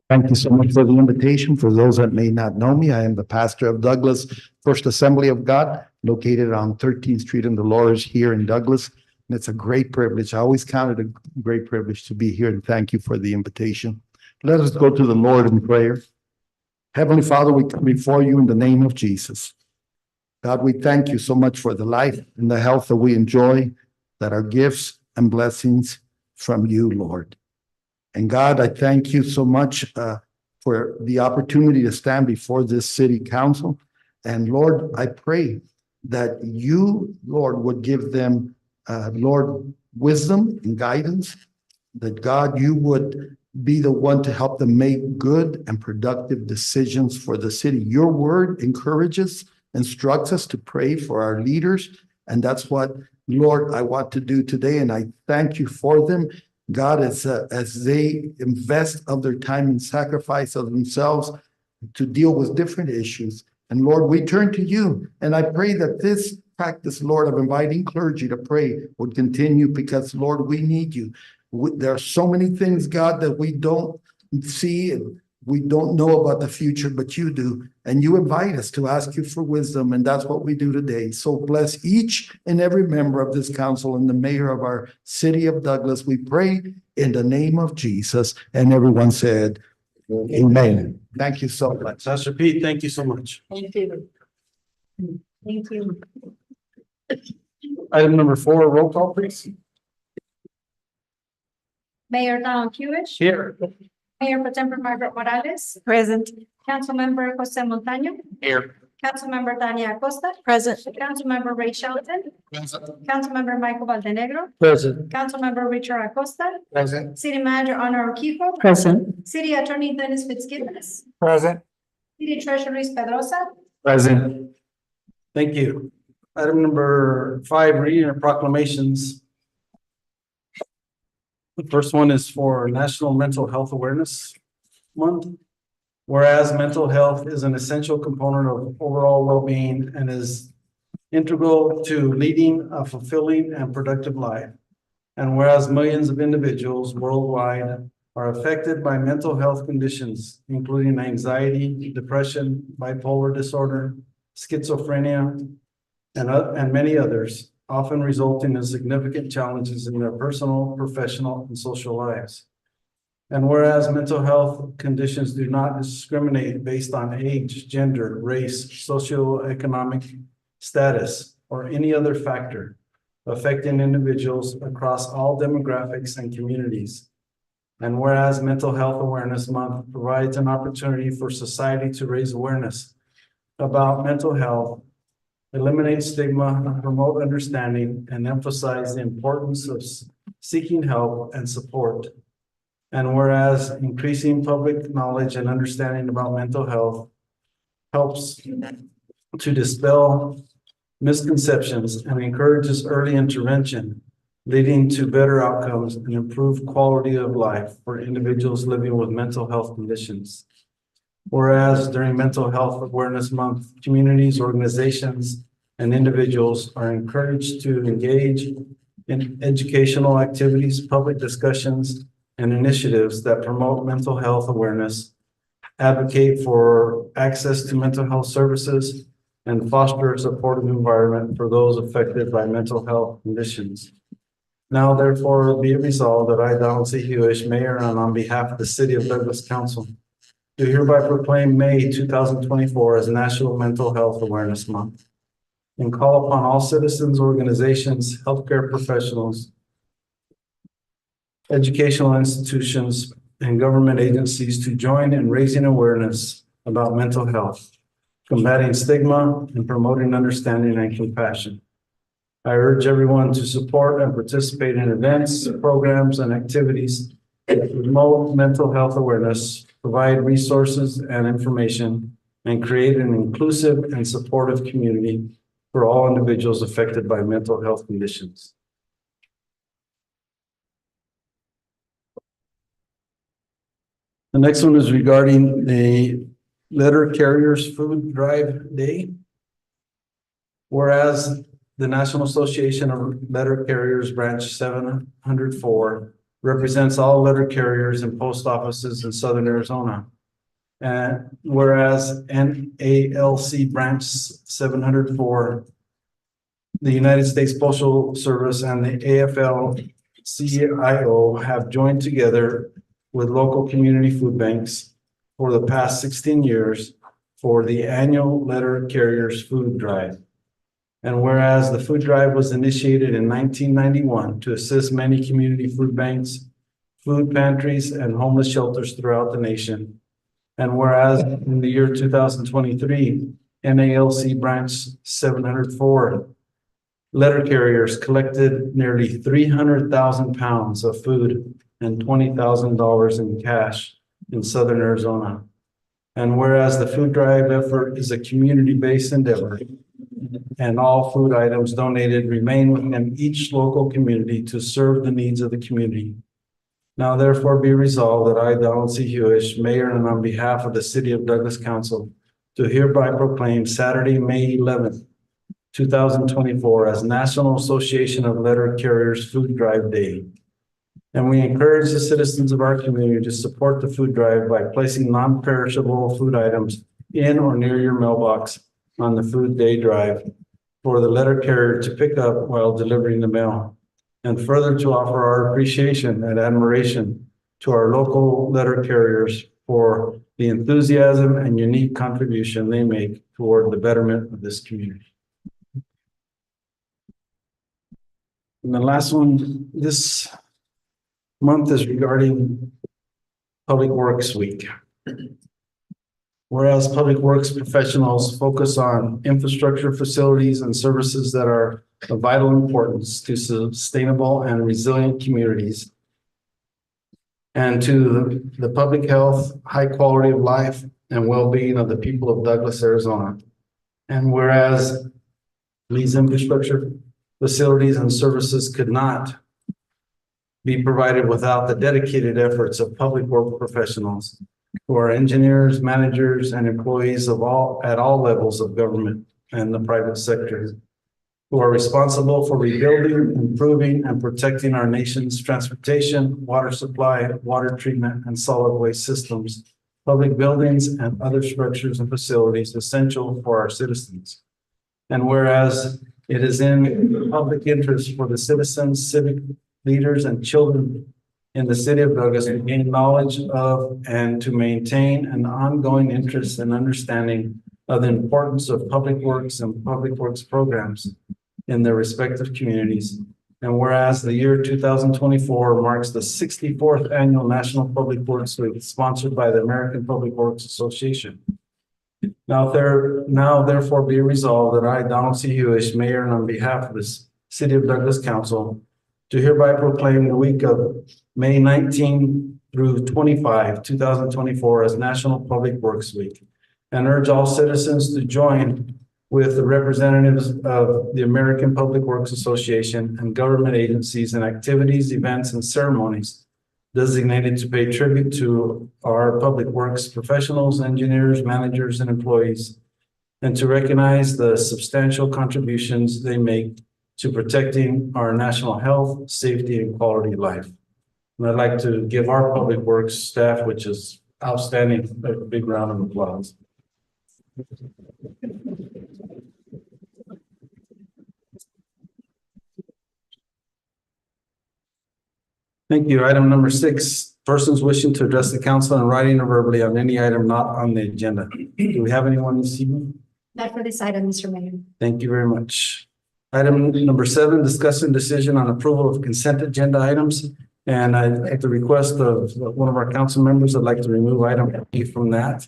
Thank you so much for the invitation. For those that may not know me, I am the pastor of Douglas First Assembly of God, located on 13th Street in Dolores here in Douglas. And it's a great privilege. I always counted a great privilege to be here, and thank you for the invitation. Let us go to the Lord in prayer. Heavenly Father, we come before you in the name of Jesus. God, we thank you so much for the life and the health that we enjoy, that are gifts and blessings from you, Lord. And God, I thank you so much for the opportunity to stand before this city council. And Lord, I pray that you, Lord, would give them, Lord, wisdom and guidance, that God, you would be the one to help them make good and productive decisions for the city. Your word encourages, instructs us to pray for our leaders. And that's what, Lord, I want to do today. And I thank you for them. God, as they invest of their time and sacrifice of themselves to deal with different issues. And Lord, we turn to you. And I pray that this practice, Lord, of inviting clergy to pray would continue, because, Lord, we need you. There are so many things, God, that we don't see and we don't know about the future, but you do. And you invite us to ask you for wisdom. And that's what we do today. So bless each and every member of this council and the mayor of our city of Douglas. We pray in the name of Jesus. And everyone said, amen. Thank you so much. Pastor Pete, thank you so much. Thank you. Thank you. Item number 4, roll call, please. Mayor Donald Hewish. Here. Mayor Pro Tempore Margaret Morales. Present. Councilmember Jose Montaño. Here. Councilmember Tania Acosta. Present. Councilmember Ray Shelton. Councilmember Michael Valdenegro. Present. Councilmember Richard Acosta. Present. City Manager Honor O'Keefe. Present. City Attorney Dennis Fitzgibbons. Present. City Treasurer Luis Pedrosa. Present. Thank you. Item number 5, reading of proclamations. The first one is for National Mental Health Awareness Month. Whereas mental health is an essential component of overall well-being and is integral to leading a fulfilling and productive life. And whereas millions of individuals worldwide are affected by mental health conditions, including anxiety, depression, bipolar disorder, schizophrenia, and many others, often resulting in significant challenges in their personal, professional, and social lives. And whereas mental health conditions do not discriminate based on age, gender, race, socioeconomic status, or any other factor affecting individuals across all demographics and communities. And whereas Mental Health Awareness Month provides an opportunity for society to raise awareness about mental health, eliminate stigma, promote understanding, and emphasize the importance of seeking help and support. And whereas increasing public knowledge and understanding about mental health helps to dispel misconceptions and encourages early intervention, leading to better outcomes and improved quality of life for individuals living with mental health conditions. Whereas during Mental Health Awareness Month, communities, organizations, and individuals are encouraged to engage in educational activities, public discussions, and initiatives that promote mental health awareness, advocate for access to mental health services, and foster a supportive environment for those affected by mental health conditions. Now therefore be it resolved that I, Donald C. Hewish, Mayor, and on behalf of the City of Douglas Council, do hereby proclaim May 2024 as National Mental Health Awareness Month and call upon all citizens, organizations, healthcare professionals, educational institutions, and government agencies to join in raising awareness about mental health, combating stigma, and promoting understanding and compassion. I urge everyone to support and participate in events, programs, and activities that promote mental health awareness, provide resources and information, and create an inclusive and supportive community for all individuals affected by mental health conditions. The next one is regarding the Letter Carriers Food Drive Day. Whereas the National Association of Letter Carriers Branch 704 represents all letter carriers and post offices in Southern Arizona. And whereas NALC Branch 704, the United States Postal Service and the AFL-CIO have joined together with local community food banks for the past 16 years for the annual Letter Carriers Food Drive. And whereas the food drive was initiated in 1991 to assist many community food banks, food pantries, and homeless shelters throughout the nation. And whereas in the year 2023, NALC Branch 704 letter carriers collected nearly 300,000 pounds of food and $20,000 in cash in Southern Arizona. And whereas the food drive effort is a community-based endeavor, and all food items donated remain within each local community to serve the needs of the community. Now therefore be resolved that I, Donald C. Hewish, Mayor, and on behalf of the City of Douglas Council, do hereby proclaim Saturday, May 11th, 2024 as National Association of Letter Carriers Food Drive Day. And we encourage the citizens of our community to support the food drive by placing non-perishable food items in or near your mailbox on the food day drive for the letter carrier to pick up while delivering the mail. And further to offer our appreciation and admiration to our local letter carriers for the enthusiasm and unique contribution they make toward the betterment of this community. And the last one this month is regarding Public Works Week. Whereas Public Works professionals focus on infrastructure, facilities, and services that are of vital importance to sustainable and resilient communities and to the public health, high quality of life, and well-being of the people of Douglas, Arizona. And whereas these infrastructure, facilities, and services could not be provided without the dedicated efforts of public work professionals who are engineers, managers, and employees of at all levels of government and the private sector, who are responsible for rebuilding, improving, and protecting our nation's transportation, water supply, water treatment, and solid waste systems, public buildings, and other structures and facilities essential for our citizens. And whereas it is in the public interest for the citizens, civic leaders, and children in the city of Douglas to gain knowledge of and to maintain an ongoing interest and understanding of the importance of public works and public works programs in their respective communities. And whereas the year 2024 marks the 64th annual National Public Works Week sponsored by the American Public Works Association. Now therefore be resolved that I, Donald C. Hewish, Mayor, and on behalf of the City of Douglas Council, to hereby proclaim the week of May 19 through 25, 2024 as National Public Works Week, and urge all citizens to join with the representatives of the American Public Works Association and government agencies in activities, events, and ceremonies designated to pay tribute to our public works professionals, engineers, managers, and employees, and to recognize the substantial contributions they make to protecting our national health, safety, and quality of life. And I'd like to give our public works staff, which is outstanding, a big round of applause. Thank you. Item number 6, persons wishing to address the council in writing or verbally on any item not on the agenda. Do we have anyone this evening? Not for this item, Mr. Mayor. Thank you very much. Item number 7, discussion decision on approval of consent agenda items. And at the request of one of our council members, I'd like to remove item B from that.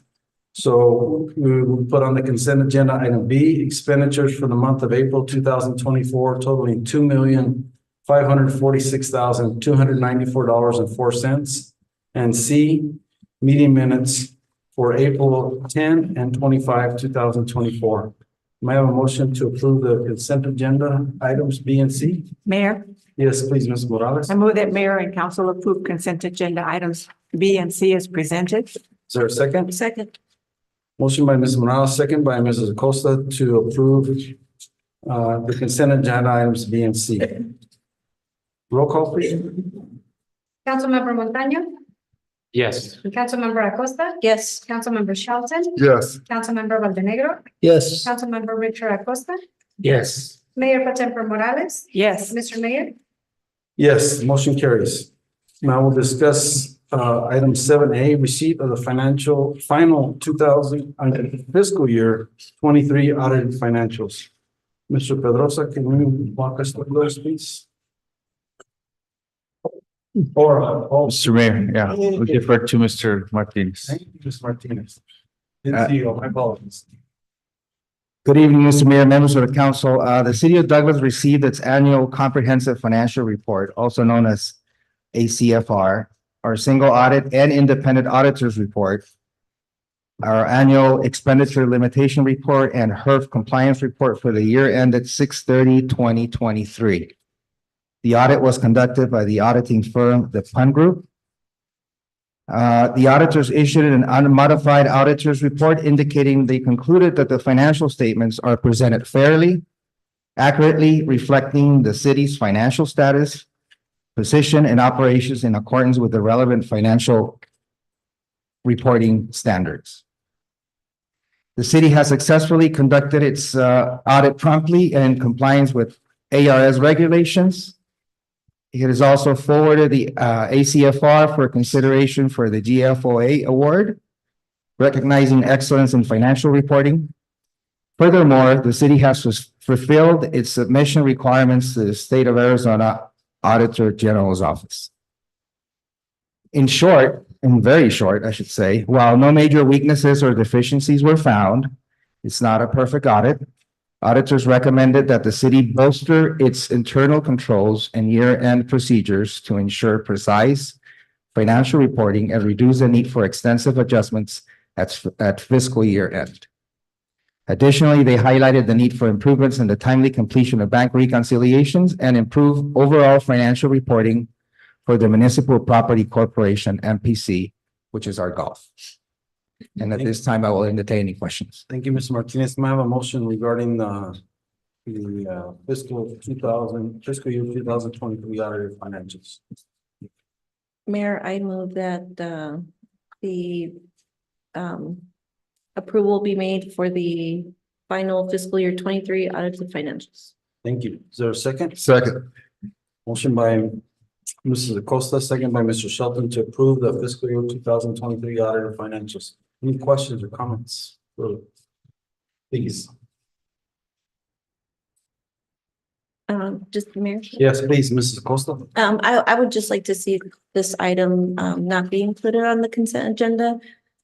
So we will put on the consent agenda item B, expenditures for the month of April 2024 totaling $2,546,294.04. And C, meeting minutes for April 10 and 25, 2024. May I have a motion to approve the consent agenda items B and C? Mayor, Yes, please, Ms. Morales. I move that mayor and council approve consent agenda items B and C as presented. Is there a second? Second. Motion by Ms. Morales, second by Mrs. Acosta to approve the consent agenda items B and C. Roll call, please. Councilmember Montaño, Yes. Councilmember Acosta, Yes. Councilmember Shelton, Yes. Councilmember Valdenegro, Yes. Councilmember Richard Acosta, Yes. Mayor Pro Tempore Morales, Yes. Mr. Mayor. Yes, motion carries. Now we'll discuss item 7A, receipt of the final 2000 fiscal year 23 audited financials. Mr. Pedrosa, can you walk us through those, please? Mr. Mayor, yeah, we defer to Mr. Martinez. Thank you, Mr. Martinez. Didn't see you, my apologies. Good evening, Mr. Mayor, members of the council. The city of Douglas received its annual comprehensive financial report, also known as ACFR, our single audit and independent auditors report, our annual expenditure limitation report, and HERF compliance report for the year ended 6/30/2023. The audit was conducted by the auditing firm, the Pun Group. The auditors issued an unmodified auditor's report indicating they concluded that the financial statements are presented fairly, accurately reflecting the city's financial status, position, and operations in accordance with the relevant financial reporting standards. The city has successfully conducted its audit promptly and in compliance with ARS regulations. It has also forwarded the ACFR for consideration for the GFOA award, recognizing excellence in financial reporting. Furthermore, the city has fulfilled its submission requirements to the State of Arizona Auditor General's Office. In short, and very short, I should say, while no major weaknesses or deficiencies were found, it's not a perfect audit. Auditors recommended that the city bolster its internal controls and year-end procedures to ensure precise financial reporting and reduce the need for extensive adjustments at fiscal year end. Additionally, they highlighted the need for improvements in the timely completion of bank reconciliations and improve overall financial reporting for the Municipal Property Corporation, MPC, which is our golf. And at this time, I will entertain any questions. Thank you, Mr. Martinez. May I have a motion regarding the fiscal year 2023 audited financials? Mayor, I move that the approval be made for the final fiscal year 23 audited financials. Thank you. Is there a second? Second. Motion by Mrs. Acosta, second by Mr. Shelton to approve the fiscal year 2023 audited financials. Any questions or comments? Please. Just Mayor. Yes, please, Mrs. Acosta. I would just like to see this item not be included on the consent agenda,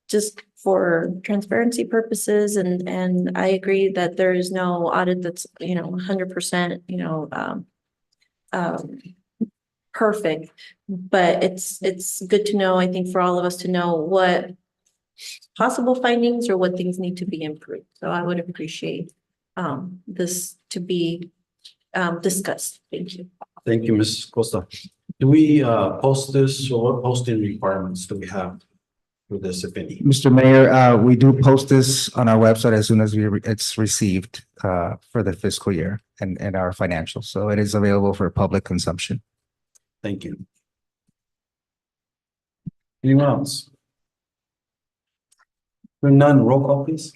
just for transparency purposes, and I agree that there is no audit that's 100% perfect, but it's good to know, I think, for all of us to know what possible findings or what things need to be improved. So I would appreciate this to be discussed. Thank you. Thank you, Mrs. Acosta. Do we post this, or what posting requirements do we have for this, if any? Mr. Mayor, we do post this on our website as soon as it's received for the fiscal year and our financials. So it is available for public consumption. Thank you. Anyone else? Hearing none, roll call, please.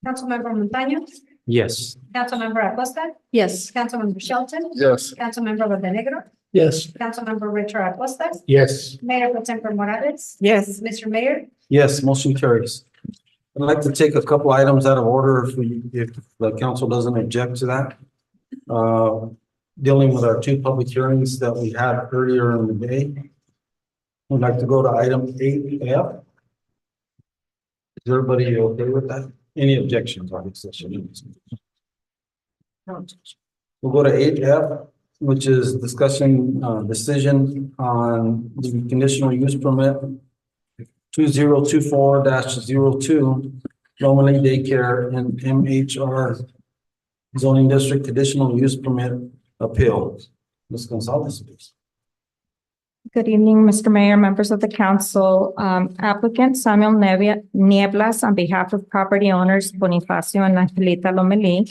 Councilmember Montaño, Yes. Councilmember Acosta, Yes. Councilmember Shelton, Yes. Councilmember Valdenegro, Yes. Councilmember Richard Acosta, Yes. Mayor Pro Tempore Morales, Yes. Mr. Mayor, Yes, motion carries. I'd like to take a couple items out of order if the council doesn't object to that. Dealing with our two public hearings that we had earlier in the day. We'd like to go to item 8F. Is everybody okay with that? Any objections on this session? We'll go to 8F, which is discussing decision on the conditional use permit 2024-02 Loma Daycare and MHR zoning district conditional use permit appeal. Ms. Gonzalez, please. Good evening, Mr. Mayor, members of the council. Applicant Samuel Nieblas, on behalf of property owners Bonifacio and Angelita Lomelí,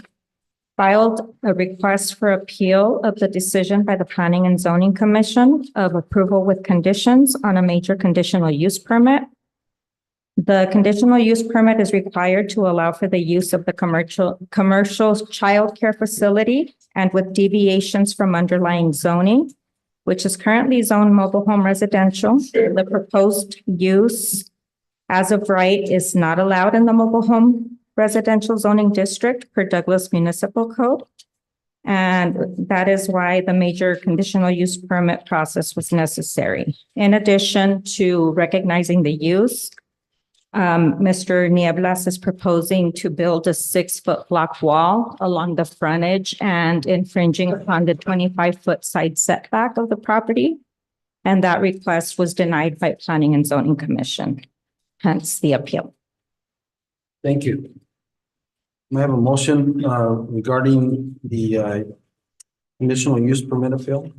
filed a request for appeal of the decision by the Planning and Zoning Commission of approval with conditions on a major conditional use permit. The conditional use permit is required to allow for the use of the commercial childcare facility and with deviations from underlying zoning, which is currently zoned mobile home residential. The proposed use as of right is not allowed in the mobile home residential zoning district per Douglas Municipal Code. And that is why the major conditional use permit process was necessary. In addition to recognizing the use, Mr. Nieblas is proposing to build a 6-foot block wall along the frontage and infringing upon the 25-foot side setback of the property. And that request was denied by Planning and Zoning Commission, hence the appeal. Thank you. May I have a motion regarding the conditional use permit appeal?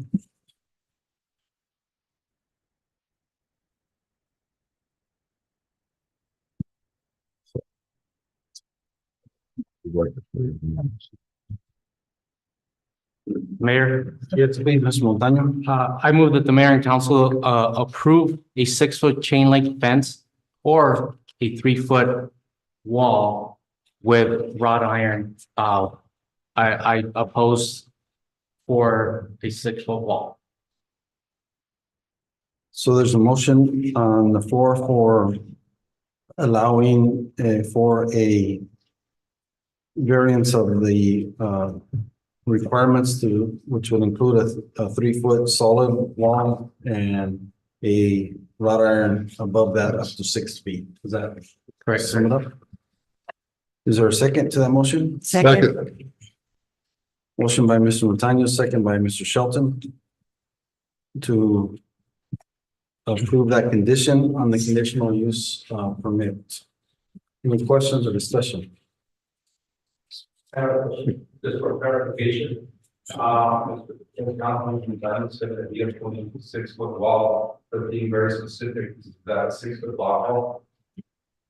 Mayor, Yes, please, Mr. Montaño. I move that the mayor and council approve a 6-foot chain link fence or a 3-foot wall with wrought iron. I oppose for a 6-foot wall. So there's a motion on the floor for allowing for a variance of the requirements to, which would include a 3-foot solid wall and a wrought iron above that up to 6 feet. Is that Correct. sum it up? Is there a second to that motion? Second. Motion by Mr. Montaño, second by Mr. Shelton to approve that condition on the conditional use permit. Any questions or discussion? Just for clarification, Councilman Dunn said that he had 6-foot wall, but being very specific, that 6-foot block wall.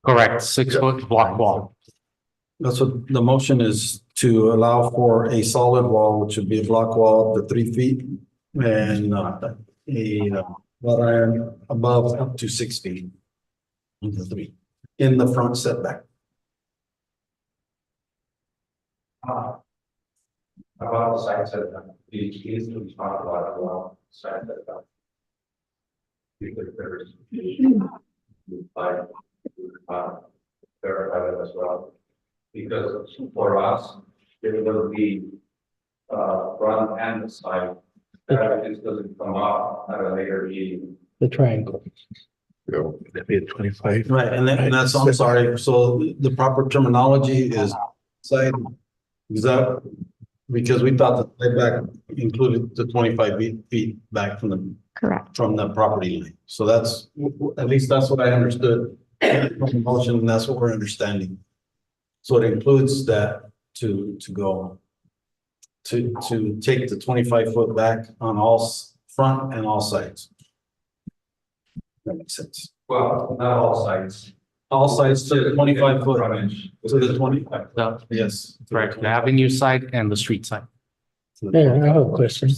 Correct, 6-foot block wall. That's what the motion is, to allow for a solid wall, which would be a block wall up to 3 feet and a wrought iron above up to 6 feet. Into 3 in the front setback. About the side setback, he is to talk about the side setback. Because there's verify that as well. Because for us, it will be front and the side. That just doesn't come up at a later meeting. The triangle. Yeah. That'd be a 25. Right, and that's, I'm sorry, so the proper terminology is side. Is that, because we thought the setback included the 25 feet back from Correct. the property line. So that's, at least that's what I understood from the motion, and that's what we're understanding. So it includes that to go to take the 25-foot back on all front and all sides. That makes sense. Well, not all sides. All sides to the 25-foot Frontage. to the 25. The, Yes. correct, the avenue side and the street side. Mayor, I have a question.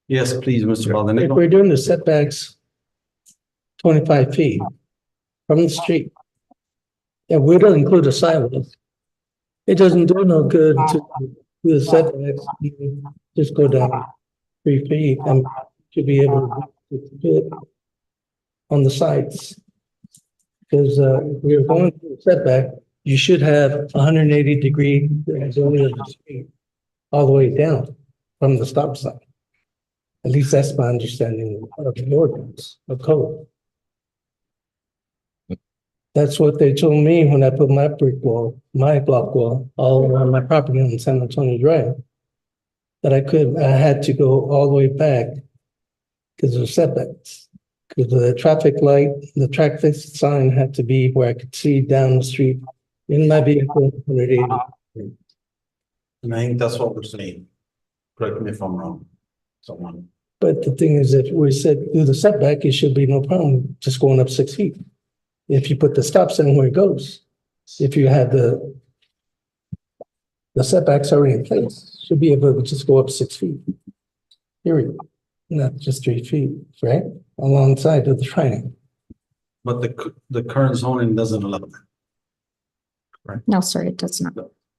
Yes, please, Mr. If Baldini. we're doing the setbacks 25 feet from the street, and we don't include the sidewalk, it doesn't do no good to do the setbacks, just go down. 3 feet and to be able to fit on the sides. Because if we're going to setback, you should have 180-degree zoning of the street all the way down from the stop sign. At least that's my understanding of the ordinance, of code. That's what they told me when I put my brick wall, my block wall, all around my property on San Antonio Drive. That I had to go all the way back because of setbacks. Because the traffic light, the traffic sign had to be where I could see down the street in my vehicle, 180. And I think that's what we're saying. Correct me if I'm wrong. Someone. But the thing is, if we said do the setback, it should be no problem, just going up 6 feet. If you put the stop sign where it goes, if you have the setbacks already in place, should be able to just go up 6 feet. Period. Not just 3 feet, right? Alongside of the triangle. But the current zoning doesn't allow that. No, sir, it does not.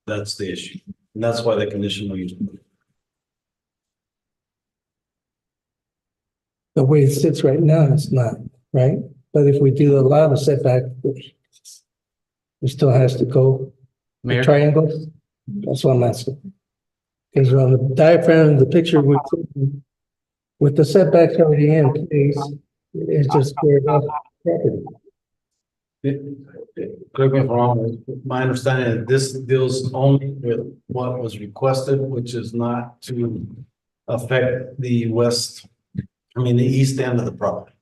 That's the issue. And that's why the conditional use. The way it sits right now, it's not, right? But if we do allow the setback, it still has to go the Mayor? triangles. That's what I'm asking. Because on the diagram, the picture with the setbacks already in place, it's just squared off property. Correct me if I'm wrong, my understanding is this deals only with what was requested, which is not to affect the the east end of the property.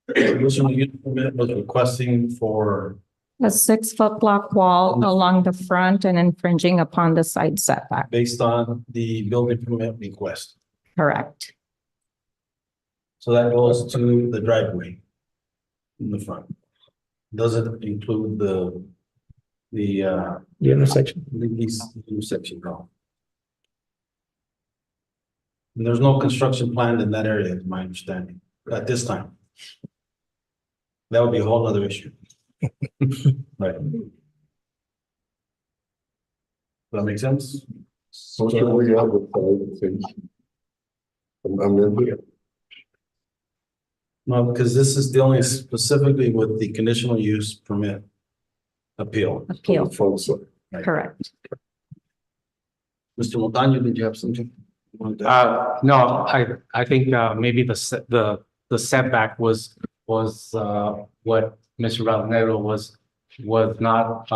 The conditional use permit was requesting for A 6-foot block wall along the front and infringing upon the side setback. based on the building permit request. Correct. So that goes to the driveway in the front. Doesn't include the intersection. The east intersection, no. And there's no construction planned in that area, is my understanding, at this time. That would be a whole other issue. Right. Does that make sense? So should we have the five things? Amendment? No, because this is dealing specifically with the conditional use permit appeal. Appeal. Right. Correct. Mr. Montaño, did you have something? No, I think maybe the setback was what Mr. Valenero was not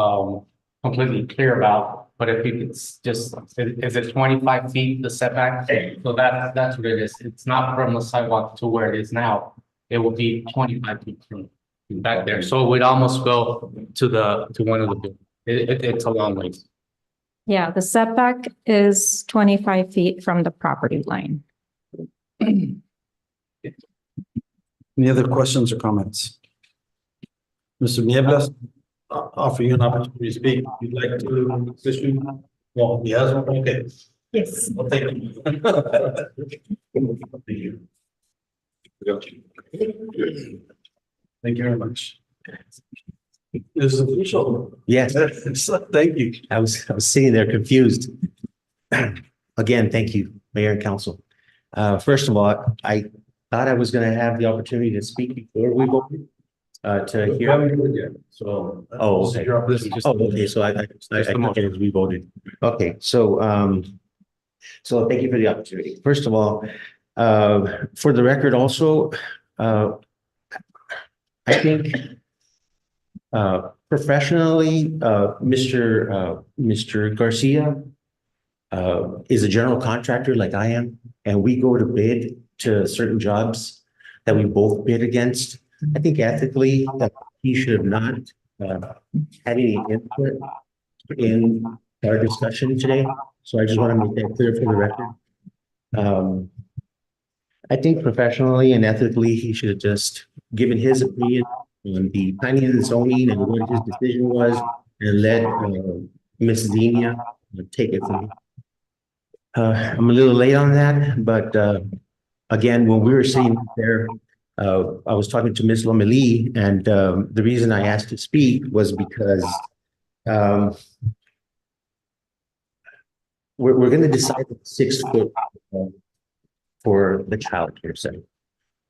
completely clear about. But if it's just, is it 25 feet, the setback? So that's what it is. It's not from the sidewalk to where it is now. It will be 25 feet from back there. So it would almost go to one of the buildings. It's a long way. Yeah, the setback is 25 feet from the property line. Any other questions or comments? Mr. Nieblas, I'll offer you an opportunity to speak. You'd like to issue? Well, he has one, okay. Yes. Well, thank you. Thank you very much. This is official. Yes. Thank you. I was sitting there confused. Again, thank you, Mayor and Council. First of all, I thought I was gonna have the opportunity to speak before we voted. To hear. So. Oh, okay. Oh, okay, so I thought it was we voted. Okay, so thank you for the opportunity. First of all, for the record also, I think professionally, Mr. Garcia is a general contractor like I am, and we go to bid to certain jobs that we both bid against. I think ethically that he should have not had any input in our discussion today. So I just want to make that clear for the record. I think professionally and ethically, he should have just given his opinion on the planning and zoning and what his decision was, and let Ms. Zenia take it from me. I'm a little late on that, but again, when we were sitting there, I was talking to Ms. Lomelí, and the reason I asked to speak was because we're going to decide the 6 foot for the childcare center.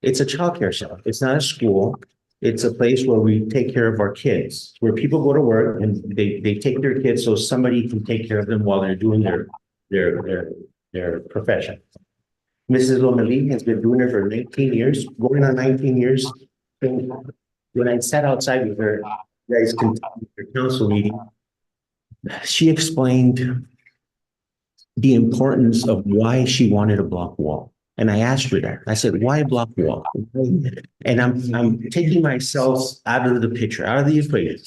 It's a childcare center. It's not a school. It's a place where we take care of our kids, where people go to work and they take their kids so somebody can take care of them while they're doing their profession. Mrs. Lomelí has been doing it for 19 years, going on 19 years. And when I sat outside with her, guys, her council meeting, she explained the importance of why she wanted a block wall. And I asked her that. I said, why block wall? And I'm taking myself out of the picture, out of the equation.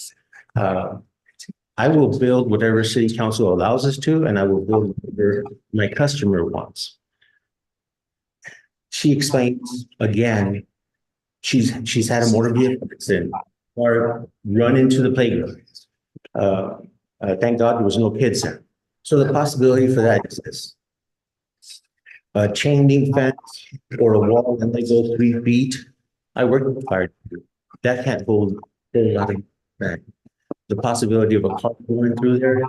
I will build whatever city council allows us to, and I will build whatever my customer wants. She explains again, she's had a motor vehicle accident or run into the playground. Thank God there was no kids there. So the possibility for that exists. A chain link fence or a wall that may go 3 feet. I work with fire. That can't hold nothing back. The possibility of a car going through there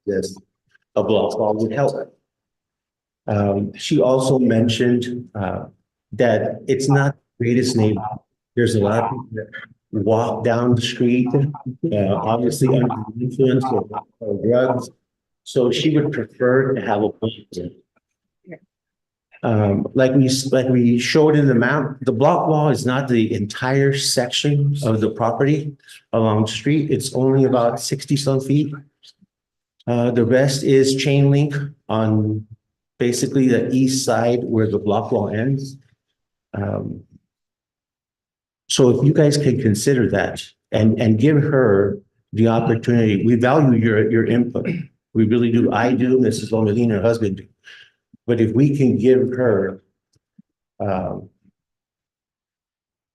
is a block wall would help. She also mentioned that it's not the greatest neighborhood. There's a lot of people that walk down the street, obviously under the influence of drugs. So she would prefer to have a plan. Like we showed in the map, the block wall is not the entire section of the property along the street. It's only about 60 some feet. The rest is chain link on basically the east side where the block wall ends. So if you guys can consider that and give her the opportunity, we value your input. We really do. I do, Mrs. Lomelí, her husband do. But if we can give her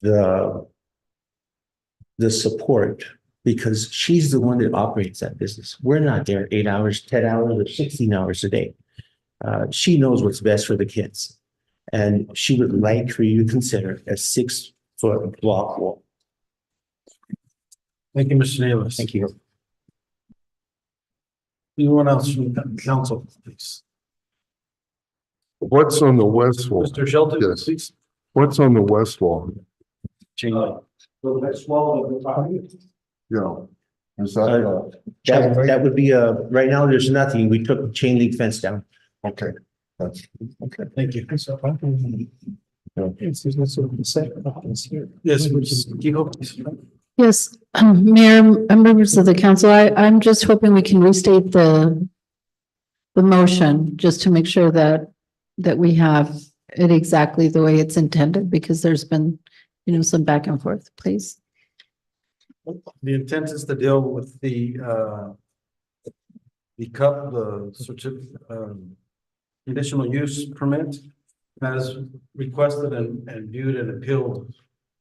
the support, because she's the one that operates that business. We're not there 8 hours, 10 hours, or 16 hours a day. She knows what's best for the kids. And she would like for you to consider a 6-foot block wall. Thank you, Mr. Nieves. Thank you. Anyone else from the council, please? What's on the west wall? Mr. Shelton, Yes. please. What's on the west wall? Chain link. So that's wall of the property. Yeah. Is that, That would be right now, there's nothing. We took the chain link fence down. okay. That's, okay. Thank you. Yes, Yes, Mayor, members of the council, I'm just hoping we can restate the motion, just to make sure that we have it exactly the way it's intended, because there's been, some back and forth, please. The intent is to deal with the conditional use permit as requested and viewed and appealed,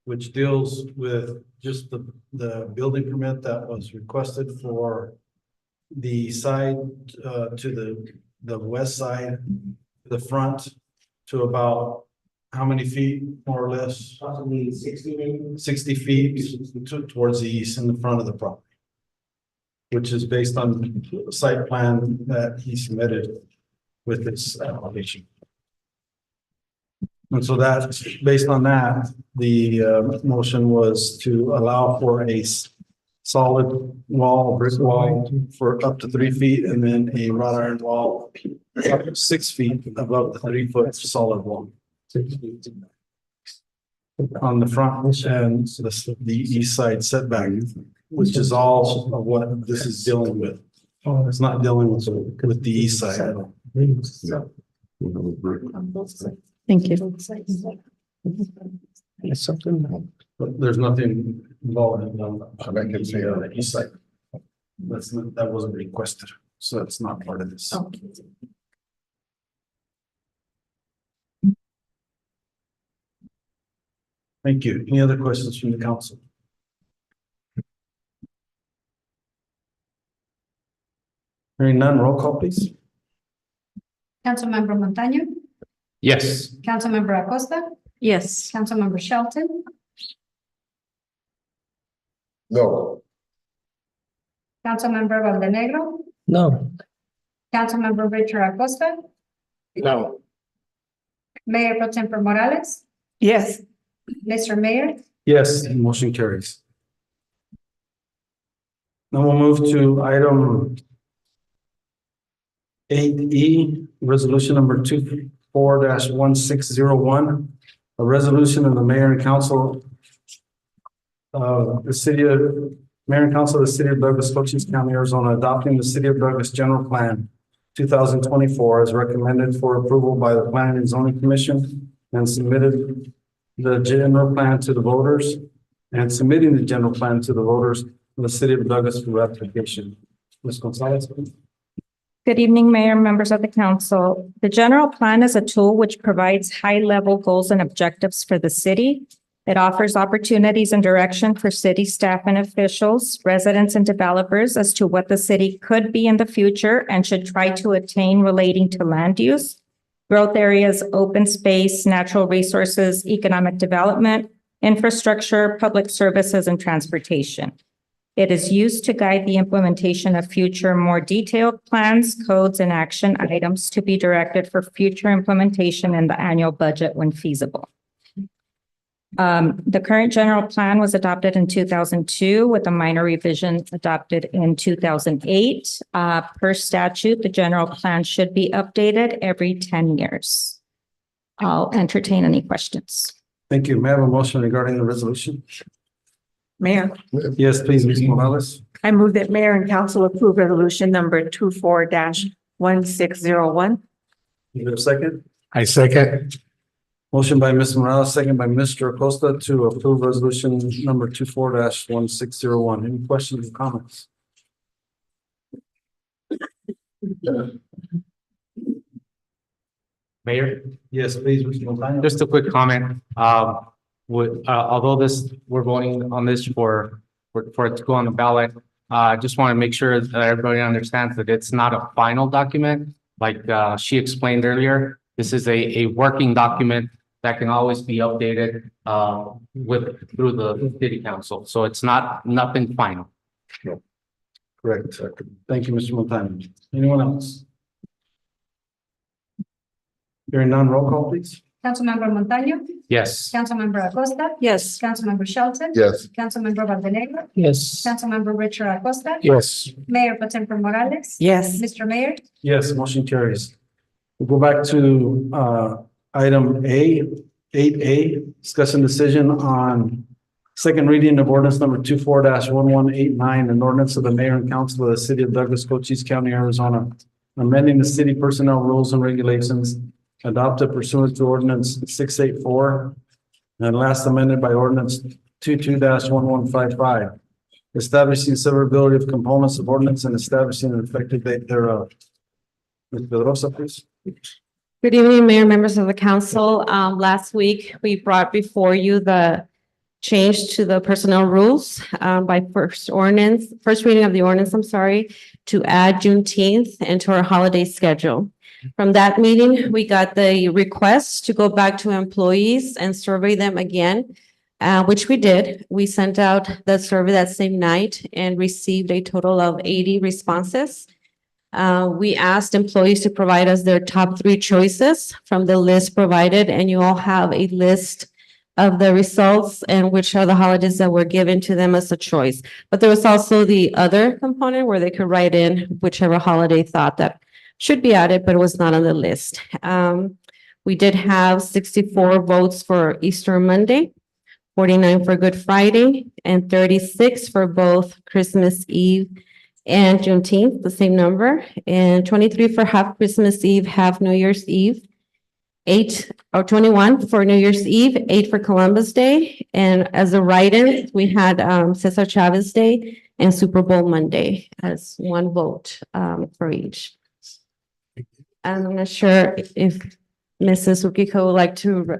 which deals with just the building permit that was requested for the side to the west side, the front to about how many feet, more or less? Possibly 60 feet towards the east in the front of the property, which is based on the site plan that he submitted with this application. And so that's based on that, the motion was to allow for a solid wall, brick wall for up to 3 feet, and then a wrought iron wall up to 6 feet above the 3-foot solid wall. On the front and the east side setback, which is all of what this is dealing with. It's not dealing with the east side at all. Thank you. But there's nothing involved in the east side. That wasn't requested, so it's not part of this. Thank you. Any other questions from the council? Hearing none, roll call, please. Councilmember Montaño, Yes. Councilmember Acosta, Yes. Councilmember Shelton, No. Councilmember Valdenegro, No. Councilmember Richard Acosta, No. Mayor Pro Tempore Morales, Yes. Mr. Mayor, Yes, motion carries. Now we'll move to item 8E, resolution number 24-1601. A resolution of the mayor and council of the city of, mayor and council of the city of Douglas, Cochise County, Arizona, adopting the city of Douglas general plan 2024 as recommended for approval by the Planning and Zoning Commission, and submitted the general plan to the voters, and submitting the general plan to the voters in the city of Douglas for ratification. Ms. Gonzalez, please. Good evening, Mayor and members of the council. The general plan is a tool which provides high-level goals and objectives for the city. It offers opportunities and direction for city staff and officials, residents and developers as to what the city could be in the future and should try to attain relating to land use, growth areas, open space, natural resources, economic development, infrastructure, public services, and transportation. It is used to guide the implementation of future more detailed plans, codes, and action items to be directed for future implementation in the annual budget when feasible. The current general plan was adopted in 2002 with a minor revision adopted in 2008. Per statute, the general plan should be updated every 10 years. I'll entertain any questions. Thank you. May I have a motion regarding the resolution? Mayor, Yes, please, Ms. Morales. I move that mayor and council approve resolution number 24-1601. Is there a second? I second. Motion by Ms. Morales, second by Mr. Acosta to approve resolution number 24-1601. Any questions or comments? Mayor? Yes, please, Mr. Montaño. Just a quick comment. Although we're voting on this for it to go on the ballot, just want to make sure that everybody understands that it's not a final document. Like, she explained earlier, this is a working document that can always be updated, through the city council. So it's nothing final. Correct. Thank you, Mr. Montaño. Anyone else? Hearing none, roll call, please. Councilmember Montaño, Yes. Councilmember Acosta, Yes. Councilmember Shelton. Yes. Councilmember Valdenegro, Yes. Councilmember Richard Acosta. Yes. Mayor Pro Tempore Morales. Yes. Mr. Mayor, Yes, motion carries. We'll go back to item 8A, discussion decision on second reading of ordinance number 24-1189, an ordinance of the mayor and council of the city of Douglas, Cochise County, Arizona, amending the city personnel rules and regulations adopted pursuant to ordinance 684 and last amended by ordinance 22-1155, establishing severability of components of ordinance and establishing an effective date thereof. Ms. Pedrosa, please. Good evening, Mayor, members of the council. Last week, we brought before you the change to the personnel rules by first reading of the ordinance, to add Juneteenth into our holiday schedule. From that meeting, we got the request to go back to employees and survey them again, which we did. We sent out the survey that same night and received a total of 80 responses. We asked employees to provide us their top 3 choices from the list provided, and you all have a list of the results and which are the holidays that were given to them as a choice. But there was also the other component where they could write in whichever holiday thought that should be added, but it was not on the list. We did have 64 votes for Easter Monday, 49 for Good Friday, and 36 for both Christmas Eve and Juneteenth, the same number, and 23 for half Christmas Eve, half New Year's Eve, 21 for New Year's Eve, 8 for Columbus Day, and as a write-in, we had Cesar Chavez Day and Super Bowl Monday as 1 vote for each. I'm not sure if Mrs. Ukiko would like to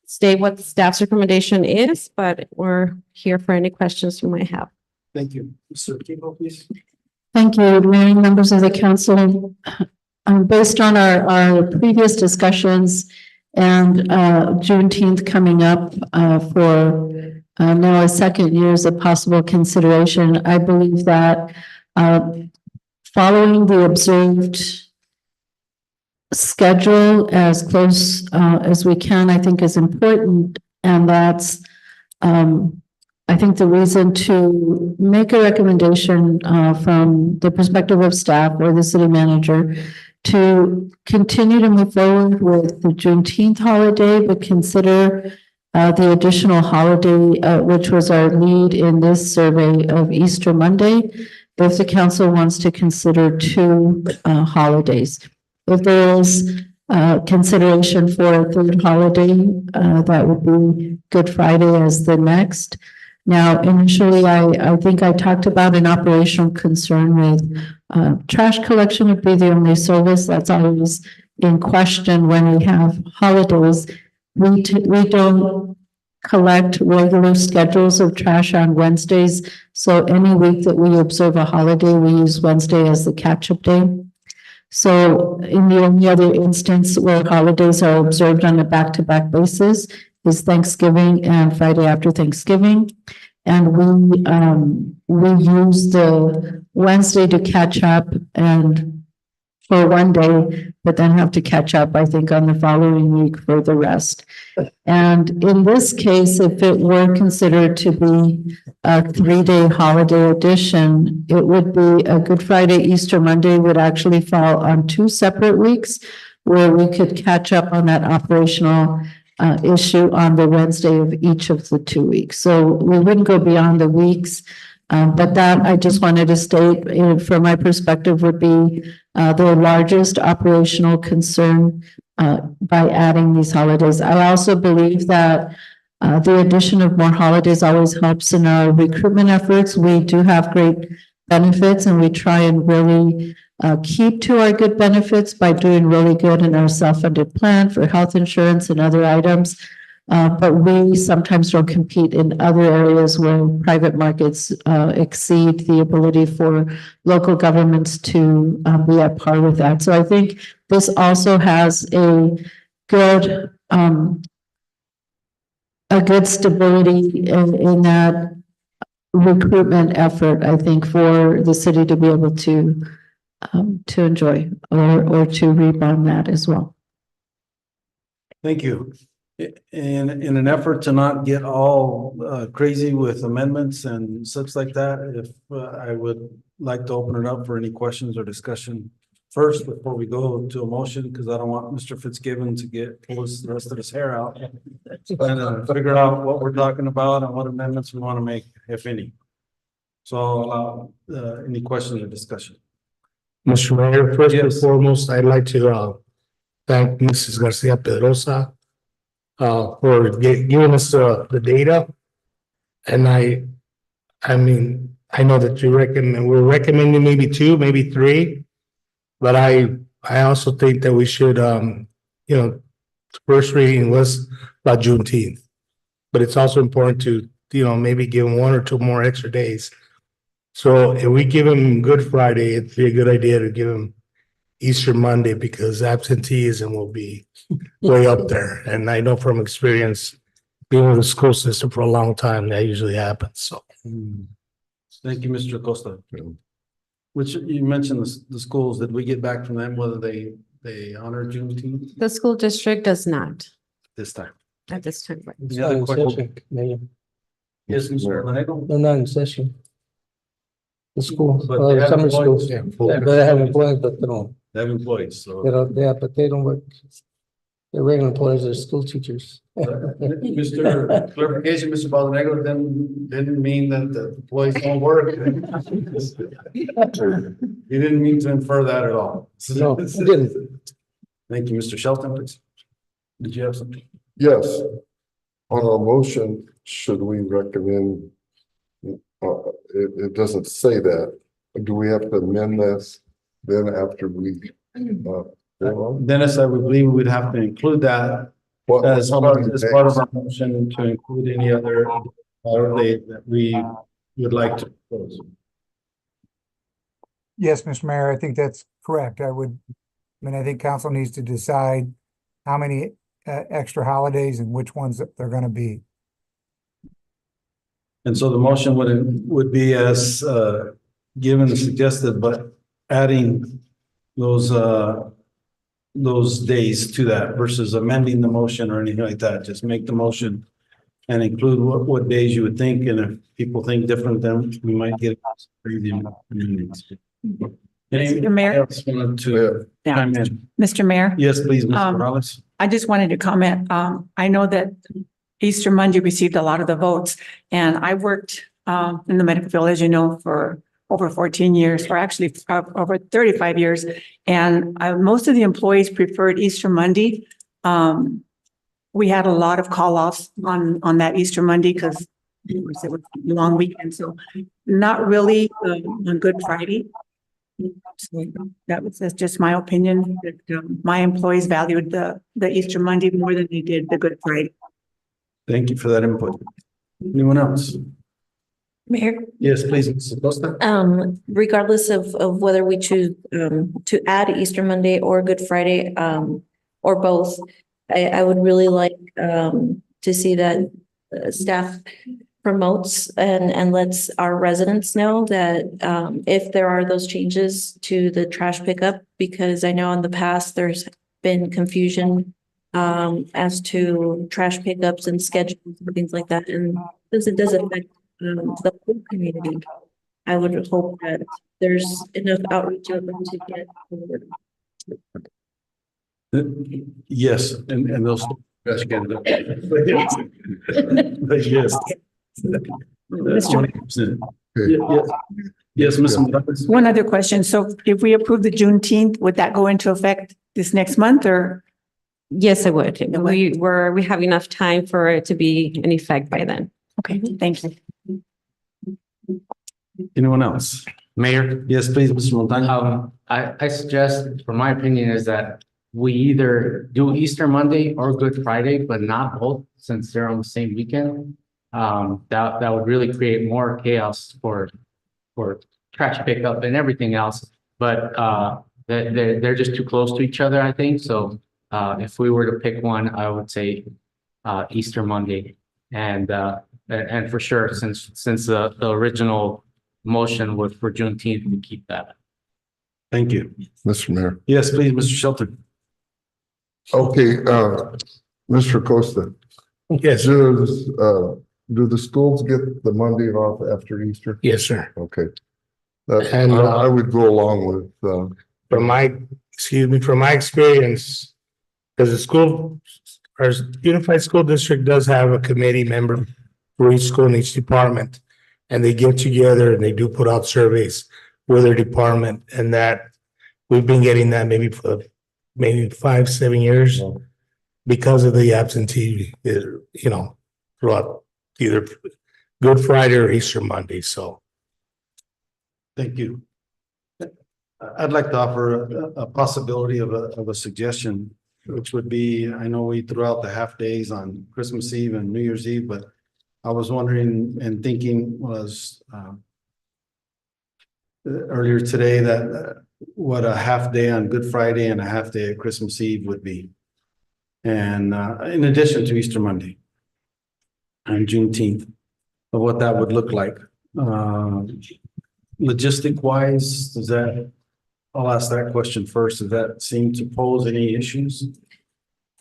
state what the staff's recommendation is, but we're here for any questions you might have. Thank you. Mr. Kiko, please. Thank you, Mayor and members of the council. Based on our previous discussions and Juneteenth coming up for now a second year as a possible consideration, I believe that following the observed schedule as close as we can, I think is important. And that's, I think the reason to make a recommendation from the perspective of staff or the city manager to continue to move forward with the Juneteenth holiday, but consider the additional holiday, which was our lead in this survey of Easter Monday, if the council wants to consider two holidays. If there is consideration for a third holiday, that would be Good Friday as the next. Now, initially, I think I talked about an operational concern with trash collection would be the only service that's always in question when we have holidays. We don't collect regular schedules of trash on Wednesdays. So any week that we observe a holiday, we use Wednesday as the catch-up day. So in the only other instance where holidays are observed on a back-to-back basis is Thanksgiving and Friday after Thanksgiving. And we use the Wednesday to catch up and for one day, but then have to catch up, I think, on the following week for the rest. And in this case, if it were considered to be a 3-day holiday edition, it would be a Good Friday, Easter Monday would actually fall on 2 separate weeks where we could catch up on that operational issue on the Wednesday of each of the 2 weeks. So we wouldn't go beyond the weeks. But that I just wanted to state, from my perspective, would be the largest operational concern by adding these holidays. I also believe that the addition of more holidays always helps in our recruitment efforts. We do have great benefits and we try and really keep to our good benefits by doing really good in our self-funded plan for health insurance and other items. But we sometimes don't compete in other areas where private markets exceed the ability for local governments to be at par with that. So I think this also has a good stability in that recruitment effort, I think, for the city to be able to enjoy or to rebound that as well. Thank you. In an effort to not get all crazy with amendments and such like that, if I would like to open it up for any questions or discussion first before we go to a motion, because I don't want Mr. Fitzgibbon to pull the rest of his hair out and figure out what we're talking about and what amendments we want to make, if any. So I'll allow any questions or discussion. Mr. Mayor, first and Yes. foremost, I'd like to thank Mrs. Garcia Pedrosa for giving us the data. And I mean, I know that we're recommending maybe 2, maybe 3, but I also think that we should, first reading was about Juneteenth, but it's also important to, maybe give them 1 or 2 more extra days. So if we give them Good Friday, it'd be a good idea to give them Easter Monday, because absenteeism will be way up there. And I know from experience, being with the school system for a long time, that usually happens, so. Thank you, Mr. Acosta. Which you mentioned the schools, did we get back from them whether they honor Juneteenth The school district does not this time? at this time. Right. It's Any other not in questions? session, Mayor. Yes, Mr. Lanego? They're not in session. The school, But they have summer employees. schools, yeah, but they have employees, but They have employees, so. but they don't work. They're regular employees, they're school teachers. Mr. Clarification, Mr. Baldonado didn't mean that the employees don't work. He didn't mean to infer that at all. No, he didn't. Thank you, Mr. Shelton, please. Did you have something? Yes. On our motion, should we recommend, it doesn't say that. Do we have to amend this then after we? Dennis, I would believe we would have to include that as part of our motion to include any other holiday that we would like to propose. Yes, Mr. Mayor, I think that's correct. I think council needs to decide how many extra holidays and which ones that they're gonna be. And so the motion would be as given and suggested, but adding those those days to that versus amending the motion or anything like that. Just make the motion and include what days you would think, and if people think different, then we might get. Mr. Mayor? Else wanted to Yeah. chime in? Mr. Mayor? Yes, please, Ms. Um, Morales. I just wanted to comment. I know that Easter Monday received a lot of the votes, and I worked in the medical field, as you know, for over 14 years, or actually over 35 years. And most of the employees preferred Easter Monday. We had a lot of call-offs on that Easter Monday because it was a long weekend, so not really on Good Friday. So that's just my opinion, that my employees valued the Easter Monday more than they did the Good Friday. Thank you for that input. Anyone else? Mayor? Yes, please, Mrs. Costa. Regardless of whether we choose to add Easter Monday or Good Friday, or both, I would really like to see that staff promotes and lets our residents know that if there are those changes to the trash pickup, because I know in the past there's been confusion as to trash pickups and schedules and things like that, and since it does affect the whole community, I would hope that there's enough outreach of them to get forward. Yes, and those. But yes. But yes. Yes, Ms. Morales. One other question. So if we approve the Juneteenth, would that go into effect this next month or? Yes, it would. We have enough time for it to be in effect by then. Okay, thank you. Anyone else? Mayor? Yes, please, Mr. Montano. I suggest, for my opinion, is that we either do Easter Monday or Good Friday, but not both, since they're on the same weekend. That would really create more chaos for trash pickup and everything else. But they're just too close to each other, I think. So if we were to pick one, I would say Easter Monday. And for sure, since the original motion was for Juneteenth, we keep that. Thank you. Mr. Mayor. Yes, please, Mr. Shelton. Okay, Mr. Costa. Yes, Do the schools get the Monday off after Easter? yes, sir. Okay. And, I would go along with, From my experience, because the school, our Unified School District does have a committee member for each school and each department. And they get together and they do put out surveys with their department, and that we've been getting that maybe for 5-7 years because of the absentee, throughout either Good Friday or Easter Monday. So Thank you. I'd like to offer a possibility of a suggestion, which would be, I know we threw out the half days on Christmas Eve and New Year's Eve, but I was wondering and thinking was earlier today that what a half day on Good Friday and a half day at Christmas Eve would be. And in addition to Easter Monday and Juneteenth, of what that would look like. Logistic wise, I'll ask that question first. Does that seem to pose any issues?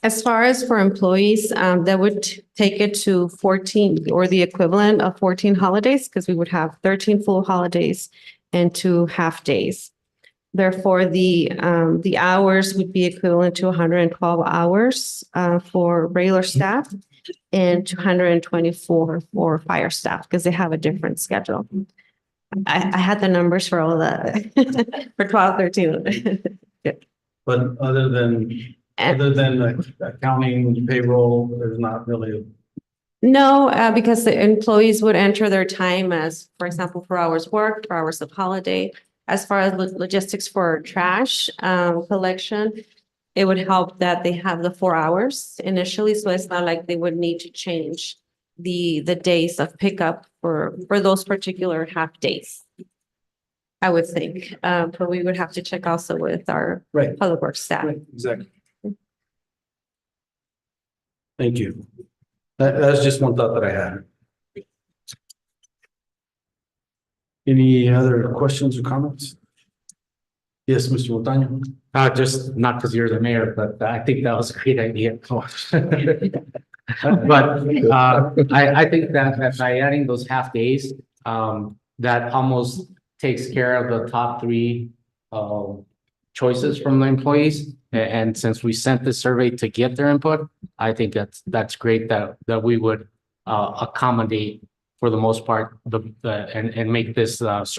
As far as for employees, that would take it to 14 or the equivalent of 14 holidays, because we would have 13 full holidays and 2 half days. Therefore, the hours would be equivalent to 112 hours for regular staff and 224 for fire staff, because they have a different schedule. I had the numbers for all of that for 12, 13. But other than accounting, payroll, there's not really. No, because the employees would enter their time as, for example, 4 hours worked, 4 hours of holiday. As far as logistics for trash collection, it would help that they have the 4 hours initially, so it's not like they would need to change the days of pickup for those particular half days, I would think. But we would have to check also with our public works staff. Right, exactly. Thank you. That's just one thought that I had. Any other questions or comments? Yes, Mr. Montaño. Just not because you're the mayor, but I think that was a great idea. But I think that by adding those half days, that almost takes care of the top three choices from the employees. And since we sent the survey to get their input, I think that's great that we would accommodate for the most part and make this give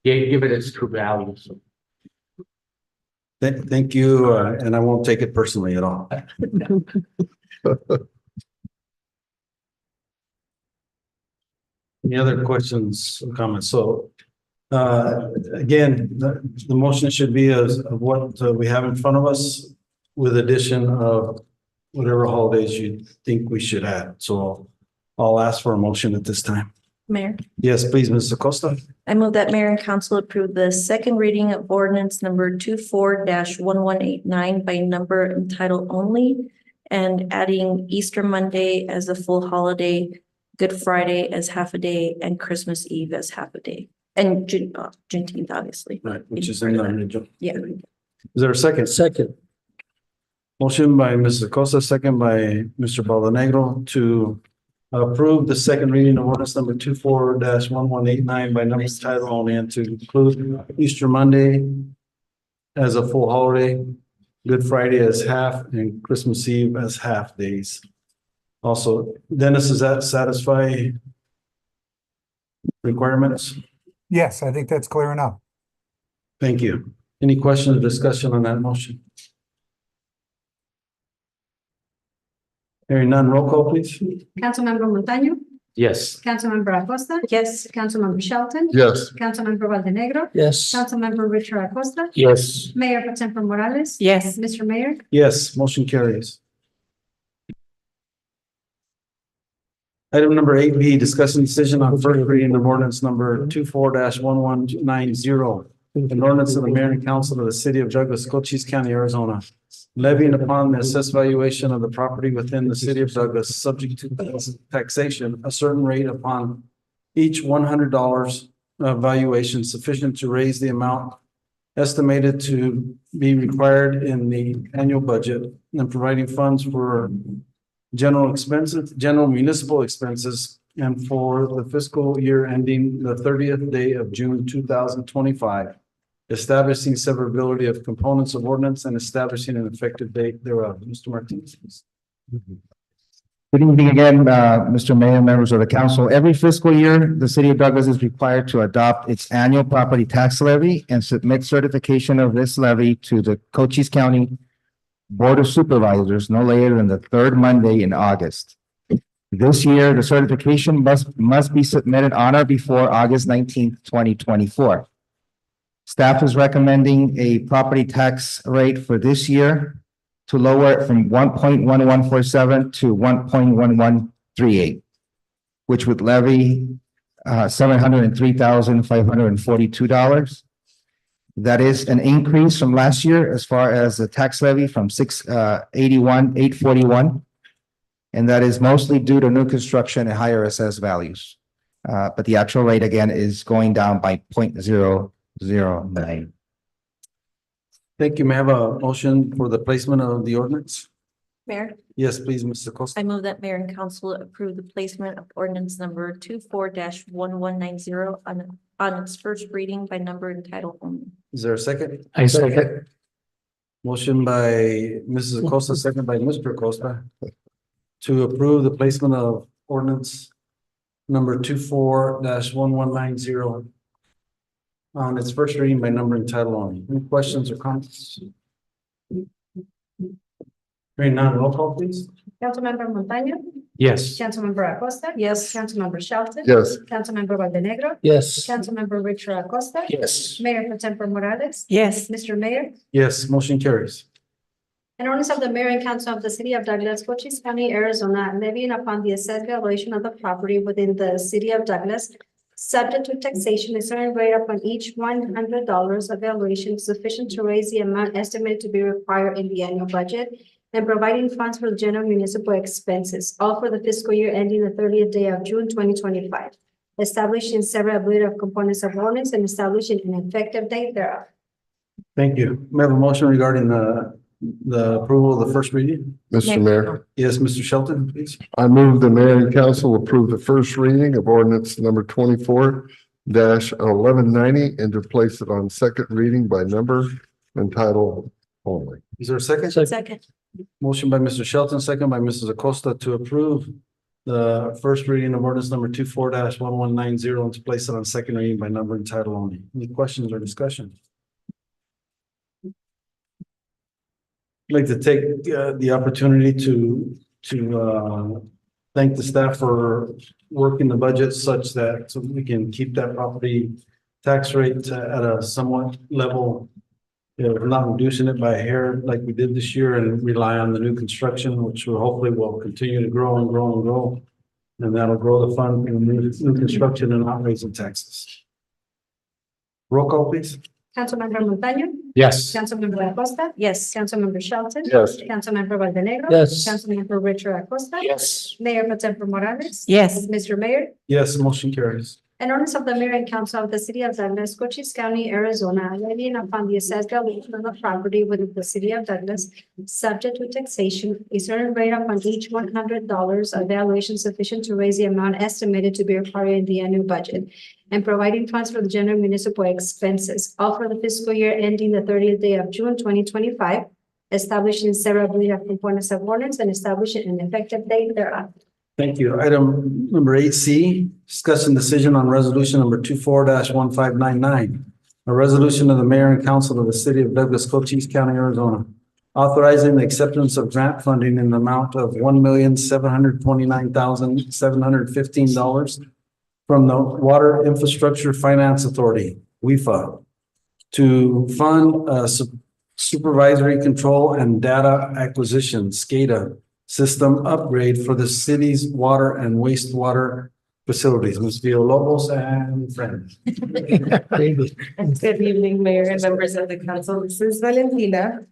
it its true value. So. Thank you, and I won't take it personally at all. Any other questions or comments? So, again, the motion should be as of what we have in front of us with addition of whatever holidays you think we should add. So I'll ask for a motion at this time. Mayor, Yes, please, Mrs. Acosta. I move that mayor and council approve the second reading of ordinance number 24-1189 by number and title only, and adding Easter Monday as a full holiday, Good Friday as half a day, and Christmas Eve as half a day, and Juneteenth, obviously. Right, which is in the. Yeah. Is there a second? Second. Motion by Mrs. Acosta, second by Mr. Baldanegro to approve the second reading of ordinance number 24-1189 by number and title only, and to include Easter Monday as a full holiday, Good Friday as half, and Christmas Eve as half days. Also, Dennis, does that satisfy requirements? Yes, I think that's clear enough. Thank you. Any questions or discussion on that motion? Hearing none, roll call, please. Councilmember Montaño, Yes. Councilmember Acosta. Yes. Councilmember Shelton. Yes. Councilmember Valdenegro. Yes. Councilmember Richard Acosta. Yes. Mayor Pro Tempore Morales. Yes. Mr. Mayor. Yes, motion carries. Item number 8B, discussing decision on first reading of ordinance number 24-1190. An ordinance of the mayor and council of the city of Douglas, Cochise County, Arizona, levying upon the assessed valuation of the property within the city of Douglas, subject to taxation, a certain rate upon each $100 valuation sufficient to raise the amount estimated to be required in the annual budget, and providing funds for general expenses, general municipal expenses, and for the fiscal year ending the 30th day of June 2025. Establishing severability of components of ordinance and establishing an effective date thereof. Mr. Martinez. Good evening again, Mr. Mayor, members of the council. Every fiscal year, the city of Douglas is required to adopt its annual property tax levy and submit certification of this levy to the Cochise County Board of Supervisors no later than the third Monday in August. This year, the certification must be submitted on or before August 19th, 2024. Staff is recommending a property tax rate for this year to lower it from 1.1147 to 1.1138, which would levy $703,542. That is an increase from last year as far as the tax levy from $681,841. And that is mostly due to new construction and higher assessed values. But the actual rate again is going down by 0.009. Thank you. May I have a motion for the placement of the ordinance? Mayor, Yes, please, Mr. Acosta. I move that mayor and council approve the placement of ordinance number 24-1190 on its first reading by number and title only. Is there a second? I second. Motion by Mrs. Acosta, second by Mr. Acosta, to approve the placement of ordinance number 24-1190 on its first reading by number and title only. Any questions or comments? Hearing none, roll call, please. Councilmember Montaño. Yes. Councilmember Acosta. Yes. Councilmember Shelton. Yes. Councilmember Valdenegro. Yes. Councilmember Richard Acosta. Yes. Mayor Pro Tempore Morales. Yes. Mr. Mayor. Yes, motion carries. An ordinance of the mayor and council of the city of Douglas, Cochise County, Arizona, levying upon the assessed valuation of the property within the city of Douglas, subject to taxation, a certain rate upon each $100 of valuation sufficient to raise the amount estimated to be required in the annual budget, and providing funds for general municipal expenses, all for the fiscal year ending the 30th day of June 2025. Establishing severability of components of ordinance and establishing an effective date thereof. Thank you. May I have a motion regarding the approval of the first reading? Mr. Mayor, Yes, Mr. Shelton, please. I move the mayor and council approve the first reading of ordinance number 24-1190 and to place it on second reading by number and title only. Is there a second? Second. Motion by Mr. Shelton, second by Mrs. Acosta to approve the first reading of ordinance number 24-1190 and to place it on second reading by number and title only. Any questions or discussion? I'd like to take the opportunity to thank the staff for working the budget such that so we can keep that property tax rate at a somewhat level. You know, not reducing it by a hair like we did this year and rely on the new construction, which will hopefully will continue to grow and grow and grow. And that'll grow the fund in new construction and not raising taxes. Roll call, please. Councilmember Montaño. Yes. Councilmember Acosta. Yes. Councilmember Shelton. Yes. Councilmember Valdenegro. Yes. Councilmember Richard Acosta. Yes. Mayor Pro Tempore Morales. Yes. Mr. Mayor. Yes, motion carries. An ordinance of the mayor and council of the city of Douglas, Cochise County, Arizona, levying upon the assessed valuation of the property within the city of Douglas, subject to taxation, a certain rate upon each $100 of valuation sufficient to raise the amount estimated to be required in the annual budget, and providing funds for the general municipal expenses, all for the fiscal year ending the 30th day of June 2025, establishing severability of components of ordinance and establishing an effective date thereof. Thank you. Item number 8C, discussion decision on resolution number 24-1599. A resolution of the mayor and council of the city of Douglas, Cochise County, Arizona, authorizing the acceptance of grant funding in the amount of $1,729,715 from the Water Infrastructure Finance Authority, WIFA, to fund supervisory control and data acquisition, SCADA, system upgrade for the city's water and wastewater facilities. Ms. Villalobos and friends. Good evening, Mayor and members of the council. This is Valentina,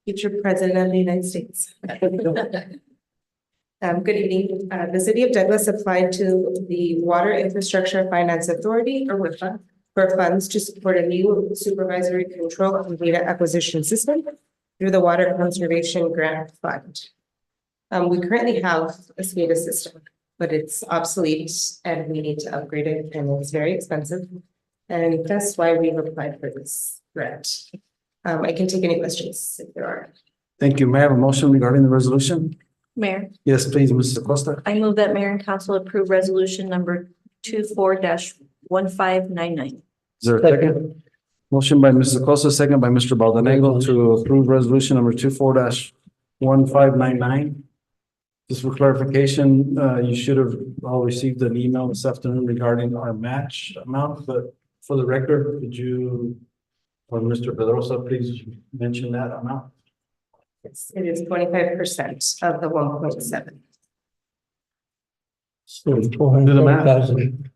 future president of the United States. Good evening. The city of Douglas applied to the Water Infrastructure Finance Authority, or WIFA, for funds to support a new supervisory control and data acquisition system through the Water Conservation Grant Fund. We currently have a SCADA system, but it's obsolete and we need to upgrade it, and it's very expensive. And that's why we've applied for this grant. I can take any questions if there are. Thank you. May I have a motion regarding the resolution? Mayor, Yes, please, Mrs. Acosta. I move that mayor and council approve resolution number 24-1599. Is there a second? Motion by Mrs. Acosta, second by Mr. Baldanego to approve resolution number 24-1599. Just for clarification, you should have all received an email this afternoon regarding our match amount, but for the record, could you, or Mr. Pedrosa, please mention that amount? It is 25% of the 1.7. So 400,000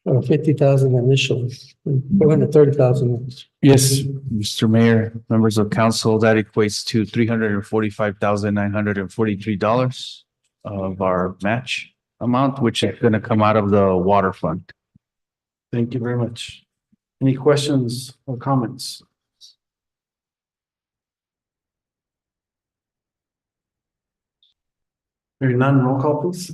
or 50,000 initial, 430,000. Yes, Mr. Mayor, members of council, that equates to $345,943 of our match amount, which is going to come out of the water fund. Thank you very much. Any questions or comments? Hearing none, roll call please.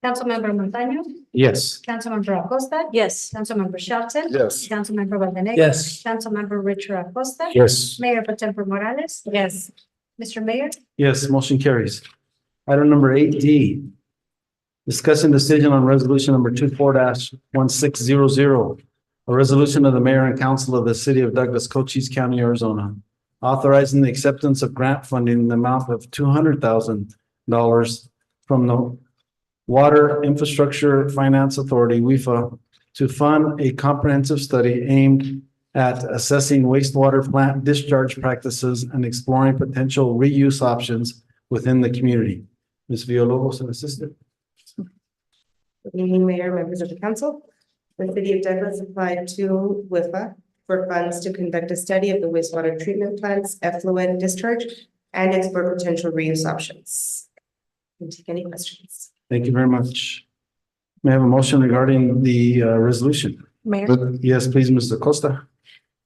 Councilmember Montaño. Yes. Councilmember Acosta. Yes. Councilmember Shelton. Yes. Councilmember Valdenegro. Yes. Councilmember Richard Acosta. Yes. Mayor Pro Tempore Morales. Yes. Mr. Mayor. Yes, motion carries. Item number 8D. Discussing decision on resolution number 24-1600. A resolution of the mayor and council of the city of Douglas, Cochise County, Arizona, authorizing the acceptance of grant funding in the amount of $200,000 from the Water Infrastructure Finance Authority, WIFA, to fund a comprehensive study aimed at assessing wastewater plant discharge practices and exploring potential reuse options within the community. Ms. Villalobos, an assistant. Good evening, Mayor, members of the council. The city of Douglas applied to WIFA for funds to conduct a study of the wastewater treatment plant's effluent discharge and explore potential reuse options. Can take any questions. Thank you very much. May I have a motion regarding the resolution? Mayor, Yes, please, Mr. Acosta.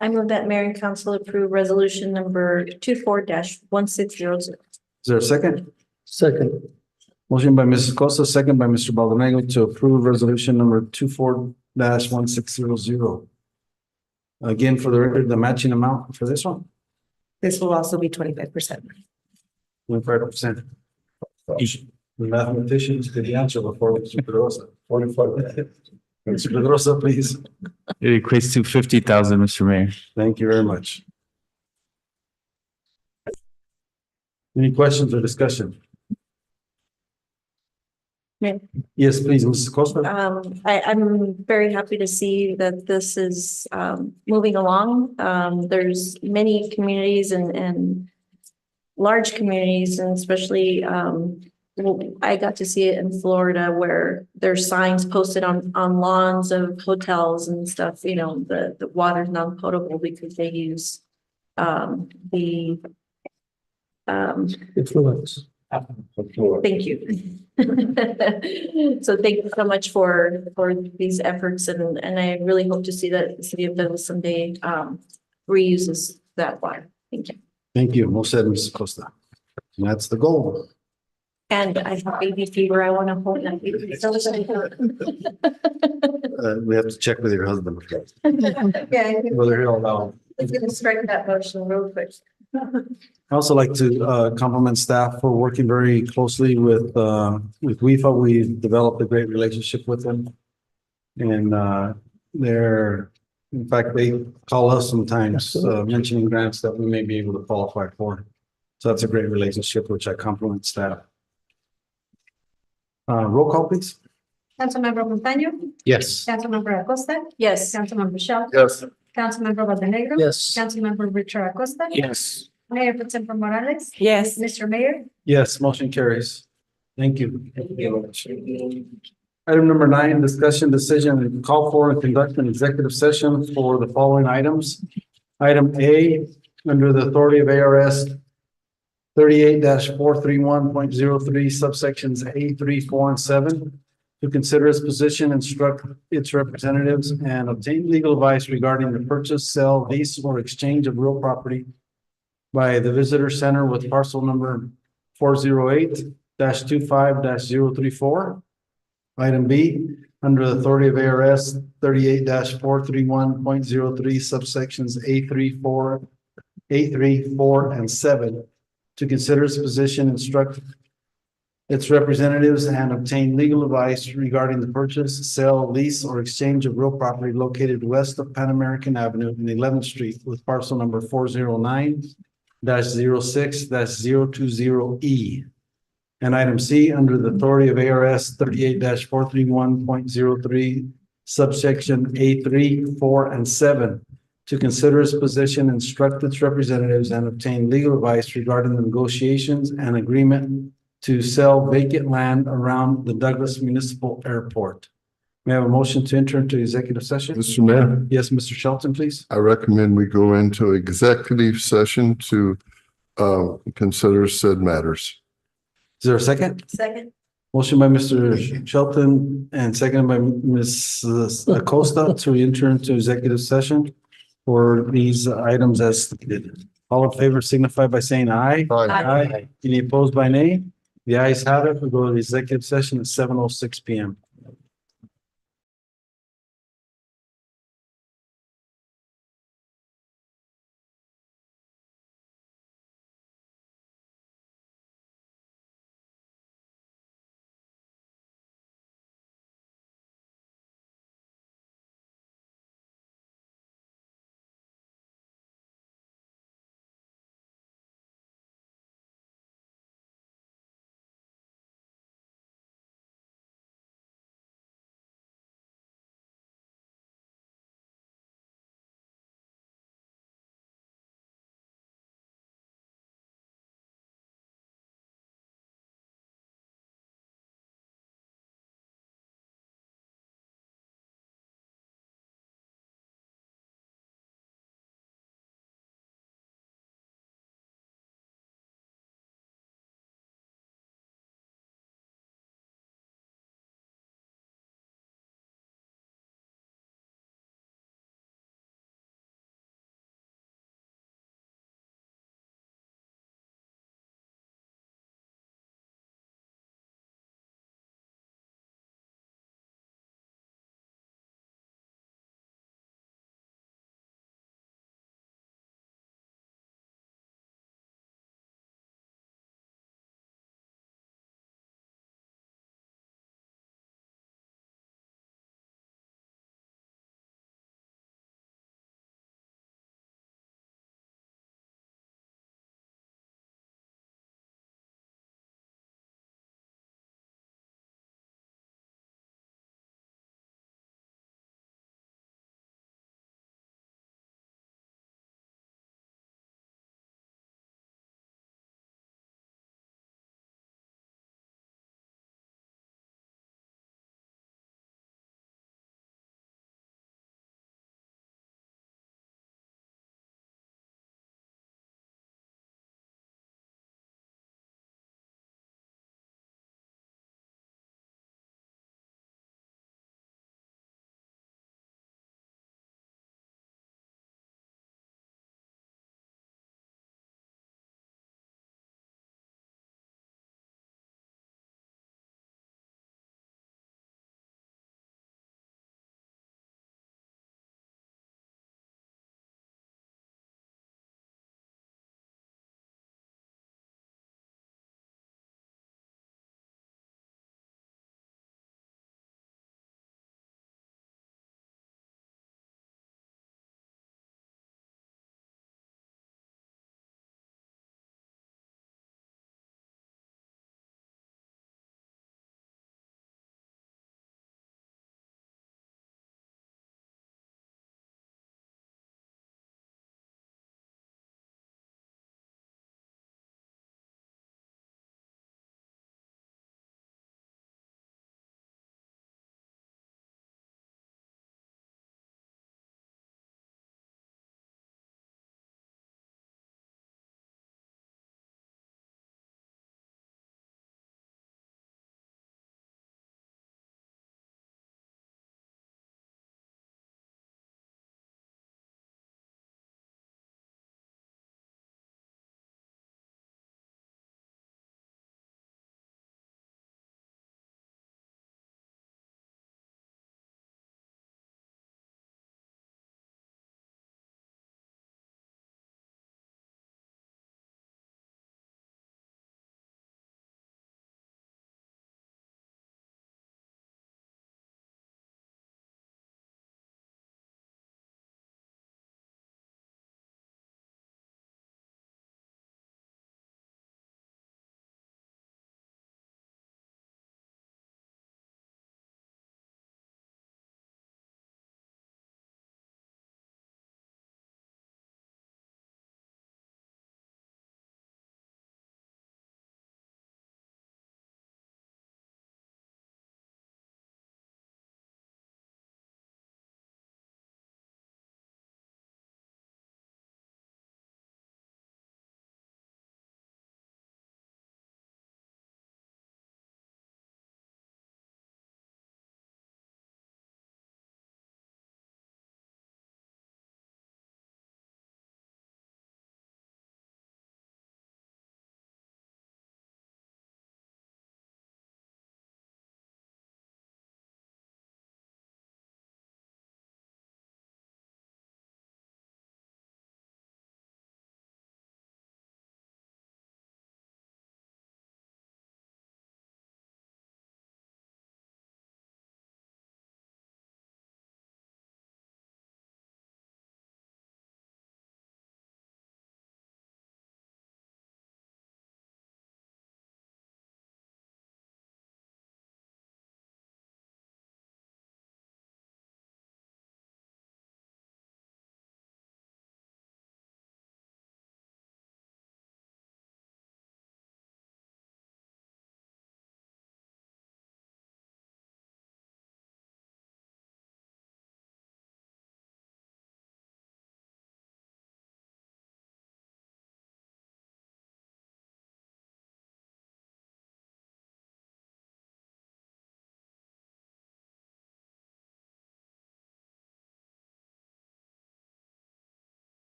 I move that mayor and council approve resolution number 24-1600. Is there a second? Second. Motion by Mrs. Costa, second by Mr. Baldonado to approve resolution number 24-1600. Again, for the record, the matching amount for this one, This will also be 25%. 25%. The mathematicians could answer before Mr. Pedrosa. 45. Mr. Pedrosa, please. It equates to 50,000, Mr. Mayor. Thank you very much. Any questions or discussion? Mayor. Yes, please, Mrs. Costa. I'm very happy to see that this is, moving along. There's many communities and large communities, and especially, I got to see it in Florida where there's signs posted on lawns of hotels and stuff, you know, the water's non-potable because they use, the, Influence. thank you. So thank you so much for these efforts, and I really hope to see that the city of Douglas someday reuses that water. Thank you. Thank you. Well said, Mrs. Costa. And that's the goal. And I have baby fever. I want to hold that baby. We have to check with your husband first, Yeah, whether he'll allow. I'm gonna strike that motion real quick. I also like to compliment staff for working very closely with WIFA. We've developed a great relationship with them. And in fact, they call us sometimes mentioning grants that we may be able to qualify for. So that's a great relationship, which I compliment staff. Roll call, please. Councilmember Montaño. Yes. Councilmember Acosta. Yes. Councilmember Shelton. Yes. Councilmember Valdenegro. Yes. Councilmember Richard Acosta. Yes. Mayor Pro Tem Morales. Yes. Mr. Mayor. Yes, motion carries. Thank you. Item number 9, discussion decision, call for and conduct an executive session for the following items. Item A, under the authority of ARS 38-431.03 subsections A, 3, 4, and 7, to consider its position, instruct its representatives, and obtain legal advice regarding the purchase, sale, lease, or exchange of real property by the Visitor Center with parcel number 408-25-034. Item B, under the authority of ARS 38-431.03 subsections A3, 4, and 7, to consider its position, instruct its representatives, and obtain legal advice regarding the purchase, sale, lease, or exchange of real property located west of Pan American Avenue and 11th Street with parcel number 409-06-020E. And item C, under the authority of ARS 38-431.03 subsection A3, 4, and 7, to consider its position, instruct its representatives, and obtain legal advice regarding the negotiations and agreement to sell vacant land around the Douglas Municipal Airport. May I have a motion to enter into executive session? Mr. Mayor, Yes, Mr. Shelton, please. I recommend we go into executive session to consider said matters. Is there a second? Second. Motion by Mr. Shelton and seconded by Ms. Acosta to enter into executive session for these items as stated. All in favor signify by saying aye. Aye. Any opposed by nay? The ayes have it. We go to the executive session at 7:06 PM.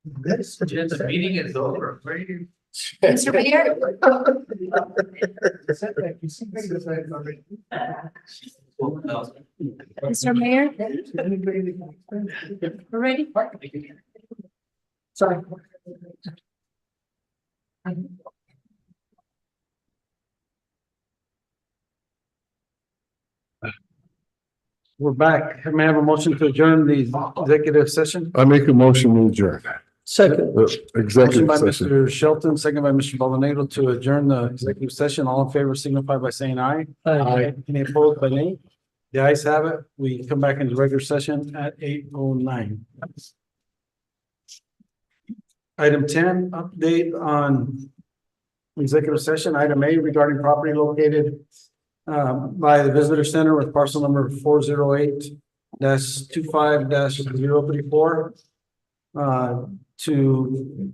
The meeting is over. Mr. Mayor? Mr. Mayor? We're ready? Sorry. We're back. May I have a motion to adjourn the executive session? I make a motion to adjourn. Second. Motion Executive by session. Mr. Shelton, second by Mr. Balanego to adjourn the executive session. All in favor signify by saying aye. Aye. Any opposed by nay? The ayes have it. We come back into regular session at 8:09. Item 10, update on executive session. Item A regarding property located by the visitor center with parcel number 408-25-034 to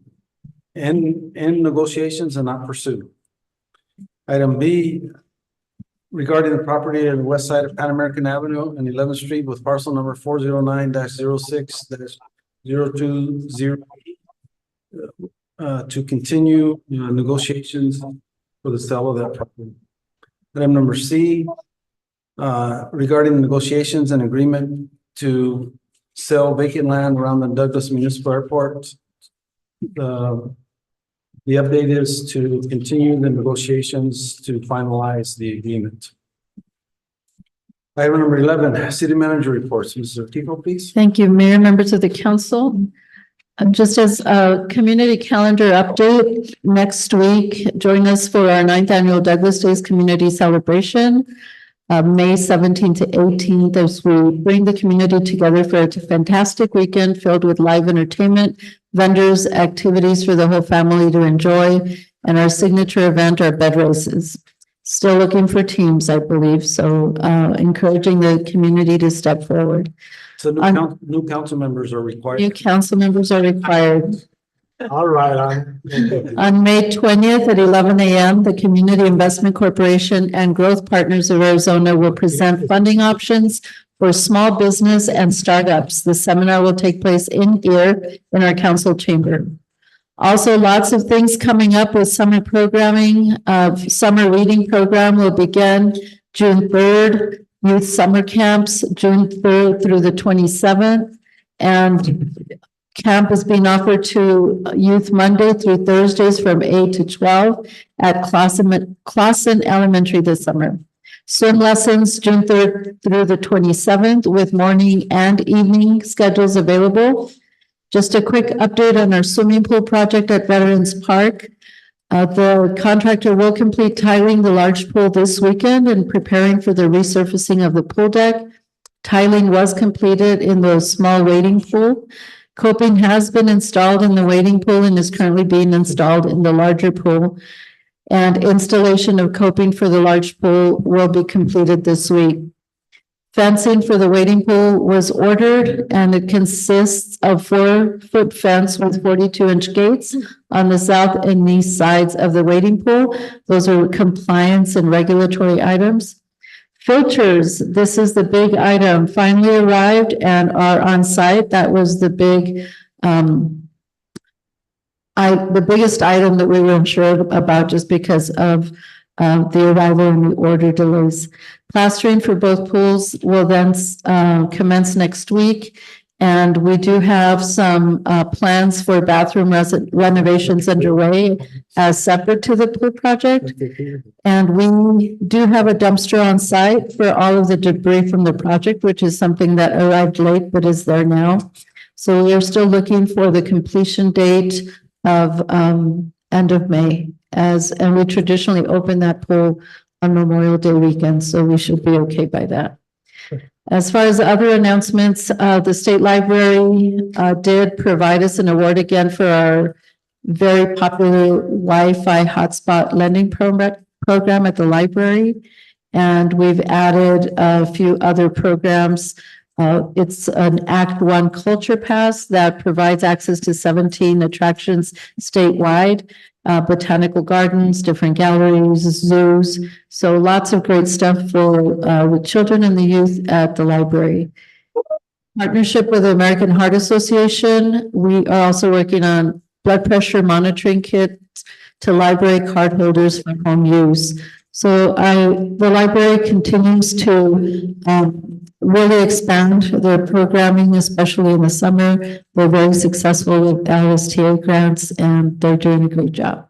end negotiations and not pursue. Item B regarding the property on the west side of Pan American Avenue and 11th Street with parcel number 409-06-020 to continue negotiations for the sale of that property. Item number C, regarding negotiations and agreement to sell vacant land around the Douglas Municipal Airport. The update is to continue the negotiations to finalize the agreement. Item number 11, city manager reports. Mr. Kiko, please. Thank you, Mayor, members of the council. Just as a community calendar update, next week, join us for our 9th annual Douglas Days Community Celebration, May 17th to 18th, as we bring the community together for a fantastic weekend filled with live entertainment, vendors, activities for the whole family to enjoy, and our signature event, our bed races. Still looking for teams, I believe, so encouraging the community to step forward. So new council members are required. New council members are required. All right, On May 20th at 11 a.m., the Community Investment Corporation and Growth Partners of Arizona will present funding options for small business and startups. The seminar will take place in here in our council chamber. Also, lots of things coming up with summer programming. Summer reading program will begin June 3rd. Youth summer camps, June 3rd through the 27th. And camp is being offered to youth Monday through Thursdays from 8 to 12 at Classen Elementary this summer. Swim lessons, June 3rd through the 27th with morning and evening schedules available. Just a quick update on our swimming pool project at Veterans Park. The contractor will complete tiling the large pool this weekend and preparing for the resurfacing of the pool deck. Tiling was completed in the small wading pool. Coping has been installed in the wading pool and is currently being installed in the larger pool. And installation of coping for the large pool will be completed this week. Fencing for the wading pool was ordered and it consists of 4-foot fence with 42-inch gates on the south and east sides of the wading pool. Those are compliance and regulatory items. Filters, this is the big item, finally arrived and are on site. That was the big, the biggest item that we were unsure about just because of the arrival and the order delays. Plastering for both pools will then commence next week. And we do have some plans for bathroom renovations underway as separate to the pool project. And we do have a dumpster on site for all of the debris from the project, which is something that arrived late but is there now. So we are still looking for the completion date of end of May, and we traditionally open that pool on Memorial Day weekend, so we should be okay by that. As far as other announcements, the State Library did provide us an award again for our very popular Wi-Fi hotspot lending program at the library. And we've added a few other programs. It's an Act 1 Culture Pass that provides access to 17 attractions statewide, botanical gardens, different galleries, zoos. So lots of great stuff for with children and the youth at the library. partnership with the American Heart Association, we are also working on blood pressure monitoring kits to library card holders for home use. So the library continues to really expand their programming, especially in the summer. They're very successful with LSTA grants and they're doing a great job.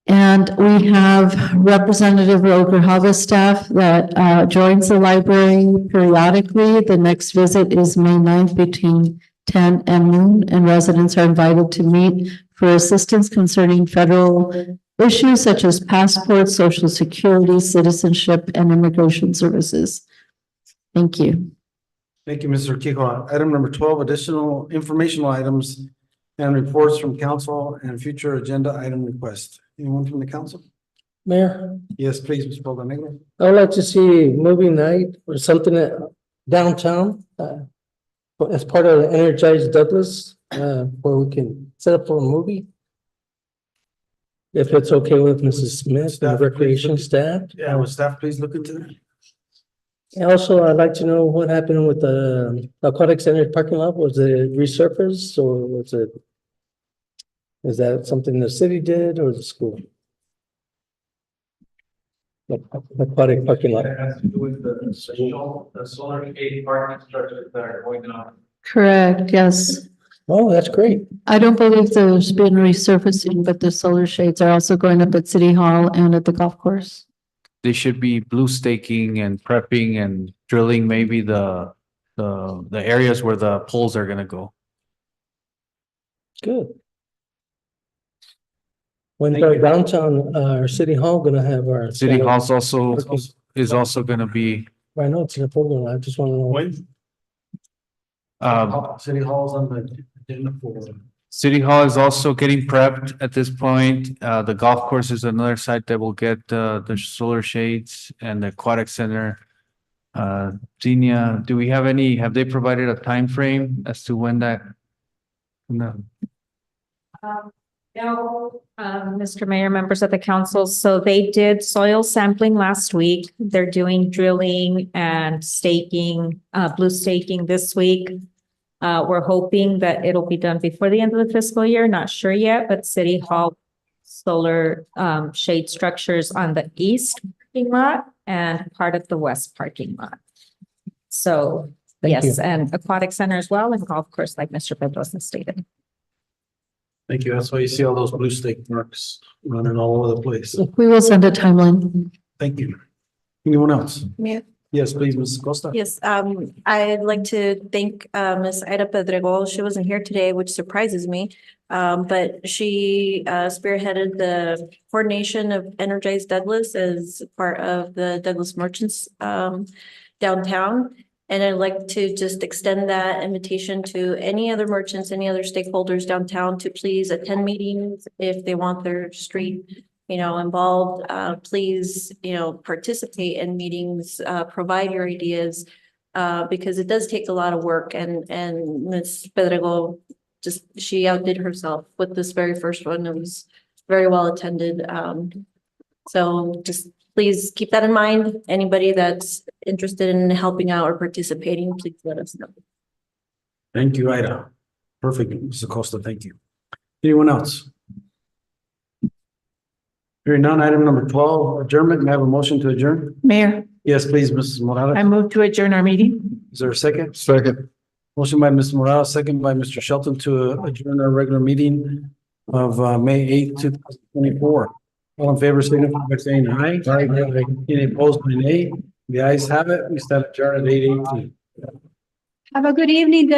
And we have Representative Raul Grijalva staff that joins the library periodically. The next visit is May 9th between 10 and noon, and residents are invited to meet for assistance concerning federal issues such as passports, social security, citizenship, and immigration services. Thank you. Thank you, Mr. Quijoa. Item number 12, additional informational items and reports from council and future agenda item requests. Anyone from the council? Mayor, Yes, please, Mr. Bocanegra. I would like to see movie night or something at downtown, as part of the Energize Douglas, where we can set up for a movie. If it's okay with Mrs. Smith and the recreation staff. Yeah, would staff please look into that? And also, I'd like to know what happened with the aquatic center parking lot. Was it resurfaced or was it? Is that something the city did or the school? Aquatic parking lot. It has to do with the solar shade parking structures that are going on. Correct, yes. Oh, that's great. I don't believe there's been resurfacing, but the solar shades are also going up at City Hall and at the golf course. They should be blue staking and prepping and drilling maybe the areas where the poles are gonna go. Good. When our downtown, our city hall gonna have our. City Hall's also gonna be, I know it's in the program. I just want to know. When? um, City Hall's on the agenda for. City Hall is also getting prepped at this point. The golf course is another site that will get the solar shades and the aquatic center. Genia, have they provided a time frame as to when that? No. No, Mr. Mayor, members of the council, so they did soil sampling last week. They're doing drilling and staking, blue staking this week. We're hoping that it'll be done before the end of the fiscal year, not sure yet, but City Hall solar shade structures on the east parking lot and part of the west parking lot. So, Thank yes, you. and aquatic center as well, and golf course, like Mr. Pedrosa stated. Thank you. That's why you see all those blue stake marks running all over the place. We will send a timeline. Thank you. Anyone else? Yeah. Yes, please, Mrs. Costa. Yes, I'd like to thank Ms. Ida Pedrego. She wasn't here today, which surprises me. But she spearheaded the coordination of Energize Douglas as part of the Douglas Merchants downtown. And I'd like to just extend that invitation to any other merchants, any other stakeholders downtown to please attend meetings if they want their street involved, please, participate in meetings, provide your ideas, because it does take a lot of work and Ms. Pedrego she outdid herself with this very first one. It was very well attended. So just please keep that in mind. Anybody that's interested in helping out or participating, please let us know. Thank you, Ida. Perfect, Mrs. Costa. Thank you. Anyone else? Hearing none, item number 12, adjournment. May I have a motion to adjourn? Mayor, Yes, please, Mrs. Morales. I move to adjourn our meeting. Is there a second? Second. Motion by Mrs. Morales, second by Mr. Shelton to adjourn our regular meeting of May 8th, 2024. All in favor, signify by saying aye. Aye. Any opposed by nay? The ayes have it. We stand adjourned at 8:18. Have a good evening.